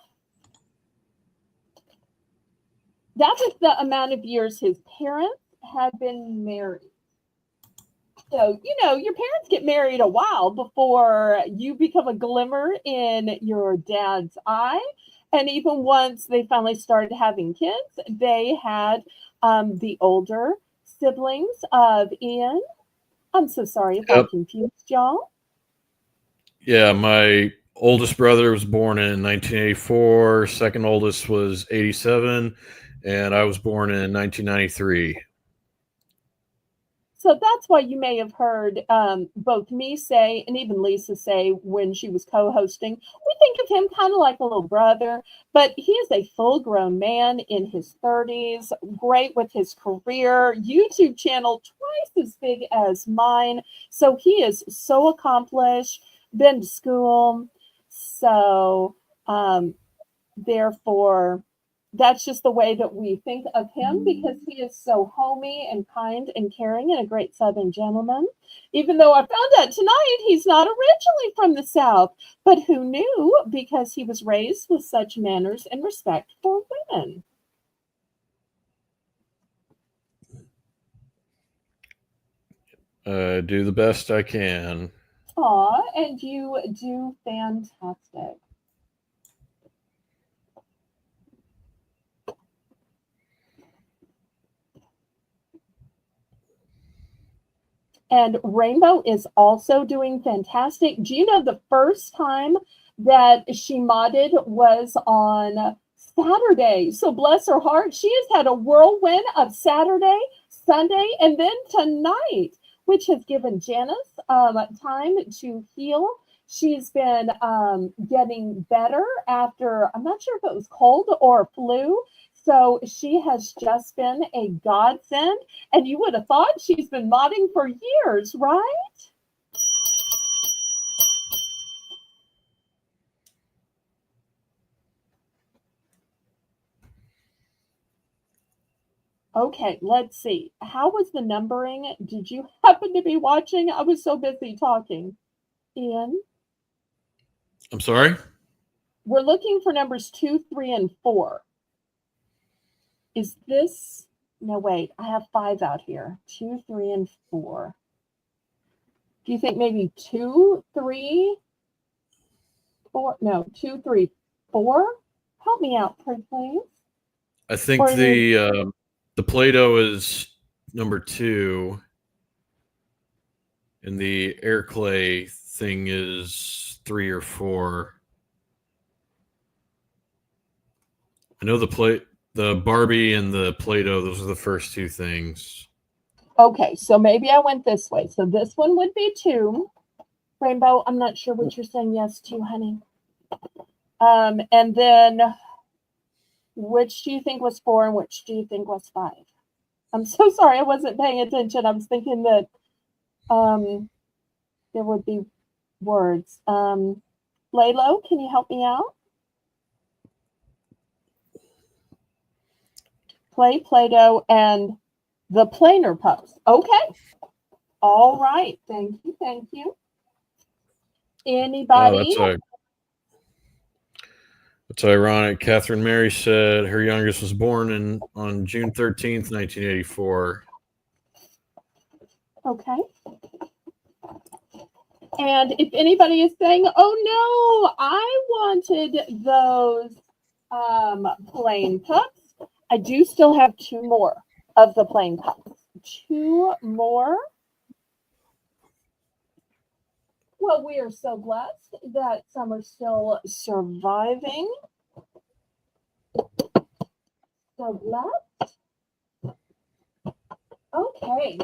That was the amount of years his parents had been married. So, your parents get married a while before you become a glimmer in your dad's eye. And even once they finally started having kids, they had the older siblings of Ian. I'm so sorry if I confused y'all. Yeah, my oldest brother was born in 1984. Second oldest was 87. And I was born in 1993. So that's why you may have heard both me say and even Lisa say when she was co-hosting, we think of him kind of like a little brother, but he is a full-grown man in his 30s, great with his career, YouTube channel twice as big as mine. So he is so accomplished, been to school. So therefore, that's just the way that we think of him because he is so homey and kind and caring and a great Southern gentleman. Even though I found out tonight he's not originally from the South, but who knew because he was raised with such manners and respect for women. Do the best I can. Aw, and you do fantastic. And Rainbow is also doing fantastic. Do you know the first time that she modded was on Saturday? So bless her heart, she has had a whirlwind of Saturday, Sunday, and then tonight, which has given Janice time to heal. She's been getting better after, I'm not sure if it was cold or flu. So she has just been a godsend. And you would have thought she's been modding for years, right? Okay, let's see. How was the numbering? Did you happen to be watching? I was so busy talking. Ian? I'm sorry? We're looking for numbers 2, 3, and 4. Is this... No, wait. I have 5 out here. 2, 3, and 4. Do you think maybe 2, 3, 4? No, 2, 3, 4? Help me out, please. I think the Play-Doh is number 2. And the air clay thing is 3 or 4. I know the Barbie and the Play-Doh, those are the first 2 things. Okay, so maybe I went this way. So this one would be 2. Rainbow, I'm not sure what you're saying yes to, honey. And then which do you think was 4 and which do you think was 5? I'm so sorry, I wasn't paying attention. I was thinking that there would be words. Laylo, can you help me out? Play, Play-Doh, and the planer pups. Okay. All right. Thank you. Thank you. Anybody? That's ironic. Catherine Mary said her youngest was born on June 13th, 1984. Okay. And if anybody is saying, oh no, I wanted those plain pups, I do still have 2 more of the plain pups. 2 more. Well, we are so blessed that some are still surviving. So blessed. Okay.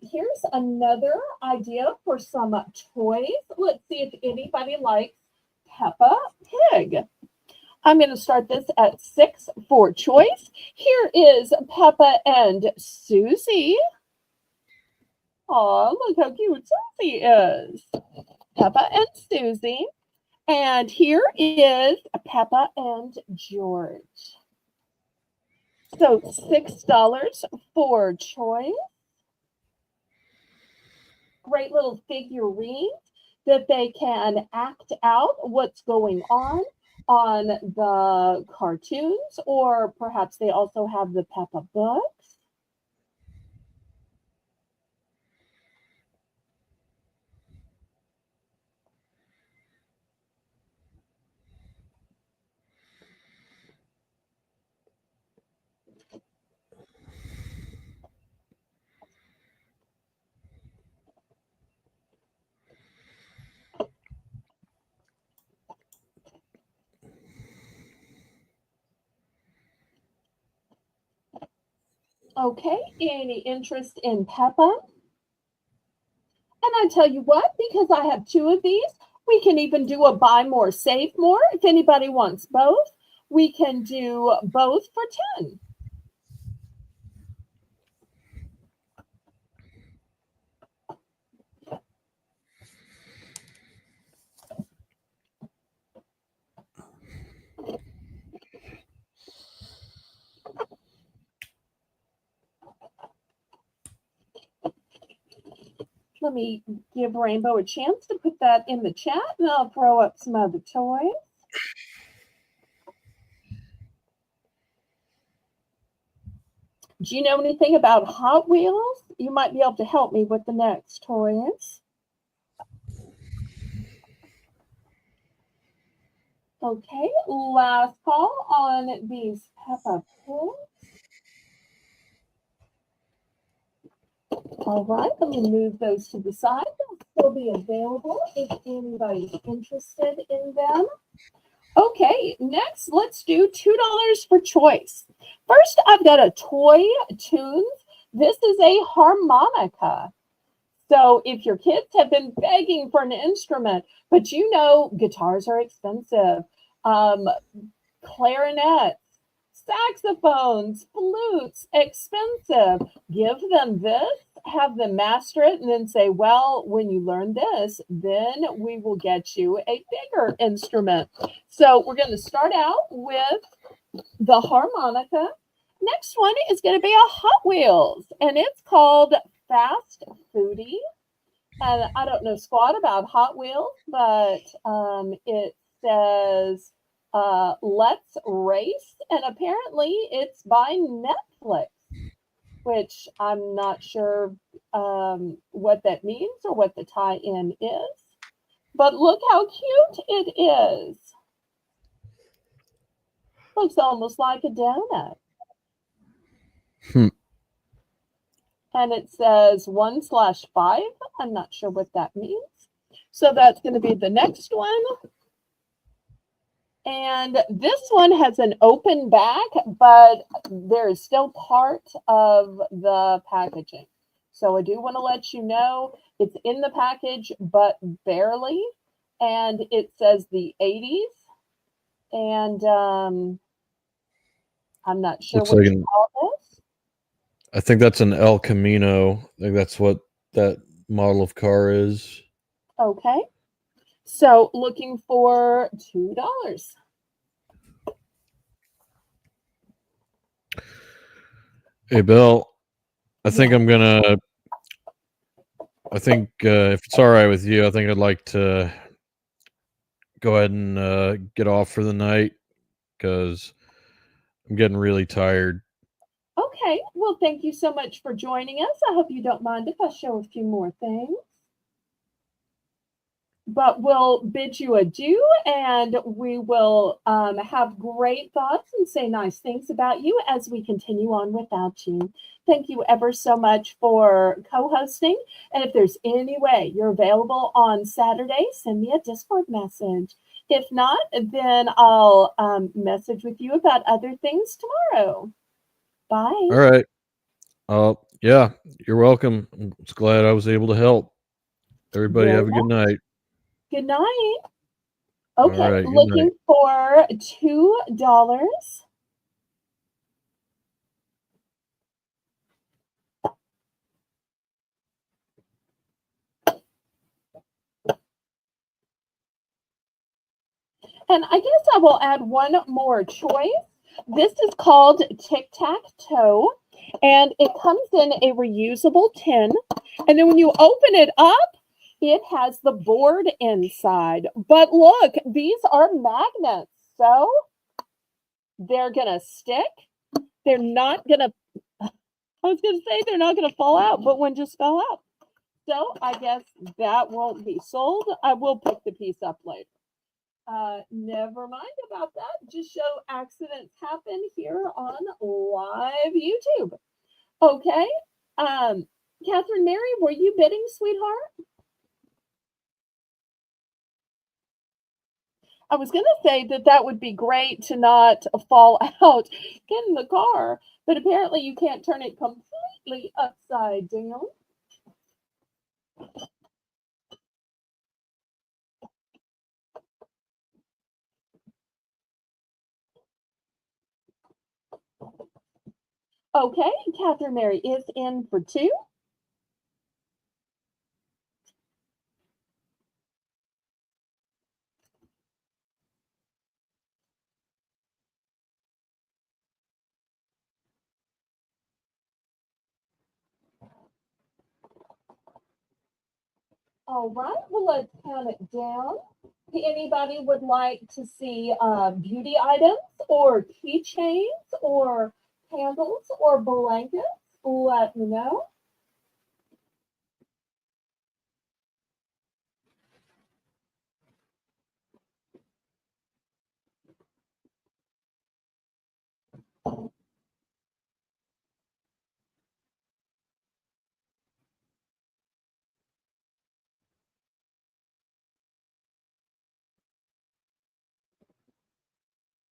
Here's another idea for some toys. Let's see if anybody likes Peppa Pig. I'm going to start this at 6 for choice. Here is Peppa and Susie. Oh, look how cute Susie is. Peppa and Susie. And here is Peppa and George. So $6 for choice. Great little figurines that they can act out what's going on the cartoons, or perhaps they also have the Peppa books. Okay, any interest in Peppa? And I tell you what, because I have 2 of these, we can even do a buy more, save more. If anybody wants both, we can do both for 10. Let me give Rainbow a chance to put that in the chat, and I'll throw up some other toys. Do you know anything about Hot Wheels? You might be able to help me with the next toys. Okay, last call on these Peppa Pigs. All right, let me move those to the side. They'll still be available if anybody's interested in them. Okay, next, let's do $2 for choice. First, I've got a Toy Tunes. This is a harmonica. So if your kids have been begging for an instrument, but you know guitars are expensive, clarinets, saxophones, flutes, expensive. Give them this, have them master it, and then say, well, when you learn this, then we will get you a bigger instrument. So we're going to start out with the harmonica. Next one is going to be a Hot Wheels, and it's called Fast Foodie. And I don't know squat about Hot Wheels, but it says Let's Race, and apparently it's by Netflix, which I'm not sure what that means or what the tie-in is. But look how cute it is. Looks almost like a donut. And it says 1/5. I'm not sure what that means. So that's going to be the next one. And this one has an open back, but there is still part of the packaging. So I do want to let you know it's in the package, but barely. And it says the 80s. And I'm not sure Looks what like you call this. I think that's an El Camino. I think that's what that model of car is. Okay. So looking for $2. Hey, Bill, I think Yeah. I'm gonna. I think if it's all right with you, I think I'd like to go ahead and get off for the night because I'm getting really tired. Okay. Well, thank you so much for joining us. I hope you don't mind if I show a few more things. But we'll bid you adieu, and we will have great thoughts and say nice things about you as we continue on without you. Thank you ever so much for co-hosting. And if there's any way you're available on Saturday, send me a Discord message. If not, then I'll message with you about other things tomorrow. Bye. All right. Yeah, you're welcome. I'm just glad I was able to help. Everybody Very have a good well. night. Good night. All Okay, right. Good night. looking for $2. And I guess I will add one more choice. This is called tic-tac-toe, and it comes in a reusable tin. And then when you open it up, it has the board inside. But look, these are magnets, so they're gonna stick. They're not gonna, I was gonna say they're not gonna fall out, but one just fell out. So I guess that won't be sold. I will pick the piece up later. Never mind about that. Just show accidents happen here on live YouTube. Okay. Catherine Mary, were you bidding, sweetheart? I was going to say that that would be great to not fall out. Get in the car, but apparently you can't turn it completely upside down. Okay, Catherine Mary is in for 2. All right, well, let's count it down. Anybody would like to see beauty items or keychains or candles or blankets? Let me know.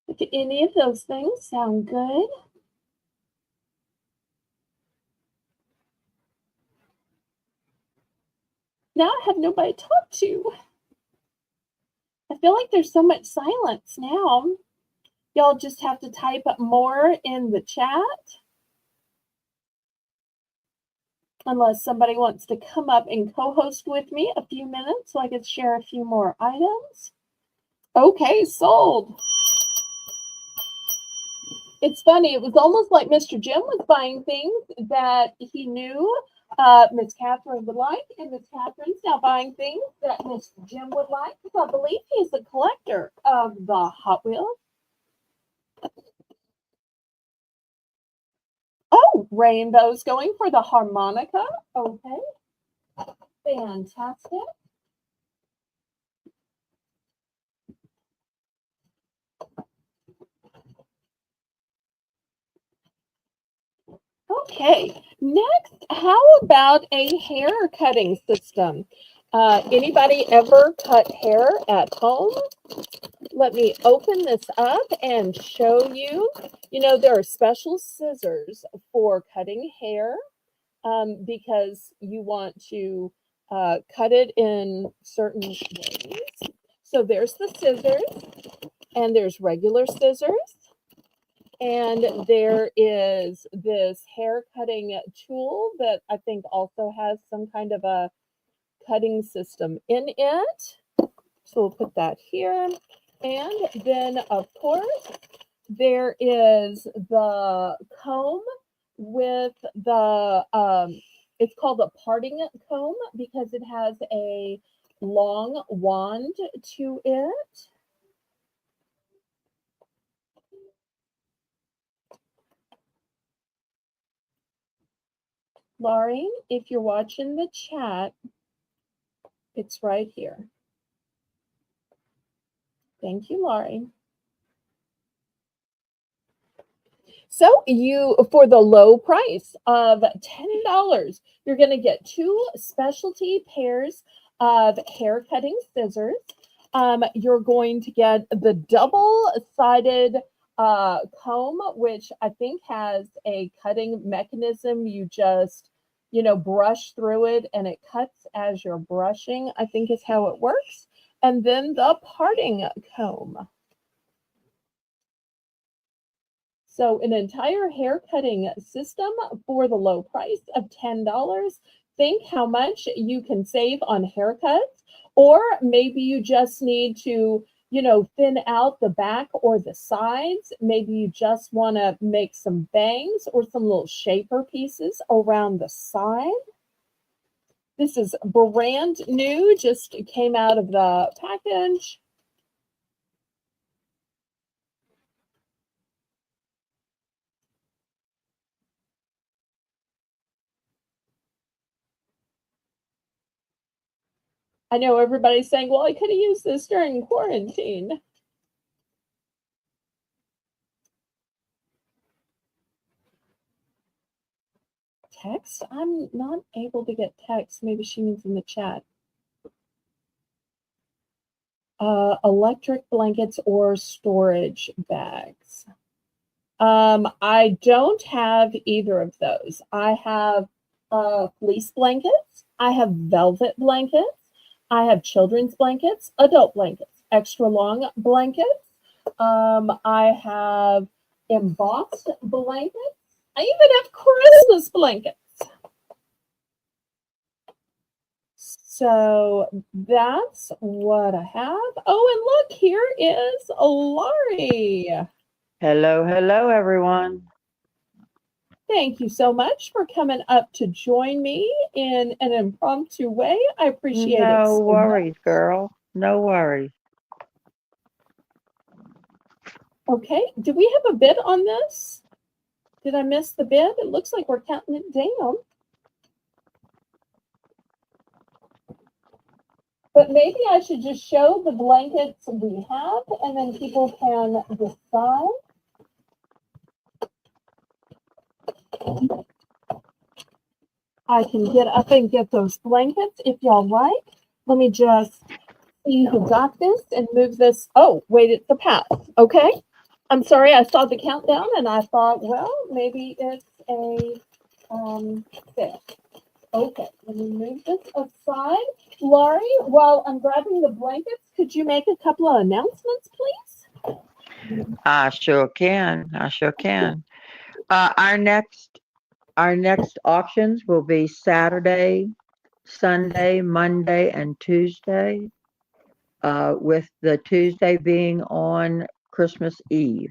If any of those things sound good. Now I have nobody to talk to. I feel like there's so much silence now. Y'all just have to type more in the chat. Unless somebody wants to come up and co-host with me a few minutes so I could share a few more items. Okay, sold. It's funny. It was almost like Mr. Jim was buying things that he knew Miss Catherine would like, and Miss Catherine's now buying things that Mr. Jim would like, because I believe he's a collector of the Hot Wheels. Oh, Rainbow's going for the harmonica. Okay, fantastic. Okay, next, how about a hair cutting system? Anybody ever cut hair at home? Let me open this up and show you. You know, there are special scissors for cutting hair. because you want to cut it in certain ways. So there's the scissors, and there's regular scissors, and there is this hair cutting tool that I think also has some kind of a cutting system in it. So we'll put that here. And then, of course, there is the comb with the, it's called a parting comb because it has a long wand to it. Laurie, if you're watching the chat, it's right here. Thank you, Laurie. So you, for the low price of $10, you're going to get 2 specialty pairs of hair cutting scissors. You're going to get the double-sided comb, which I think has a cutting mechanism. You just, brush through it and it cuts as you're brushing, I think is how it works. And then the parting comb. So an entire hair cutting system for the low price of $10. Think how much you can save on haircuts, or maybe you just need to, thin out the back or the sides. Maybe you just want to make some bangs or some little shaper pieces around the side. This is brand new, just came out of the package. I know everybody's saying, well, I could have used this during quarantine. Text? I'm not able to get text. Maybe she means in the chat. Electric blankets or storage bags. I don't have either of those. I have fleece blankets. I have velvet blankets. I have children's blankets, adult blankets, extra long blankets. I have embossed blankets. I even have Christmas blankets. So that's what I have. Oh, and look, here is Laurie. Hello, hello, everyone. Thank you so much for coming up to join me in an impromptu way. I appreciate it. No worries, girl. No worries. Okay, do we have a bid on this? Did I miss the bid? It looks like we're counting it down. But maybe I should just show the blankets we have, and then people can decide. I can get up and get those blankets if y'all like. Let me just see who got this and move this. Oh, wait, it's a pass. Okay. I'm sorry, I saw the countdown and I thought, well, maybe it's a fit. Okay, let me move this aside. Laurie, while I'm grabbing the blankets, could you make a couple of announcements, please? I sure can. I sure can. Our next auctions will be Saturday, Sunday, Monday, and Tuesday. With the Tuesday being on Christmas Eve.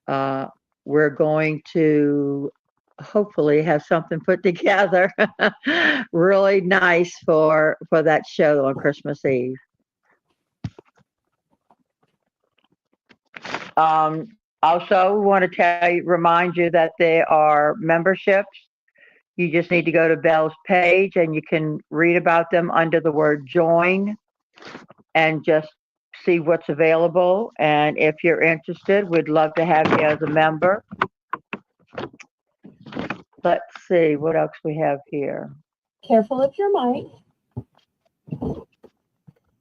We're going to hopefully have something put together really nice for that show on Christmas Eve. Also, we want to remind you that there are memberships. You just need to go to Belle's page and you can read about them under the word join and just see what's available. And if you're interested, we'd love to have you as a member. Let's see what else we have here. Careful of your mic.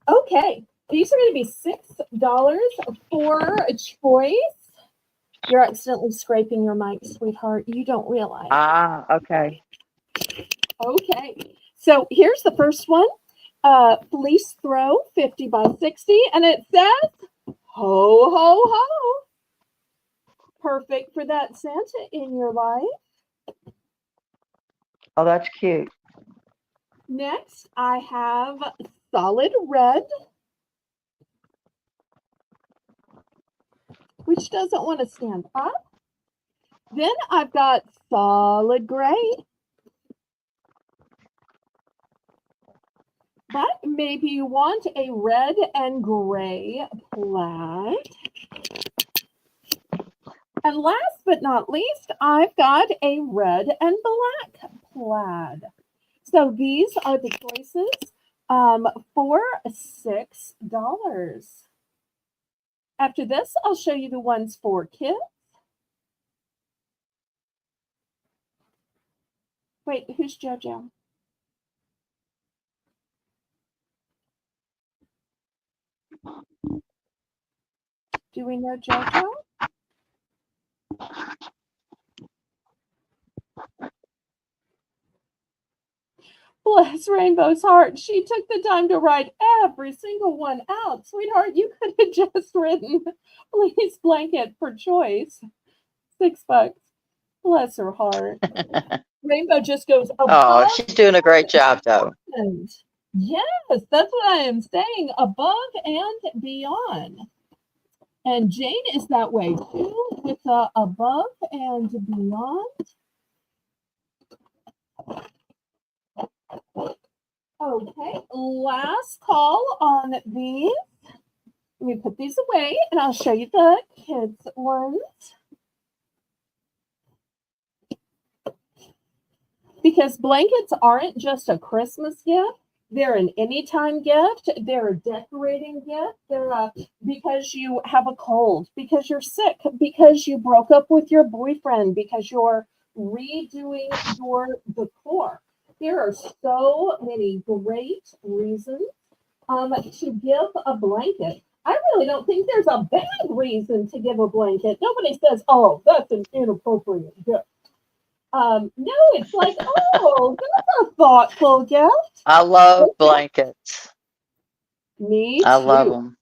Okay, these are going to be $6 for a choice. You're accidentally scraping your mic, sweetheart. You don't realize. Ah, okay. Okay. So here's the first one. Fleece throw 50 by 60. And it says, ho, ho, ho. Perfect for that Santa in your life. Oh, that's cute. Next, I have solid red, which doesn't want to stand up. Then I've got solid gray. But maybe you want a red and gray plaid. And last but not least, I've got a red and black plaid. So these are the choices for $6. After this, I'll show you the ones for kids. Wait, who's JoJo? Do we know JoJo? Bless Rainbow's heart. She took the time to write every single one out. Sweetheart, you could have just written please blanket for choice. $6. Bless her heart. Rainbow just goes above. Oh, she's doing a great job, though. And yes, that's what I am saying. Above and beyond. And Jane is that way too, with above and beyond. Okay, last call on these. Let me put these away and I'll show you the kids' ones. Because blankets aren't just a Christmas gift. They're an anytime gift. They're a decorating gift. They're because you have a cold, because you're sick, because you broke up with your boyfriend, because you're redoing your decor. There are so many great reasons to give a blanket. I really don't think there's a bad reason to give a blanket. Nobody says, oh, that's an inappropriate gift. No, it's like, oh, that's a thoughtful gift. I love blankets. Me too. I love them.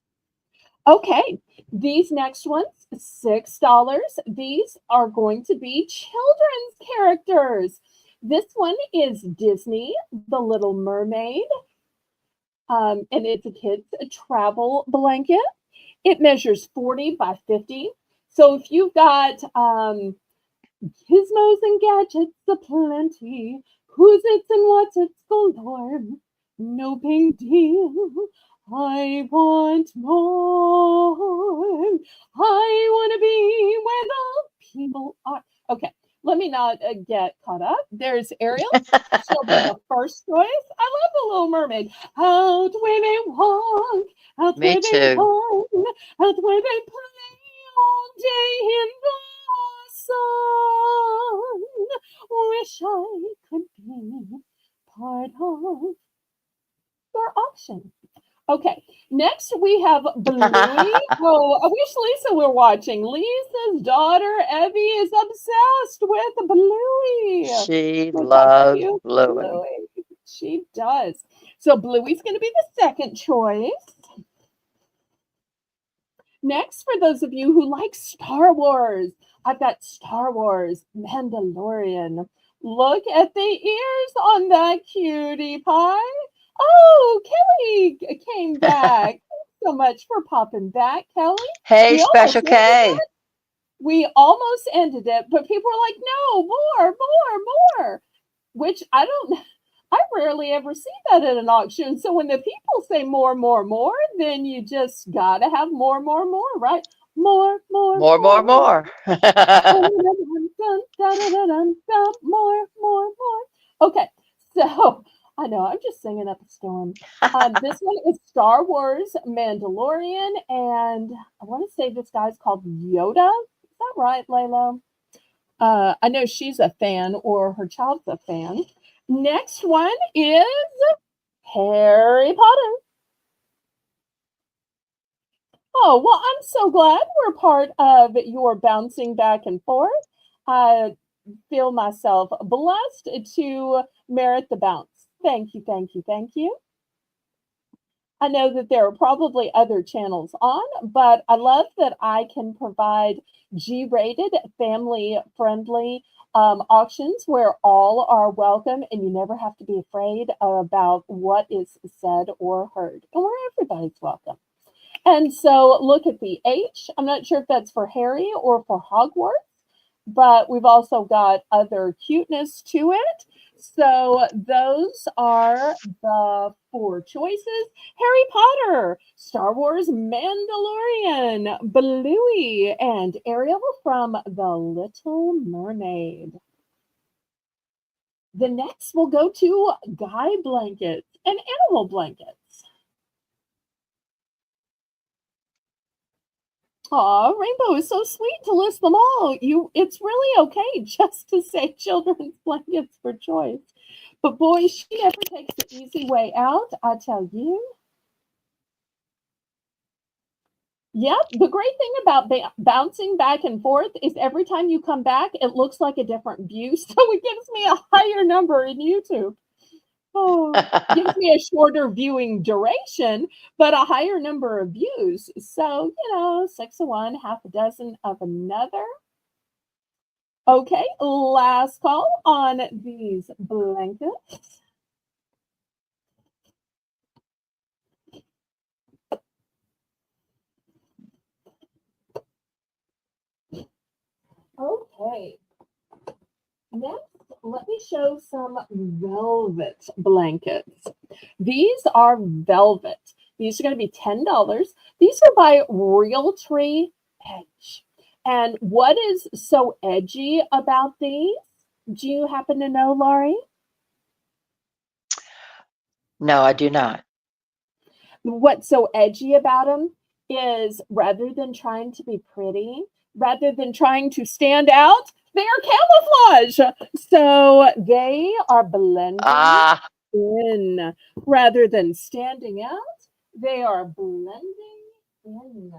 Okay, these next ones, $6. These are going to be children's characters. This one is Disney, The Little Mermaid. And it's a kid's travel blanket. It measures 40 by 50. So if you've got gizmos and gadgets aplenty, who's it's and what's it's galore, no big deal. I want more. I want to be where the people are. Okay, let me not get caught up. There's Ariel. She'll be the first choice. I love the Little Mermaid. Out where they walk, out Me where they too. run, out where they play all day in the sun. Wish I could be part of your auction. Okay, next we have Bluey. Oh, I wish Lisa were watching. Lisa's daughter, Evie, is obsessed with Bluey. She Look how loves cute Bluey. She does. So Bluey's going to be the second choice. Next, for those of you who like Star Wars, I've got Star Wars Mandalorian. Look at the ears on that cutie pie. Oh, Kelly came back. Thanks so much for popping back, Kelly. Hey, We Special almost ended K. it. We almost ended it, but people were like, no, more, which I rarely ever see that at an auction. So when the people say more, then you just gotta have more, right? More. More. More. Okay, so I know I'm just singing up a storm. This one is Star Wars Mandalorian, and I want to say this guy's called Yoda. Is that right, Layla? I know she's a fan, or her child's a fan. Next one is Harry Potter. Oh, well, I'm so glad we're part of your bouncing back and forth. I feel myself blessed to merit the bounce. Thank you, thank you, thank you. I know that there are probably other channels on, but I love that I can provide G-rated, family-friendly auctions where all are welcome and you never have to be afraid about what is said or heard, and where everybody's welcome. And so look at the H. I'm not sure if that's for Harry or for Hogwarts, but we've also got other cuteness to it. So those are the four choices. Harry Potter, Star Wars Mandalorian, Bluey, and Ariel from The Little Mermaid. The next will go to Guy blankets and animal blankets. Aw, Rainbow is so sweet to list them all. It's really okay just to say children's blankets for choice. But boy, she never takes the easy way out, I tell you. Yep, the great thing about bouncing back and forth is every time you come back, it looks like a different view. So it gives me a higher number in YouTube. Oh, gives me a shorter viewing duration, but a higher number of views. So, 6 of one, half a dozen of another. Okay, last call on these blankets. Okay. Next, let me show some velvet blankets. These are velvet. These are going to be $10. These are by Realtree Edge. And what is so edgy about these? Do you happen to know, Laurie? No, I do not. What's so edgy about them is rather than trying to be pretty, rather than trying to stand out, they are camouflage. So they are blending in rather than standing out. They are blending in.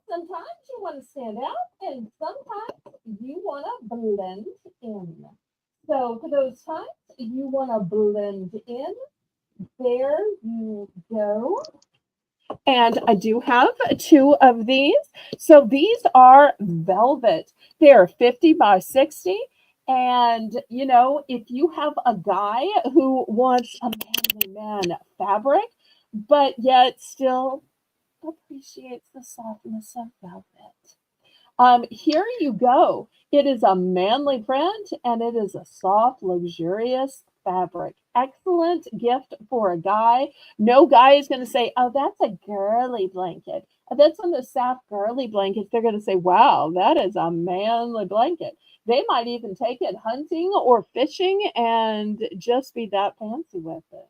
Sometimes you want to stand out and sometimes you want to blend in. So for those times you want to blend in, there you go. And I do have 2 of these. So these are velvet. They're 50 by 60. And, if you have a guy who wants a manly man fabric, but yet still appreciates the softness of velvet. Here you go. It is a manly print and it is a soft, luxurious fabric. Excellent gift for a guy. No guy is going to say, oh, that's a girly blanket. That's on the soft girly blankets. They're going to say, wow, that is a manly blanket. They might even take it hunting or fishing and just be that fancy with it.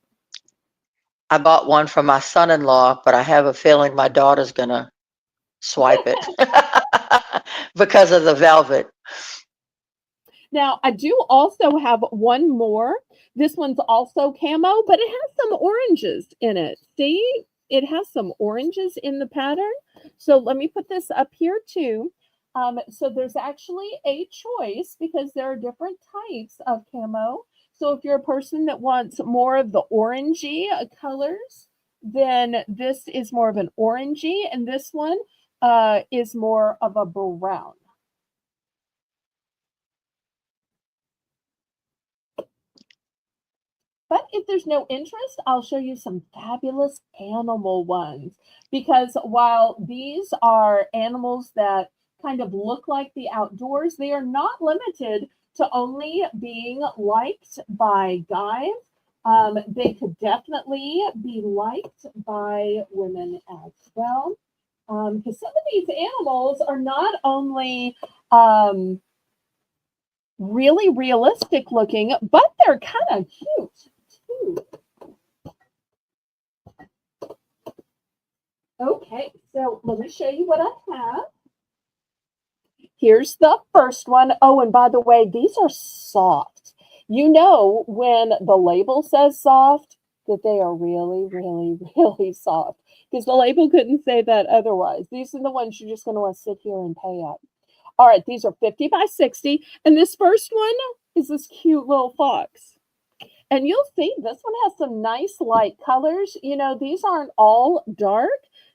I bought one for my son-in-law, but I have a feeling my daughter's gonna swipe it because of the velvet. Now, I do also have one more. This one's also camo, but it has some oranges in it. See, it has some oranges in the pattern. So let me put this up here too. So there's actually a choice because there are different types of camo. So if you're a person that wants more of the orangey colors, then this is more of an orangey, and this one is more of a brown. But if there's no interest, I'll show you some fabulous animal ones. Because while these are animals that kind of look like the outdoors, they are not limited to only being liked by guys. They could definitely be liked by women as well. Because some of these animals are not only really realistic looking, but they're kind of cute too. Okay, so let me show you what I have. Here's the first one. Oh, and by the way, these are soft. When the label says soft, that they are really, really, really soft. because the label couldn't say that otherwise. These are the ones you're just going to want to sit here and pay at. All right, these are 50 by 60. And this first one is this cute little fox. And you'll see this one has some nice light colors. You know, these aren't all dark.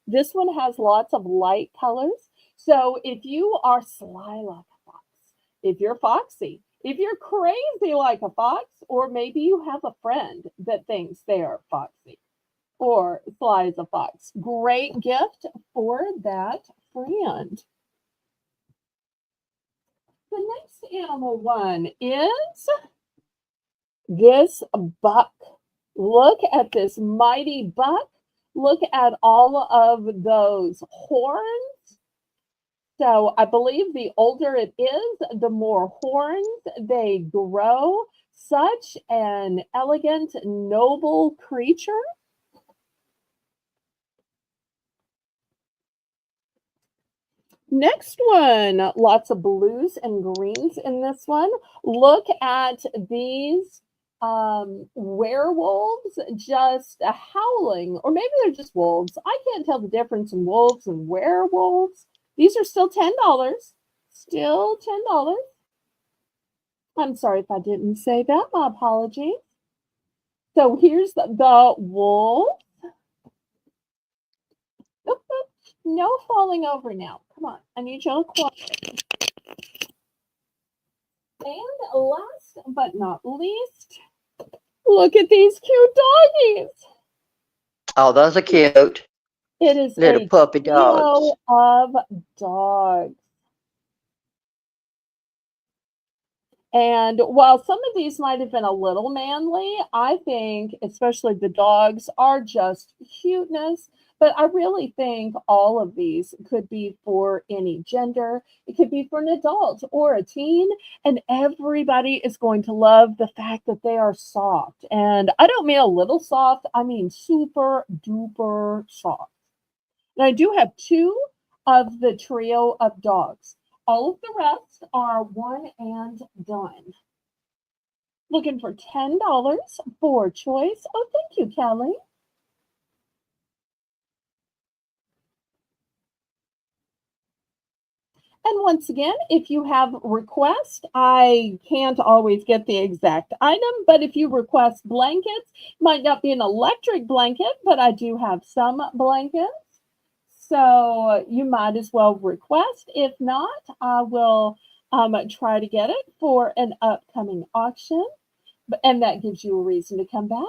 This one has lots of light colors. So if you are sly like a fox, if you're foxy, if you're crazy like a fox, or maybe you have a friend that thinks they are foxy or sly as a fox, great gift for that friend. The next animal one is this buck. Look at this mighty buck. Look at all of those horns. So I believe the older it is, the more horns they grow. Such an elegant, noble creature. Next one, lots of blues and greens in this one. Look at these werewolves just howling, or maybe they're just wolves. I can't tell the difference in wolves and werewolves. These are still $10. Still $10. I'm sorry if I didn't say that. My apologies. So here's the wolf. Oop, oop. No falling over now. Come on. I need you to quiet. And last but not least, look at these cute doggies. Oh, those are cute. It is Little a puppy dogs. trio of dogs. And while some of these might have been a little manly, I think especially the dogs are just cuteness. But I really think all of these could be for any gender. It could be for an adult or a teen. And everybody is going to love the fact that they are soft. And I don't mean a little soft, I mean super duper soft. And I do have two of the trio of dogs. All of the rest are one and done. Looking for $10 for choice. Oh, thank you, Kelly. And once again, if you have requests, I can't always get the exact item, but if you request blankets, might not be an electric blanket, but I do have some blankets. So you might as well request. If not, I will try to get it for an upcoming auction. And that gives you a reason to come back.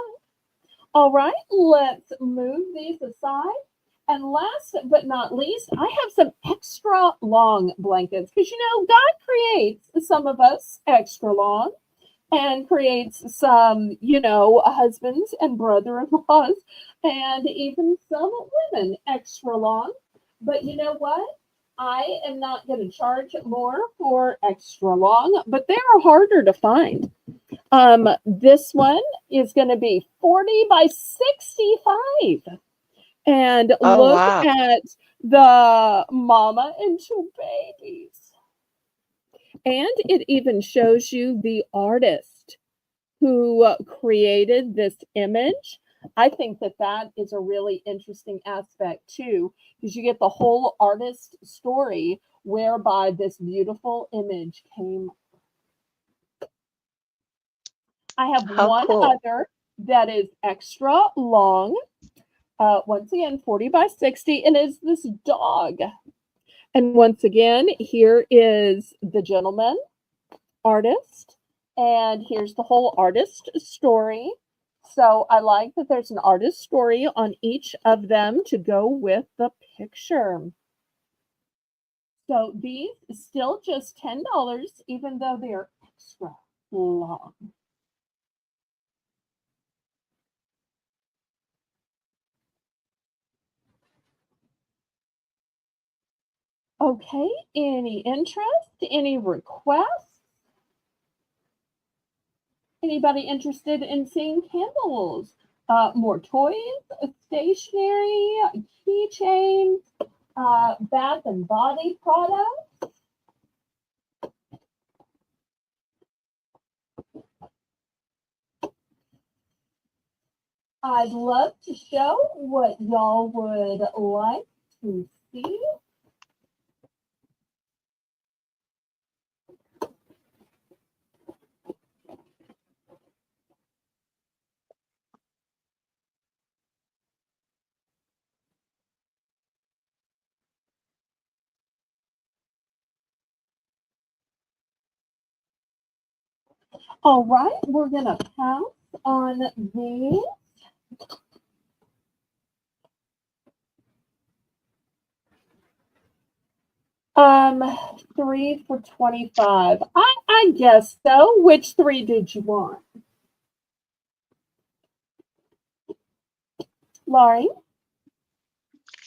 All right, let's move these aside. And last but not least, I have some extra long blankets because, you know, God creates some of us extra long and creates some, you know, husbands and brother-in-laws and even some women extra long. But you know what? I am not going to charge more for extra long, but they are harder to find. This one is going to be 40 by 65. And Oh, look wow. at the mama and two babies. And it even shows you the artist who created this image. I think that that is a really interesting aspect too, because you get the whole artist story whereby this beautiful image came. I have How one cool. other that is extra long. Once again, 40 by 60, and it's this dog. And once again, here is the gentleman, artist, and here's the whole artist story. So I like that there's an artist story on each of them to go with the picture. So these still just $10, even though they're extra long. Okay, any interest, any requests? Anybody interested in seeing candles? More toys, stationery, keychains, bath and body products. I'd love to show what y'all would like to see. All right, we're gonna pass on these. Um, 3 for 25. I guess so. Which 3 did you want? Laurie?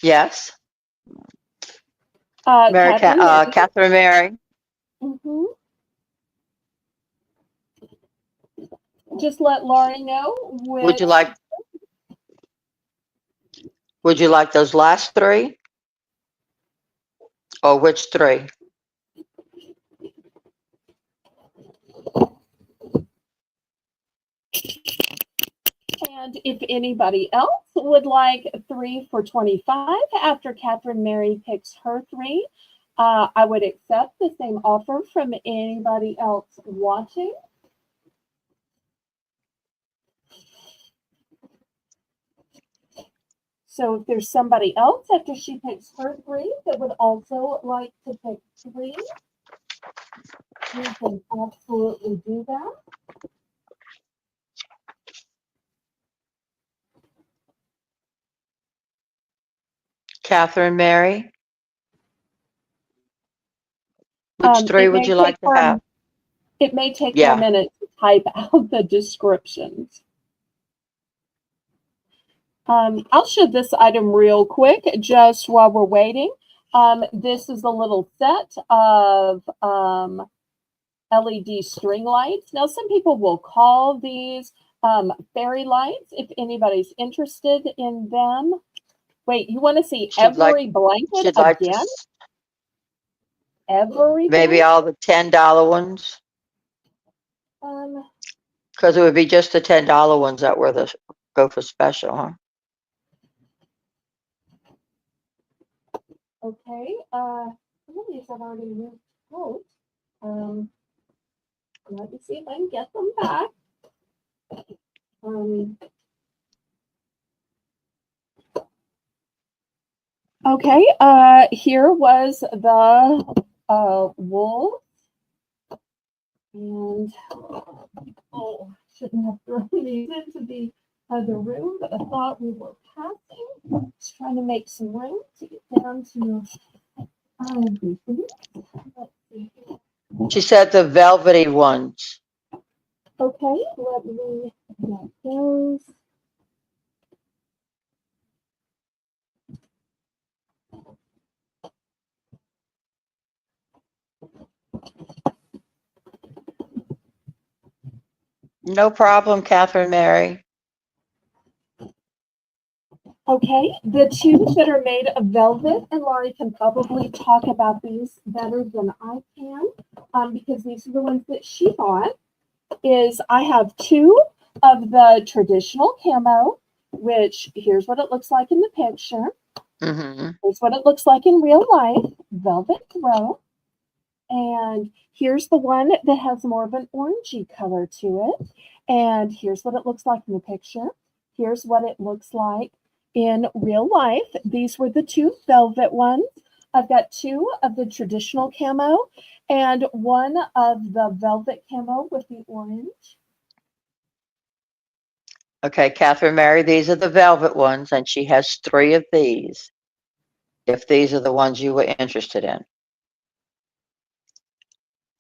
Yes. Catherine Mary? Catherine Mary. Mm-hmm. Just let Laurie know Would you which. like those last 3? Or which 3? And if anybody else would like 3 for 25 after Catherine Mary picks her 3, I would accept the same offer from anybody else watching. So if there's somebody else after she picks her 3 that would also like to pick 3, you can absolutely do that. Catherine Mary. Which 3 would you like to have? It may take her a Yeah. minute to type out the descriptions. I'll show this item real quick just while we're waiting. This is a little set of LED string lights. Now, some people will call these fairy lights if anybody's interested in them. Wait, you want to see every blanket again? Everything? Maybe all the $10 ones? Because it would be just the $10 ones that were go for special, huh? Okay. Some of these have already moved out. Let me see if I can get them back. Okay. Here was the wool. And shouldn't have thrown these into the other room, but I thought we were passing. Just trying to make some room to get down to everything. Let's see. She said the velvety ones. Okay, let me get those. No problem, Catherine Mary. Okay, the 2 that are made of velvet, and Laurie can probably talk about these better than I can, because these are the ones that she bought, is I have 2 of the traditional camo, which here's what it looks like in the picture. Mm-hmm. Here's what it looks like in real life, velvet throw. And here's the one that has more of an orangey color to it. And here's what it looks like in the picture. Here's what it looks like in real life. These were the 2 velvet ones. I've got 2 of the traditional camo and 1 of the velvet camo with the orange. Okay, Catherine Mary, these are the velvet ones, and she has 3 of these, if these are the ones you were interested in.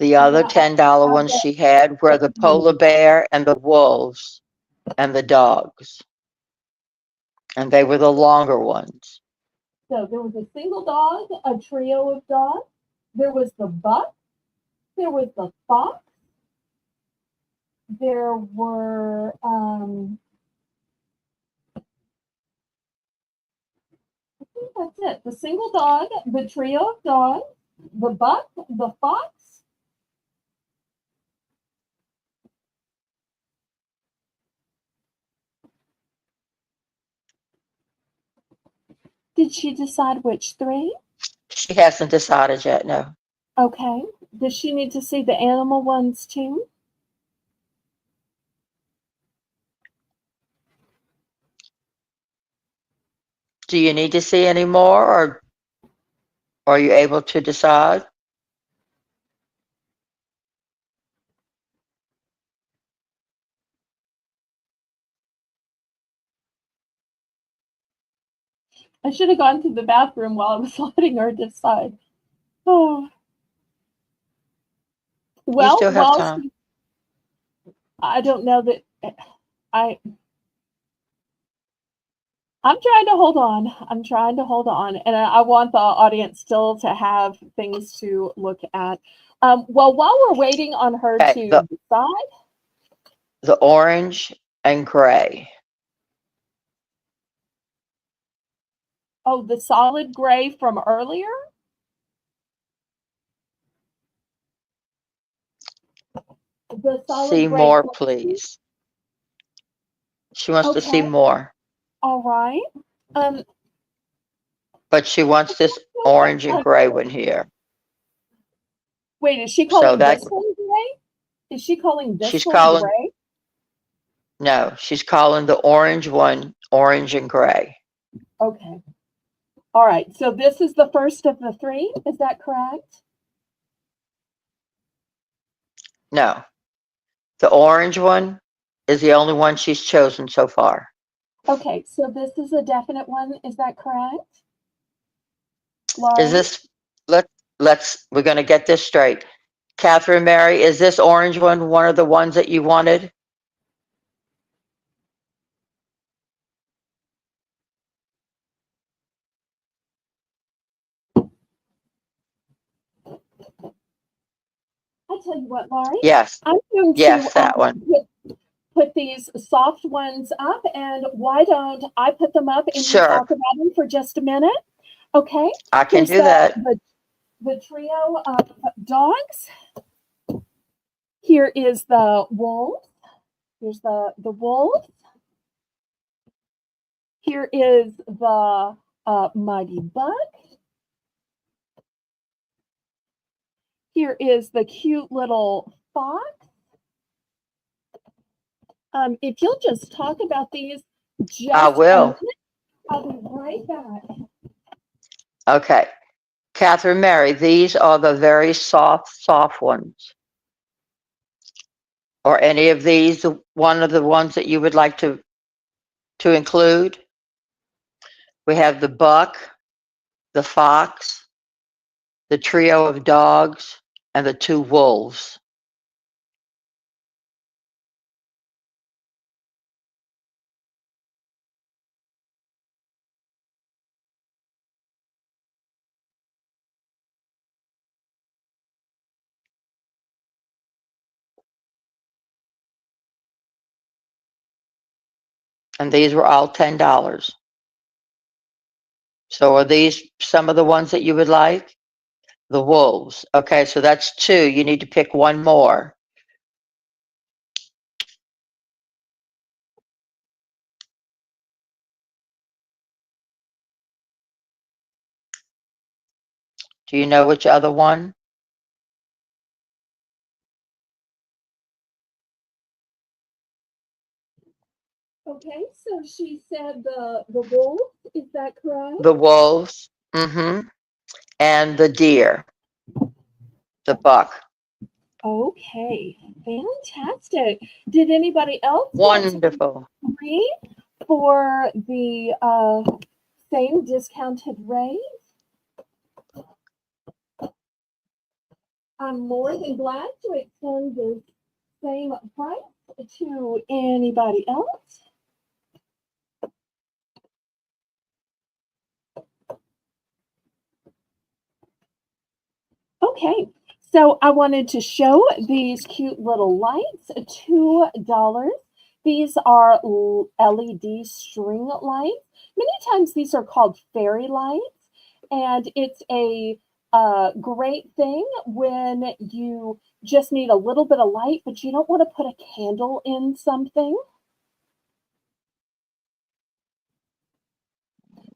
The other $10 ones she had were the polar bear and the wolves and the dogs. And they were the longer ones. So there was a single dog, a trio of dogs. There was the buck. There was the fox. There were I think that's it. The single dog, the trio of dogs, the buck, the fox. Did she decide which three? She hasn't decided yet, no. Okay. Does she need to see the animal ones too? Do you need to see any more, or are you able to decide? I should have gone to the bathroom while I was letting her decide. Oh. You Well, still have time. I don't know that I I'm trying to hold on. I'm trying to hold on, and I want the audience still to have things to look at. Well, while we're waiting on her Okay, to decide, the orange and gray. oh, the solid gray from earlier. The solid See gray. more, please. She wants to see Okay. more, All right. but she wants this orange and gray one here. Wait, is she So calling that this one gray? Is she calling this she's one calling, gray? no, she's calling the orange one orange and gray. Okay. All right. So this is the first of the three. Is that correct? No, the orange one is the only one she's chosen so far. Okay. So this is a definite one. Is that correct? Is Laurie? this, we're going to get this straight. Catherine Mary, is this orange one of the ones that you wanted? I tell you what, Laurie, Yes, I'm going to yes, that one. put these soft ones up, and why don't I put them up and you Sure, talk about them for just a minute? Okay. I can Here's do that. the trio of dogs. Here is the wolf. Here's the wolf. Here is the mighty buck. Here is the cute little fox. If you'll just talk about these just I will. minute, I'll be right back. Okay. Catherine Mary, these are the very soft ones. Or any of these, one of the ones that you would like to include? We have the buck, the fox, the trio of dogs, and the two wolves. And these were all $10. So are these some of the ones that you would like? The wolves. Okay, so that's two. You need to pick one more. Do you know which other one? Okay, so she said the wolf. Is that correct? The wolves. Mm-hmm. And the deer. The buck. Okay, fantastic. Did anybody else want to Wonderful. agree for the same discounted rate? I'm more than glad to extend the same price to anybody else. Okay, so I wanted to show these cute little lights, $2. These are LED string lights. Many times these are called fairy lights, and it's a great thing when you just need a little bit of light, but you don't want to put a candle in something.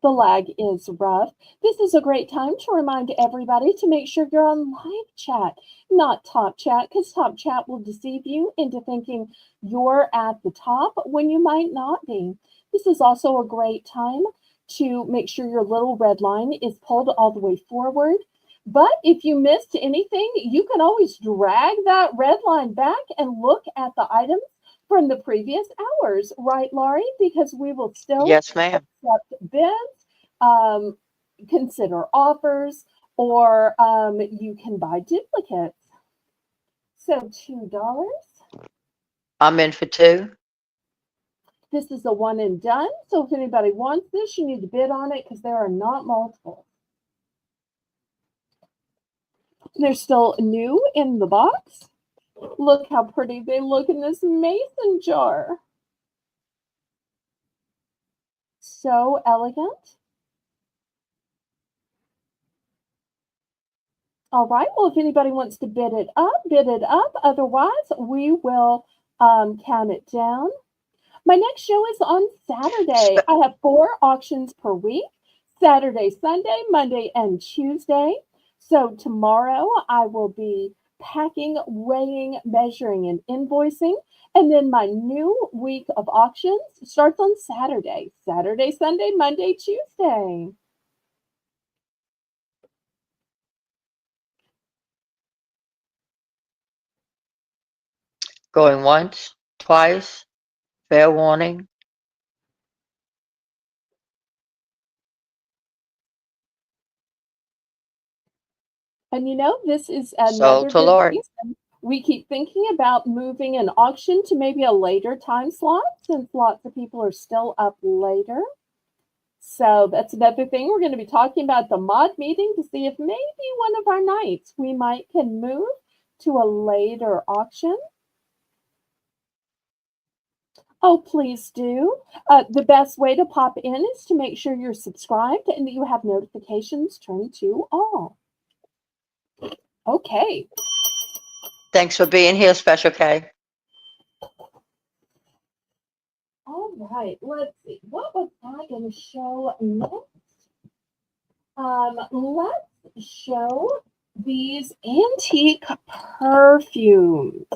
The lag is rough. This is a great time to remind everybody to make sure you're on live chat, not top chat, because top chat will deceive you into thinking you're at the top when you might not be. This is also a great time to make sure your little red line is pulled all the way forward. But if you missed anything, you can always drag that red line back and look at the items from the previous hours, right, Laurie? Because we will still Yes, ma'am. accept bids, um, consider offers, or you can buy duplicates. So $2. I'm in for 2. This is a one and done. So if anybody wants this, you need to bid on it because there are not multiple. They're still new in the box. Look how pretty they look in this mason jar. So elegant. All right. Well, if anybody wants to bid it up, bid it up. Otherwise, we will count it down. My next show is on Saturday. I have 4 auctions per week: Saturday, Sunday, Monday, and Tuesday. So tomorrow I will be packing, weighing, measuring, and invoicing. And then my new week of auctions starts on Saturday. Saturday, Sunday, Monday, Tuesday. Going once, twice, fair warning. And you know, this is Sold another to good Lord. reason we keep thinking about moving an auction to maybe a later time slot since lots of people are still up later. So that's another thing we're going to be talking about the mod meeting to see if maybe one of our nights we might can move to a later auction. Oh, please do. The best way to pop in is to make sure you're subscribed and that you have notifications turned to all. Okay. Thanks for being here, Special K. All right. Let's see. What was I going to show next? Let's show these antique perfumes.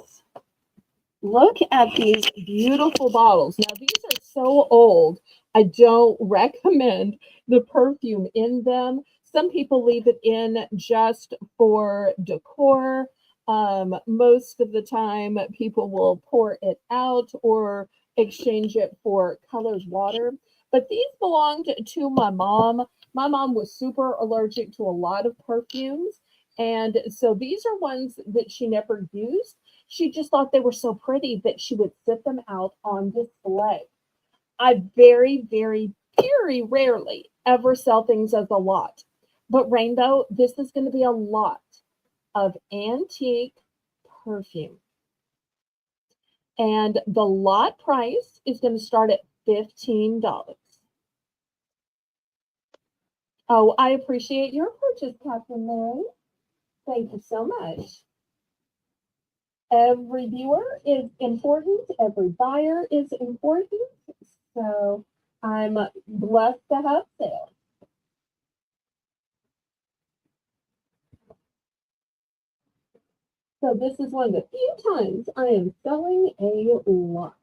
Look at these beautiful bottles. Now, these are so old, I don't recommend the perfume in them. Some people leave it in just for decor. Most of the time, people will pour it out or exchange it for colored water. But these belonged to my mom. My mom was super allergic to a lot of perfumes. And so these are ones that she never used. She just thought they were so pretty that she would sit them out on display. I very, very, very rarely ever sell things as a lot. But Rainbow, this is going to be a lot of antique perfume. And the lot price is going to start at $15. Oh, I appreciate your purchase, Catherine Mary. Thank you so much. Every viewer is important. Every buyer is important. So I'm blessed to have sales. So this is one of the few times I am selling a lot.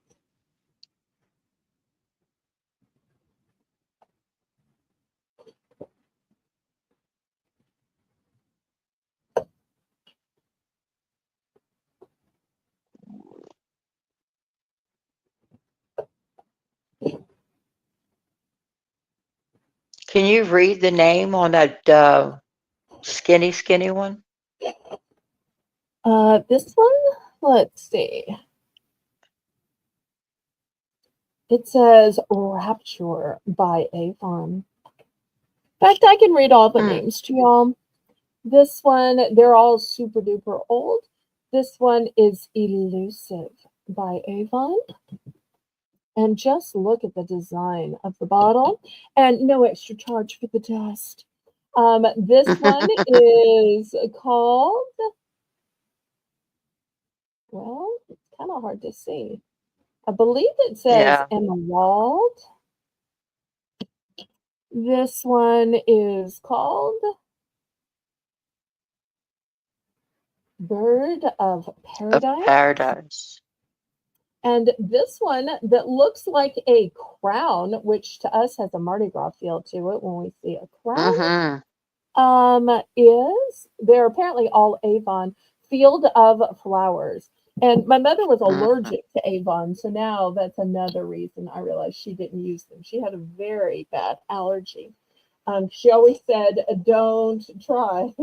Can you read the name on that skinny one? This one, let's see. It says Rapture by Avon. In fact, I can read all the names to y'all. This one, they're all super duper old. This one is Elusive by Avon. And just look at the design of the bottle and no extra charge for the dust. This one is called, well, it's kind of hard to see. I believe it says Yeah. Emerald. This one is called Bird of Of Paradise. paradise. And this one that looks like a crown, which to us has a Mardi Gras feel to it when we see a crown, is they're apparently all Avon Field of Flowers. And my mother was allergic to Avon, so now that's another reason I realized she didn't use them. She had a very bad allergy. She always said, "Don't try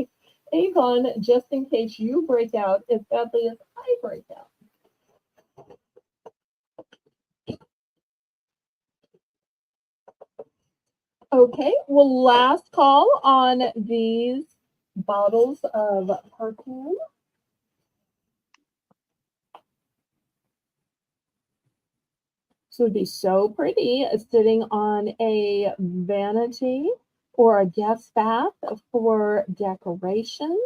Avon just in case you break out as badly as I break out." Okay, well, last call on these bottles of perfume. So it'd be so pretty sitting on a vanity or a guest bath for decoration.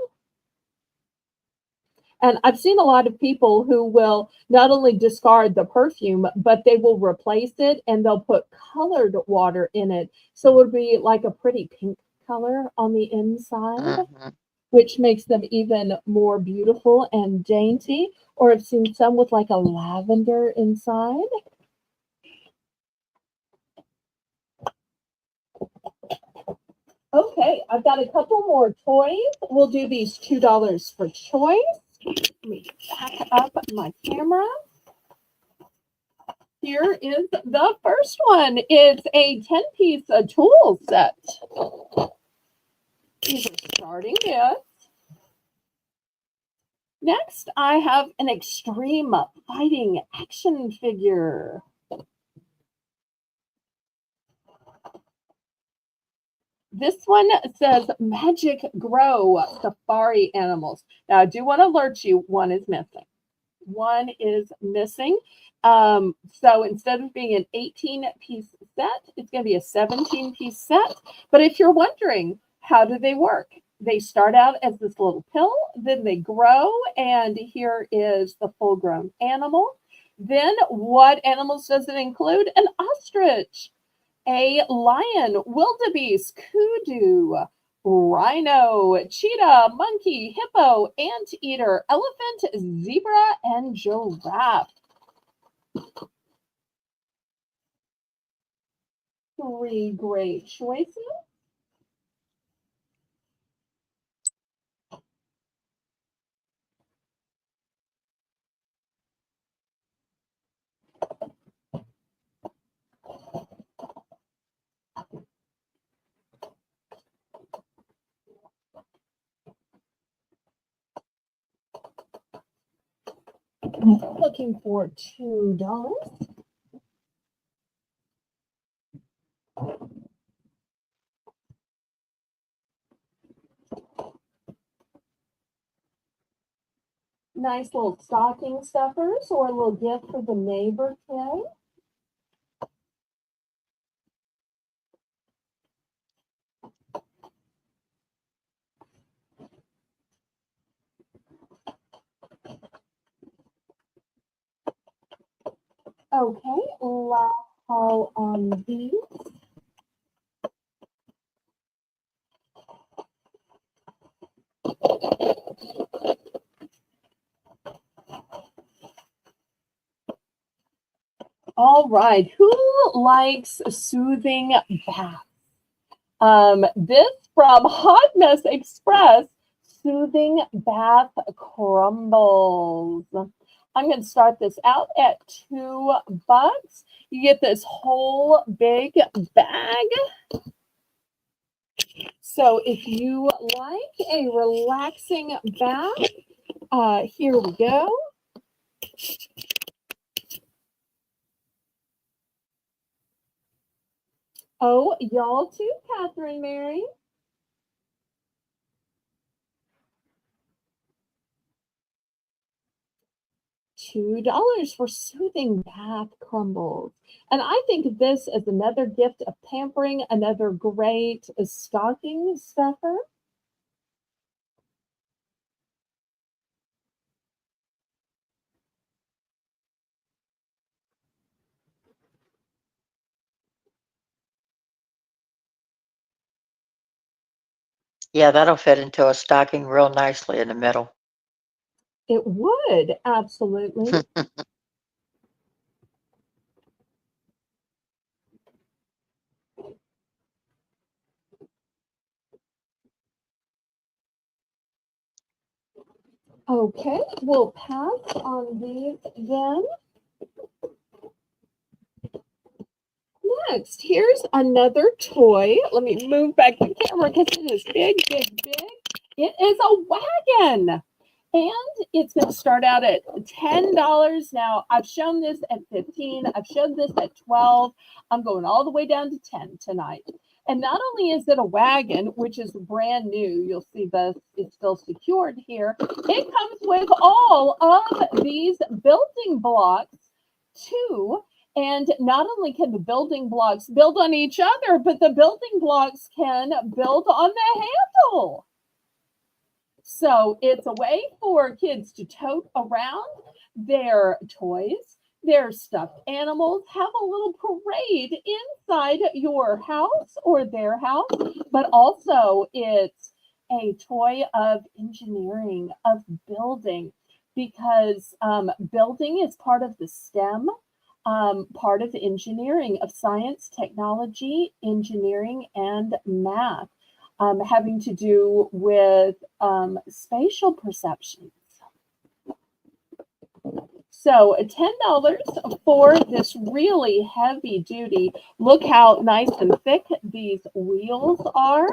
And I've seen a lot of people who will not only discard the perfume, but they will replace it and they'll put colored water in it. So it'll be like a pretty pink color on the inside, which makes them even more beautiful and dainty. Or I've seen some with like a lavender inside. Okay, I've got a couple more toys. We'll do these $2 for choice. Let me back up my camera. Here is the first one. It's a 10-piece tool set. These are starting gifts. Next, I have an extreme fighting action figure. This one says Magic Grow Safari Animals. Now, I do want to alert you, one is missing. One is missing. So instead of being an 18-piece set, it's going to be a 17-piece set. But if you're wondering, how do they work? They start out as this little pill, then they grow, and here is the full-grown animal. Then what animals does it include? An ostrich, a lion, wildebeest, kudu, rhino, cheetah, monkey, hippo, anteater, elephant, zebra, and giraffe. 3 great choices. Looking for $2. Nice little stocking stuffers or a little gift for the neighbor kid. Okay, last call on these. All right, who likes soothing bath? This from Hot Mess Express, soothing bath crumbles. I'm going to start this out at $2. You get this whole big bag. So if you like a relaxing bath, here we go. Oh, y'all too, Catherine Mary. $2 for soothing bath crumbles. And I think of this as another gift of pampering, another great stocking stuffer. Yeah, that'll fit into a stocking real nicely in the middle. It would, absolutely. Okay, we'll pass on these then. Next, here's another toy. Let me move back the camera because it is big, big, big. It is a wagon. And it's going to start out at $10. Now, I've shown this at 15. I've shown this at 12. I'm going all the way down to 10 tonight. And not only is it a wagon, which is brand new, you'll see this is still secured here. It comes with all of these building blocks too. And not only can the building blocks build on each other, but the building blocks can build on the handle. So it's a way for kids to tote around their toys, their stuffed animals, have a little parade inside your house or their house, but also it's a toy of engineering, of building, because building is part of the STEM, part of engineering, of science, technology, engineering, and math. Having to do with spatial perceptions. So $10 for this really heavy duty. Look how nice and thick these wheels are.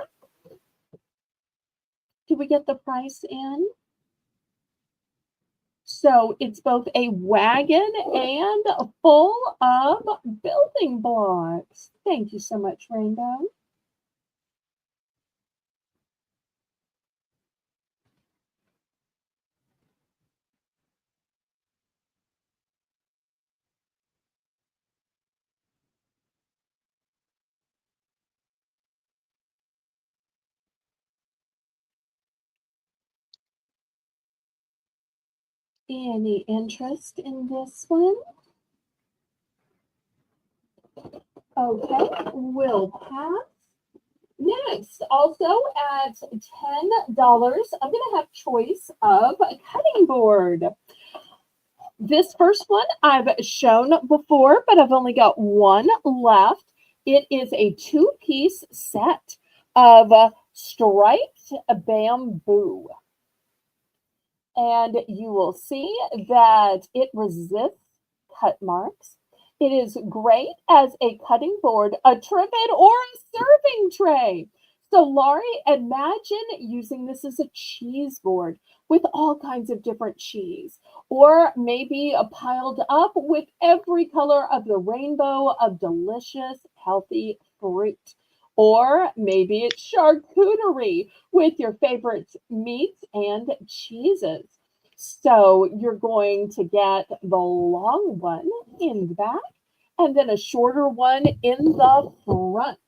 Did we get the price in? So it's both a wagon and full of building blocks. Thank you so much, Rainbow. Any interest in this one? Okay, we'll pass. Next, also at $10, I'm going to have choice of a cutting board. This first one I've shown before, but I've only got one left. It is a two-piece set of striped bamboo. And you will see that it resists cut marks. It is great as a cutting board, a trivet, or a serving tray. So, Laurie, imagine using this as a cheese board with all kinds of different cheese, or maybe piled up with every color of the rainbow of delicious, healthy fruit. Or maybe it's charcuterie with your favorite meats and cheeses. So you're going to get the long one in the back and then a shorter one in the front.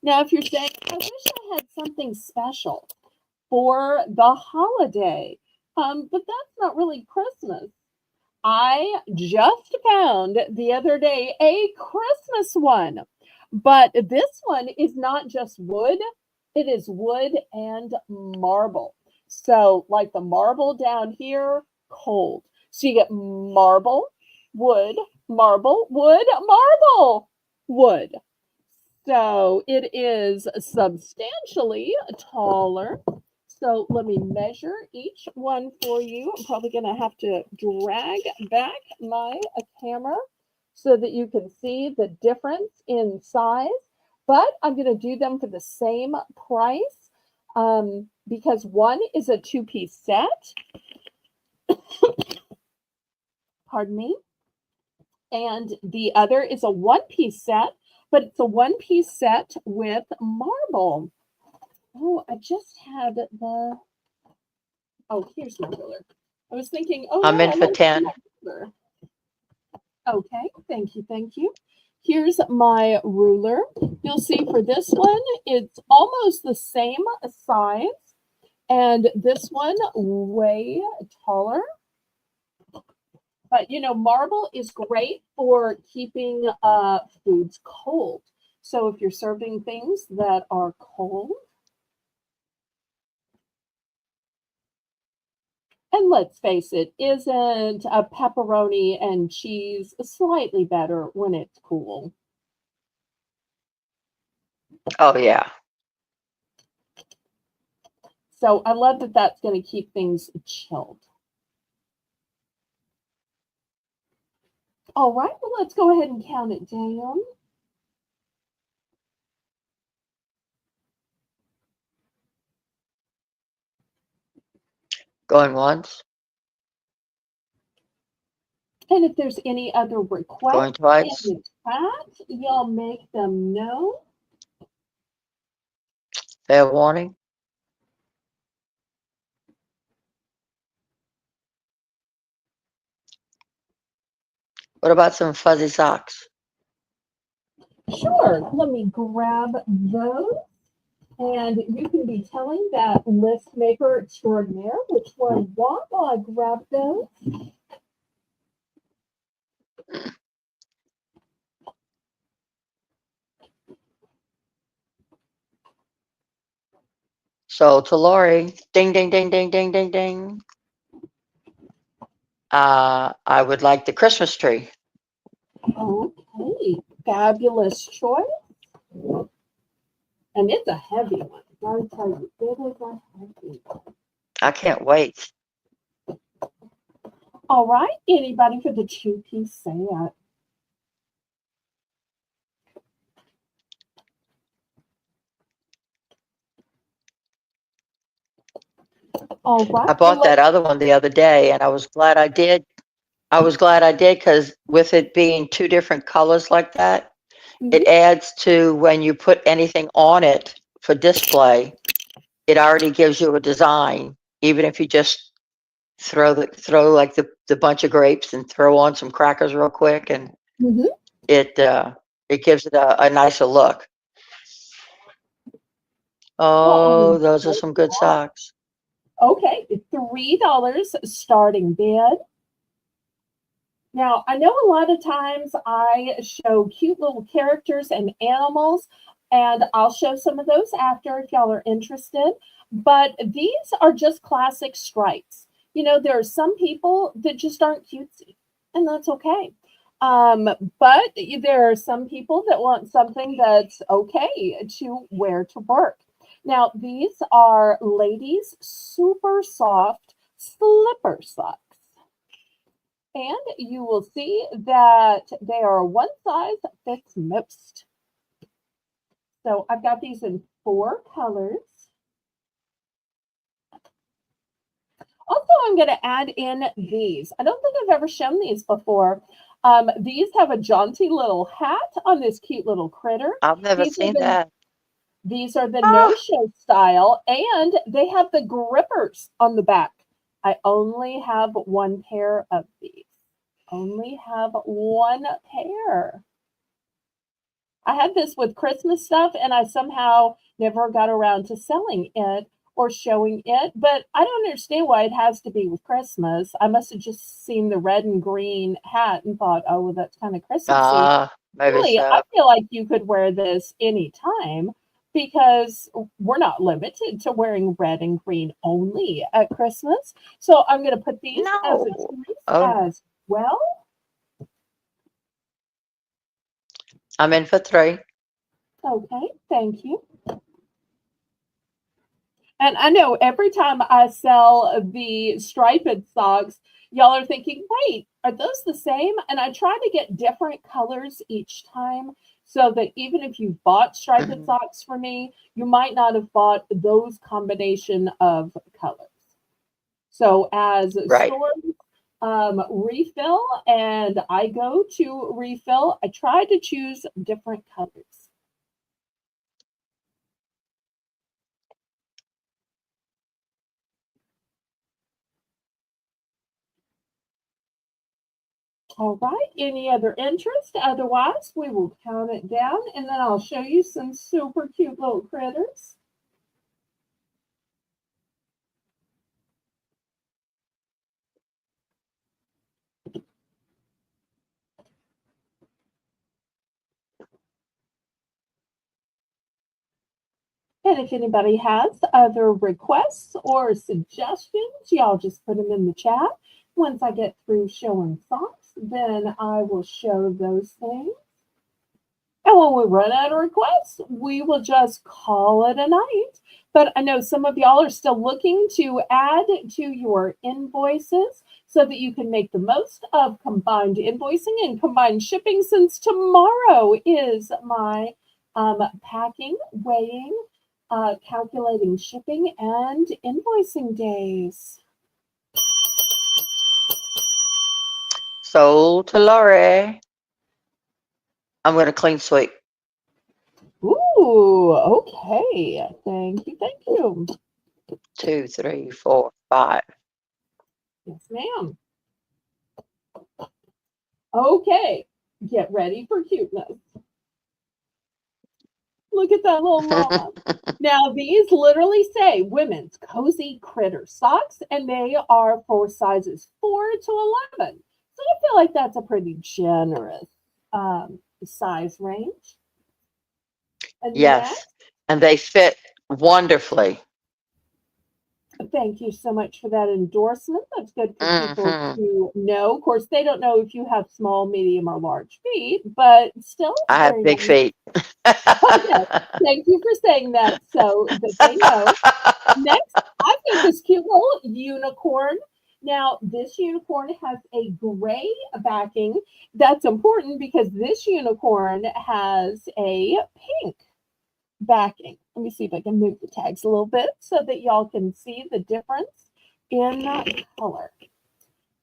Now, if you're saying, I wish I had something special for the holiday, but that's not really Christmas. I just found the other day a Christmas one, but this one is not just wood, it is wood and marble. So, like the marble down here, cold. So, you get marble, wood, marble, wood, marble, wood. So, it is substantially taller. So let me measure each one for you. I'm probably going to have to drag back my camera so that you can see the difference in size. But I'm going to do them for the same price because one is a two-piece set. Pardon me. And the other is a one-piece set, but it's a one-piece set with marble. Oh, I just had the... Oh, here's my ruler. I was thinking, oh, I'm no, in for 10. Okay, thank you, thank you. Here's my ruler. You'll see for this one, it's almost the same size, and this one way taller. But, you know, marble is great for keeping foods cold. So if you're serving things that are cold, And let's face it, isn't a pepperoni and cheese slightly better when it's cool? Oh, yeah. So I love that that's going to keep things chilled. All right, well, let's go ahead and count it down. Going once, And if there's any other going requests in twice. the chat, y'all make them know. Fair warning. What about some fuzzy socks? Sure, let me grab those. And you can be telling that list maker extraordinaire which one you want while I grab those. So to Lori, ding, ding, ding, ding, ding, ding, ding. I would like the Christmas tree. Okay, fabulous choice. And it's a heavy one. Gotta tell you, it is a heavy one. I can't wait. All right, anybody for the two-piece set? All right, I bought that other one the other day, and I was glad I did. I was glad I did because with it being two different colors like that, it adds to when you put anything on it for display, it already gives you a design, even if you just throw like the bunch of grapes and throw on some crackers real quick, and Mhm. it gives it a nicer look. Oh, those are some good socks. Okay, $3 starting bid. Now, I know a lot of times I show cute little characters and animals, and I'll show some of those after if y'all are interested. But these are just classic stripes. You know, there are some people that just aren't cutesy, and that's okay. But there are some people that want something that's okay to wear to work. Now, these are ladies' super soft slipper socks. And you will see that they are one size fits most. So I've got these in 4 colors. Also, I'm going to add in these. I don't think I've ever shown these before. These have a jaunty little hat on this cute little critter. I've never These are seen the that. These are the Ah. no-show style, and they have the grippers on the back. I only have one pair of these. Only have one pair. I had this with Christmas stuff, and I somehow never got around to selling it or showing it. But I don't understand why it has to be with Christmas. I must have just seen the red and green hat and thought, oh, well, that's kind of Christmassy. Maybe Really, so. I feel like you could wear this anytime because we're not limited to wearing red and green only at Christmas. So I'm going to put these as a No. choice Oh, as well. I'm in for 3. Okay, thank you. And I know every time I sell the striped socks, y'all are thinking, wait, are those the same? And I try to get different colors each time so that even if you bought striped Mhm. socks for me, you might not have bought those combination of colors. So as Right. stores refill and I go to refill, I try to choose different colors. All right, any other interest? Otherwise, we will count it down and then I'll show you some super cute little critters. And if anybody has other requests or suggestions, y'all just put them in the chat. Once I get through showing socks, then I will show those things. And when we run out of requests, we will just call it a night. But I know some of y'all are still looking to add to your invoices so that you can make the most of combined invoicing and combined shipping, since tomorrow is my packing, weighing, calculating shipping, and invoicing days. Sold to Lori. I'm going to clean sweep. Ooh, okay. Thank you, thank you. 2, 3, 4, 5. Yes, ma'am. Okay, get ready for cuteness. Look at that little mama. Now, these literally say women's cozy critter socks, and they are for sizes 4 to 11. So I feel like that's a pretty generous size range. And Yes. next, And they fit wonderfully. thank you so much for that endorsement. That's good for people Mhm. to know. Of course, they don't know if you have small, medium, or large feet, but still, I have very big nice. feet. Okay, thank you for saying that so that they know. Next, I've got this cute little unicorn. Now, this unicorn has a gray backing. That's important because this unicorn has a pink backing. Let me see if I can move the tags a little bit so that y'all can see the difference in color.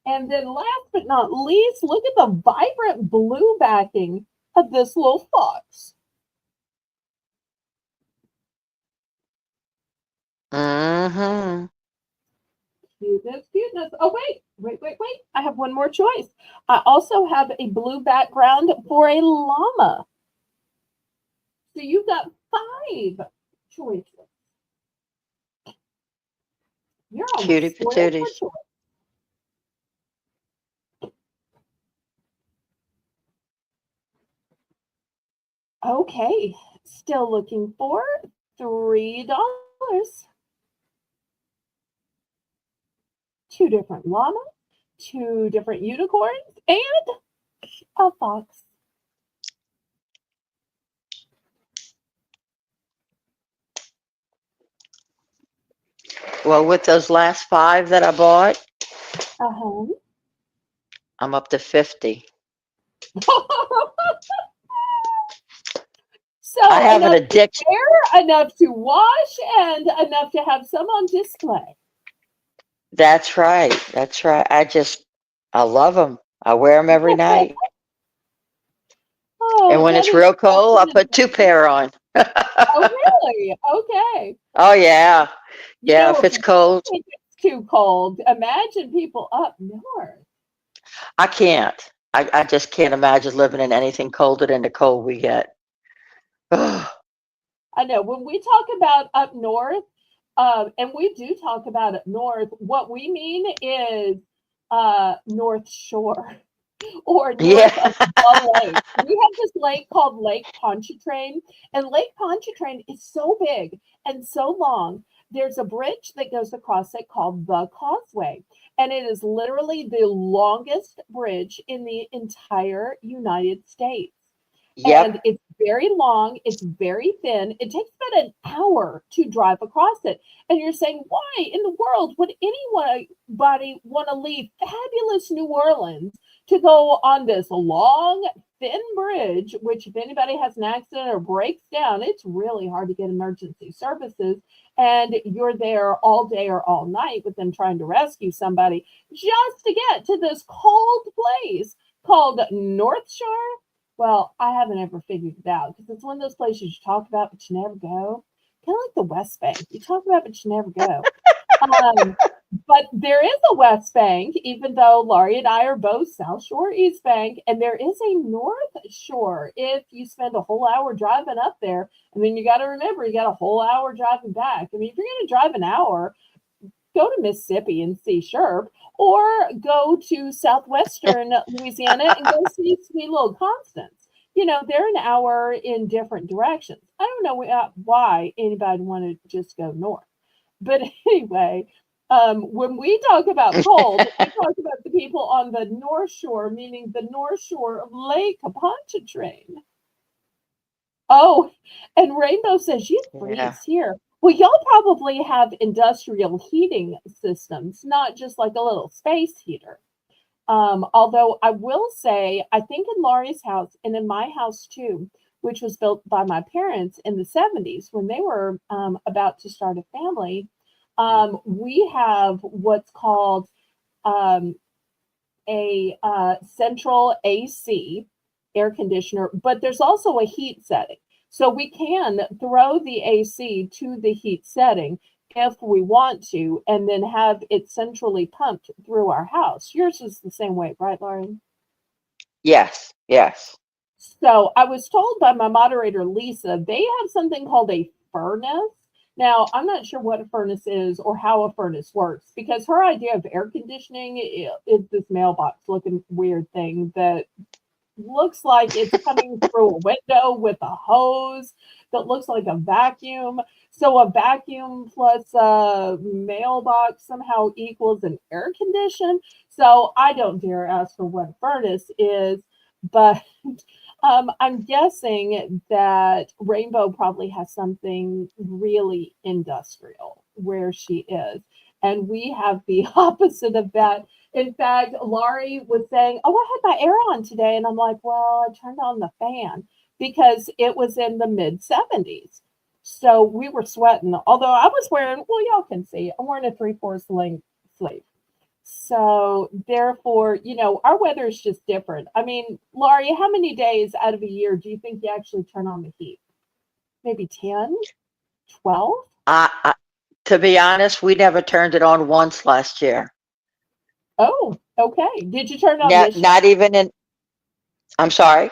And then last but not least, look at the vibrant blue backing of this little fox. Mm-hmm. Cuteness, cuteness. Oh, wait. I have one more choice. I also have a blue background for a llama. So you've got 5 choices. You're Cutie almost spoiled for patooties. choice. Okay, still looking for $3. 2 different llamas, 2 different unicorns, and a fox. Well, with those last 5 that I bought, Uh-huh. I'm up to 50. So I have an enough to addiction. wear, enough to wash, and enough to have some on display. That's right. That's right. I love them. I wear them every night. Oh, And when that it's is real cold, I such an put 2 adventure. pair on. Oh, really? Okay. Oh, yeah. You Yeah, know, if if it's we cold, think it's too cold, imagine people up north. I can't. I just can't imagine living in anything colder than the cold we get. I know when we talk about up north, and we do talk about up north, what we mean is North Shore or north Yeah. of the lake. We have this lake called Lake Pontchartrain, and Lake Pontchartrain is so big and so long. There's a bridge that goes across it called the Causeway, and it is literally the longest bridge in the entire United States. And Yep. it's very long, it's very thin. It takes about an hour to drive across it. And you're saying, why in the world would anybody want to leave fabulous New Orleans to go on this long, thin bridge, which if anybody has an accident or breaks down, it's really hard to get emergency services. And you're there all day or all night with them trying to rescue somebody just to get to this cold place called North Shore. Well, I haven't ever figured it out because it's one of those places you talk about but you never go. Kind of like the West Bank. You talk about but you never go. But there is a West Bank, even though Laurie and I are both South Shore, East Bank, and there is a North Shore if you spend a whole hour driving up there. And then you got to remember, you got a whole hour driving back. I mean, if you're going to drive an hour, go to Mississippi and see Sherp, or go to southwestern Louisiana and go see sweet little Constance. they're an hour in different directions. I don't know why anybody want to just go north. But anyway, when we talk about cold, we talk about the people on the North Shore, meaning the North Shore of Lake Pontchartrain. Oh, and Rainbow says, you freeze Yeah. here. Well, y'all probably have industrial heating systems, not just like a little space heater. Although I will say, I think in Laurie's house and in my house too, which was built by my parents in the 70s when they were about to start a family, we have what's called a central AC air conditioner, but there's also a heat setting. So we can throw the AC to the heat setting if we want to, and then have it centrally pumped through our house. Yours is the same way, right, Lauren? Yes. Yes. So I was told by my moderator, Lisa, they have something called a furnace. Now, I'm not sure what a furnace is or how a furnace works, because her idea of air conditioning is this mailbox looking weird thing that looks like it's coming through a window with a hose that looks like a vacuum. So a vacuum plus a mailbox somehow equals an air condition. So I don't dare ask her what a furnace is, but I'm guessing that Rainbow probably has something really industrial where she is. And we have the opposite of that. In fact, Laurie was saying, oh, I had my air on today. And I'm like, well, I turned on the fan because it was in the mid 70s. So we were sweating, although I was wearing, well, y'all can see, I'm wearing a 3/4 length sleeve. So therefore, our weather is just different. I mean, Laurie, how many days out of a year do you think you actually turn on the heat? Maybe 10, 12? To be honest, we never turned it on once last year. Oh, okay. Did you turn it on Not, this year? not even in. I'm sorry.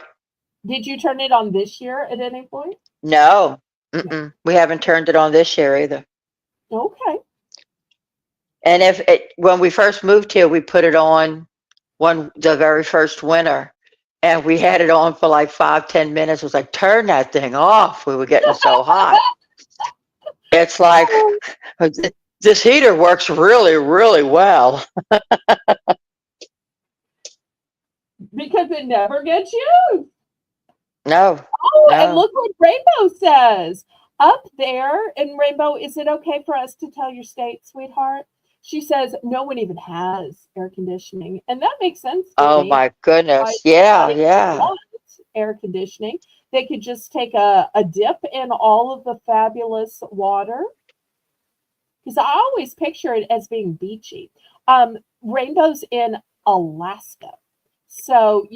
Did you turn it on this year at any point? No. We haven't turned it on this year either. Okay. And when we first moved here, we put it on the very first winter, and we had it on for like 5-10 minutes. It was like, turn that thing off. We were getting so hot. It's like this heater works really, really well. Because it never gets used. No. Oh, and No. look what Rainbow says. Up there in Rainbow, is it okay for us to tell your state, sweetheart? She says no one even has air conditioning. And that makes sense to Oh me. my goodness. Why Yeah, anybody yeah. wants air conditioning. They could just take a dip in all of the fabulous water. Because I always picture it as being beachy. Rainbow's in Alaska. So,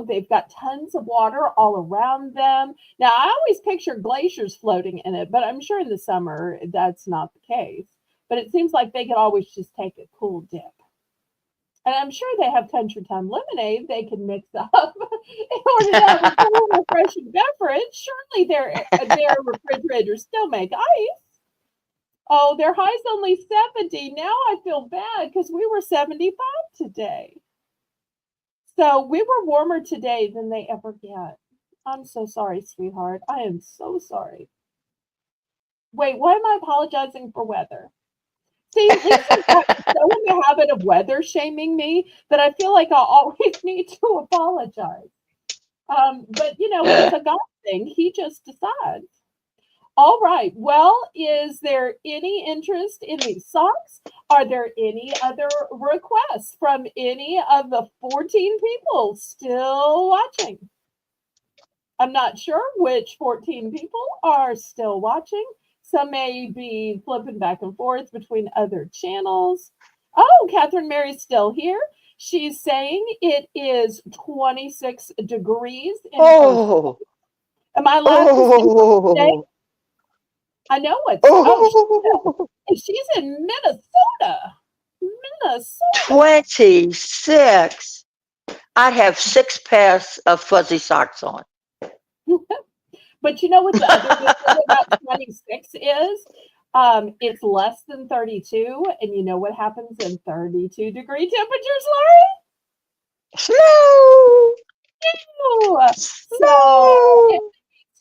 they've got tons of water all around them. Now, I always picture glaciers floating in it, but I'm sure in the summer that's not the case. But it seems like they could always just take a cool dip. And I'm sure they have Country Time lemonade they can mix up in order to have a cool, refreshing beverage. Surely their refrigerators still make ice. Oh, their high's only 70. Now I feel bad because we were 75 today. So we were warmer today than they ever get. I'm so sorry, sweetheart. I am so sorry. Wait, why am I apologizing for weather? See, Lisa's gotten so in the habit of weather shaming me that I feel like I always need to apologize. But it's a God thing. He just decides. All right. Well, is there any interest in these socks? Are there any other requests from any of the 14 people still watching? I'm not sure which 14 people are still watching. Some may be flipping back and forth between other channels. Oh, Catherine Mary's still here. She's saying it is 26 degrees in Oh. Am I allowed to say Oh. I know it's she's in Minnesota. 26. I'd have 6 pairs of fuzzy socks on. But you know what the other good thing about 26 is? It's less than 32, and you know what happens in 32-degree temperatures, Laurie? Snow. No. So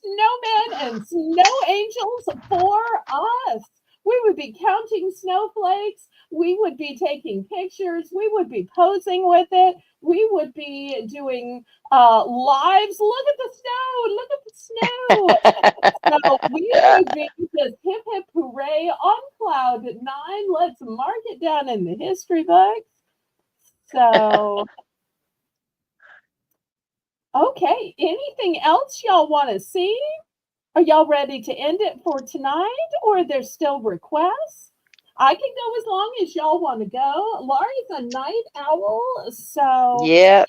snowmen and snow angels for us. We would be counting snowflakes. We would be taking pictures. We would be posing with it. We would be doing lives. Look at the snow. Look at the snow. So we would be just hip hip hooray on cloud 9. Let's mark it down in the history books. So, okay. Anything else y'all want to see? Are y'all ready to end it for tonight, or there's still requests? I can go as long as y'all want to go. Laurie's a night owl, so Yeah.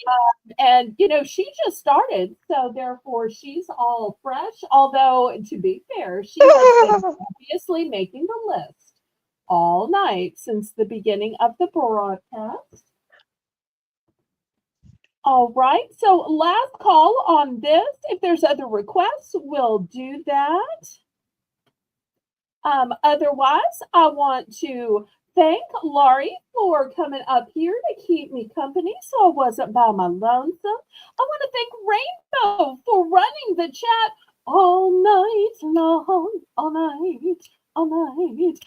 and you know she just started, so therefore she's all fresh. Although to be fair, she has been obviously making the list all night since the beginning of the broadcast. All right, so last call on this. If there's other requests, we'll do that. Otherwise, I want to thank Laurie for coming up here to keep me company so I wasn't by my lonesome. I want to thank Rainbow for running the chat all night long, all night, all night,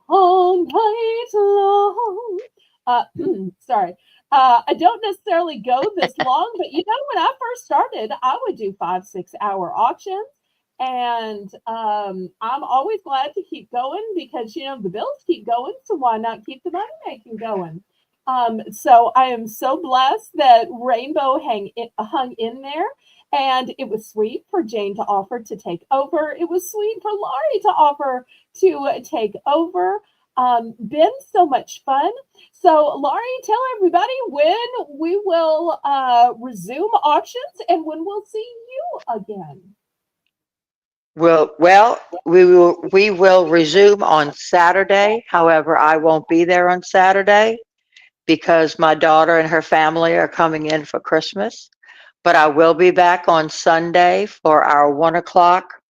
all night long. Sorry. I don't necessarily go this long, but you know, when I first started, I would do 5-6 hour auctions. And I'm always glad to keep going because, you know, the bills keep going. So why not keep the money making going? So I am so blessed that Rainbow hung in there. And it was sweet for Jane to offer to take over. It was sweet for Laurie to offer to take over. Been so much fun. So Laurie, tell everybody when we will resume auctions and when we'll see you again. Well, we will resume on Saturday. However, I won't be there on Saturday because my daughter and her family are coming in for Christmas. But I will be back on Sunday for our 1 o'clock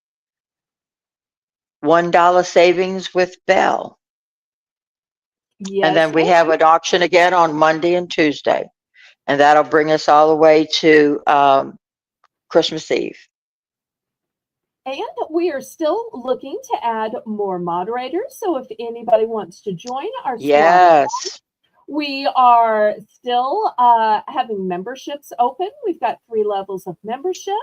$1 savings with Belle. Yes. And then we have an auction again on Monday and Tuesday. And that'll bring us all the way to Christmas Eve. And we are still looking to add more moderators. So if anybody wants to join our squad, yes, we are still having memberships open. We've got 3 levels of membership.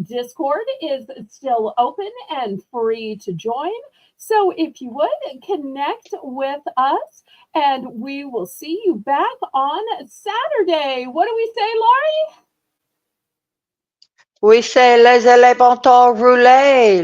Discord is still open and free to join. So if you would connect with us, and we will see you back on Saturday. What do we say, Laurie? we say les éléphants roulés.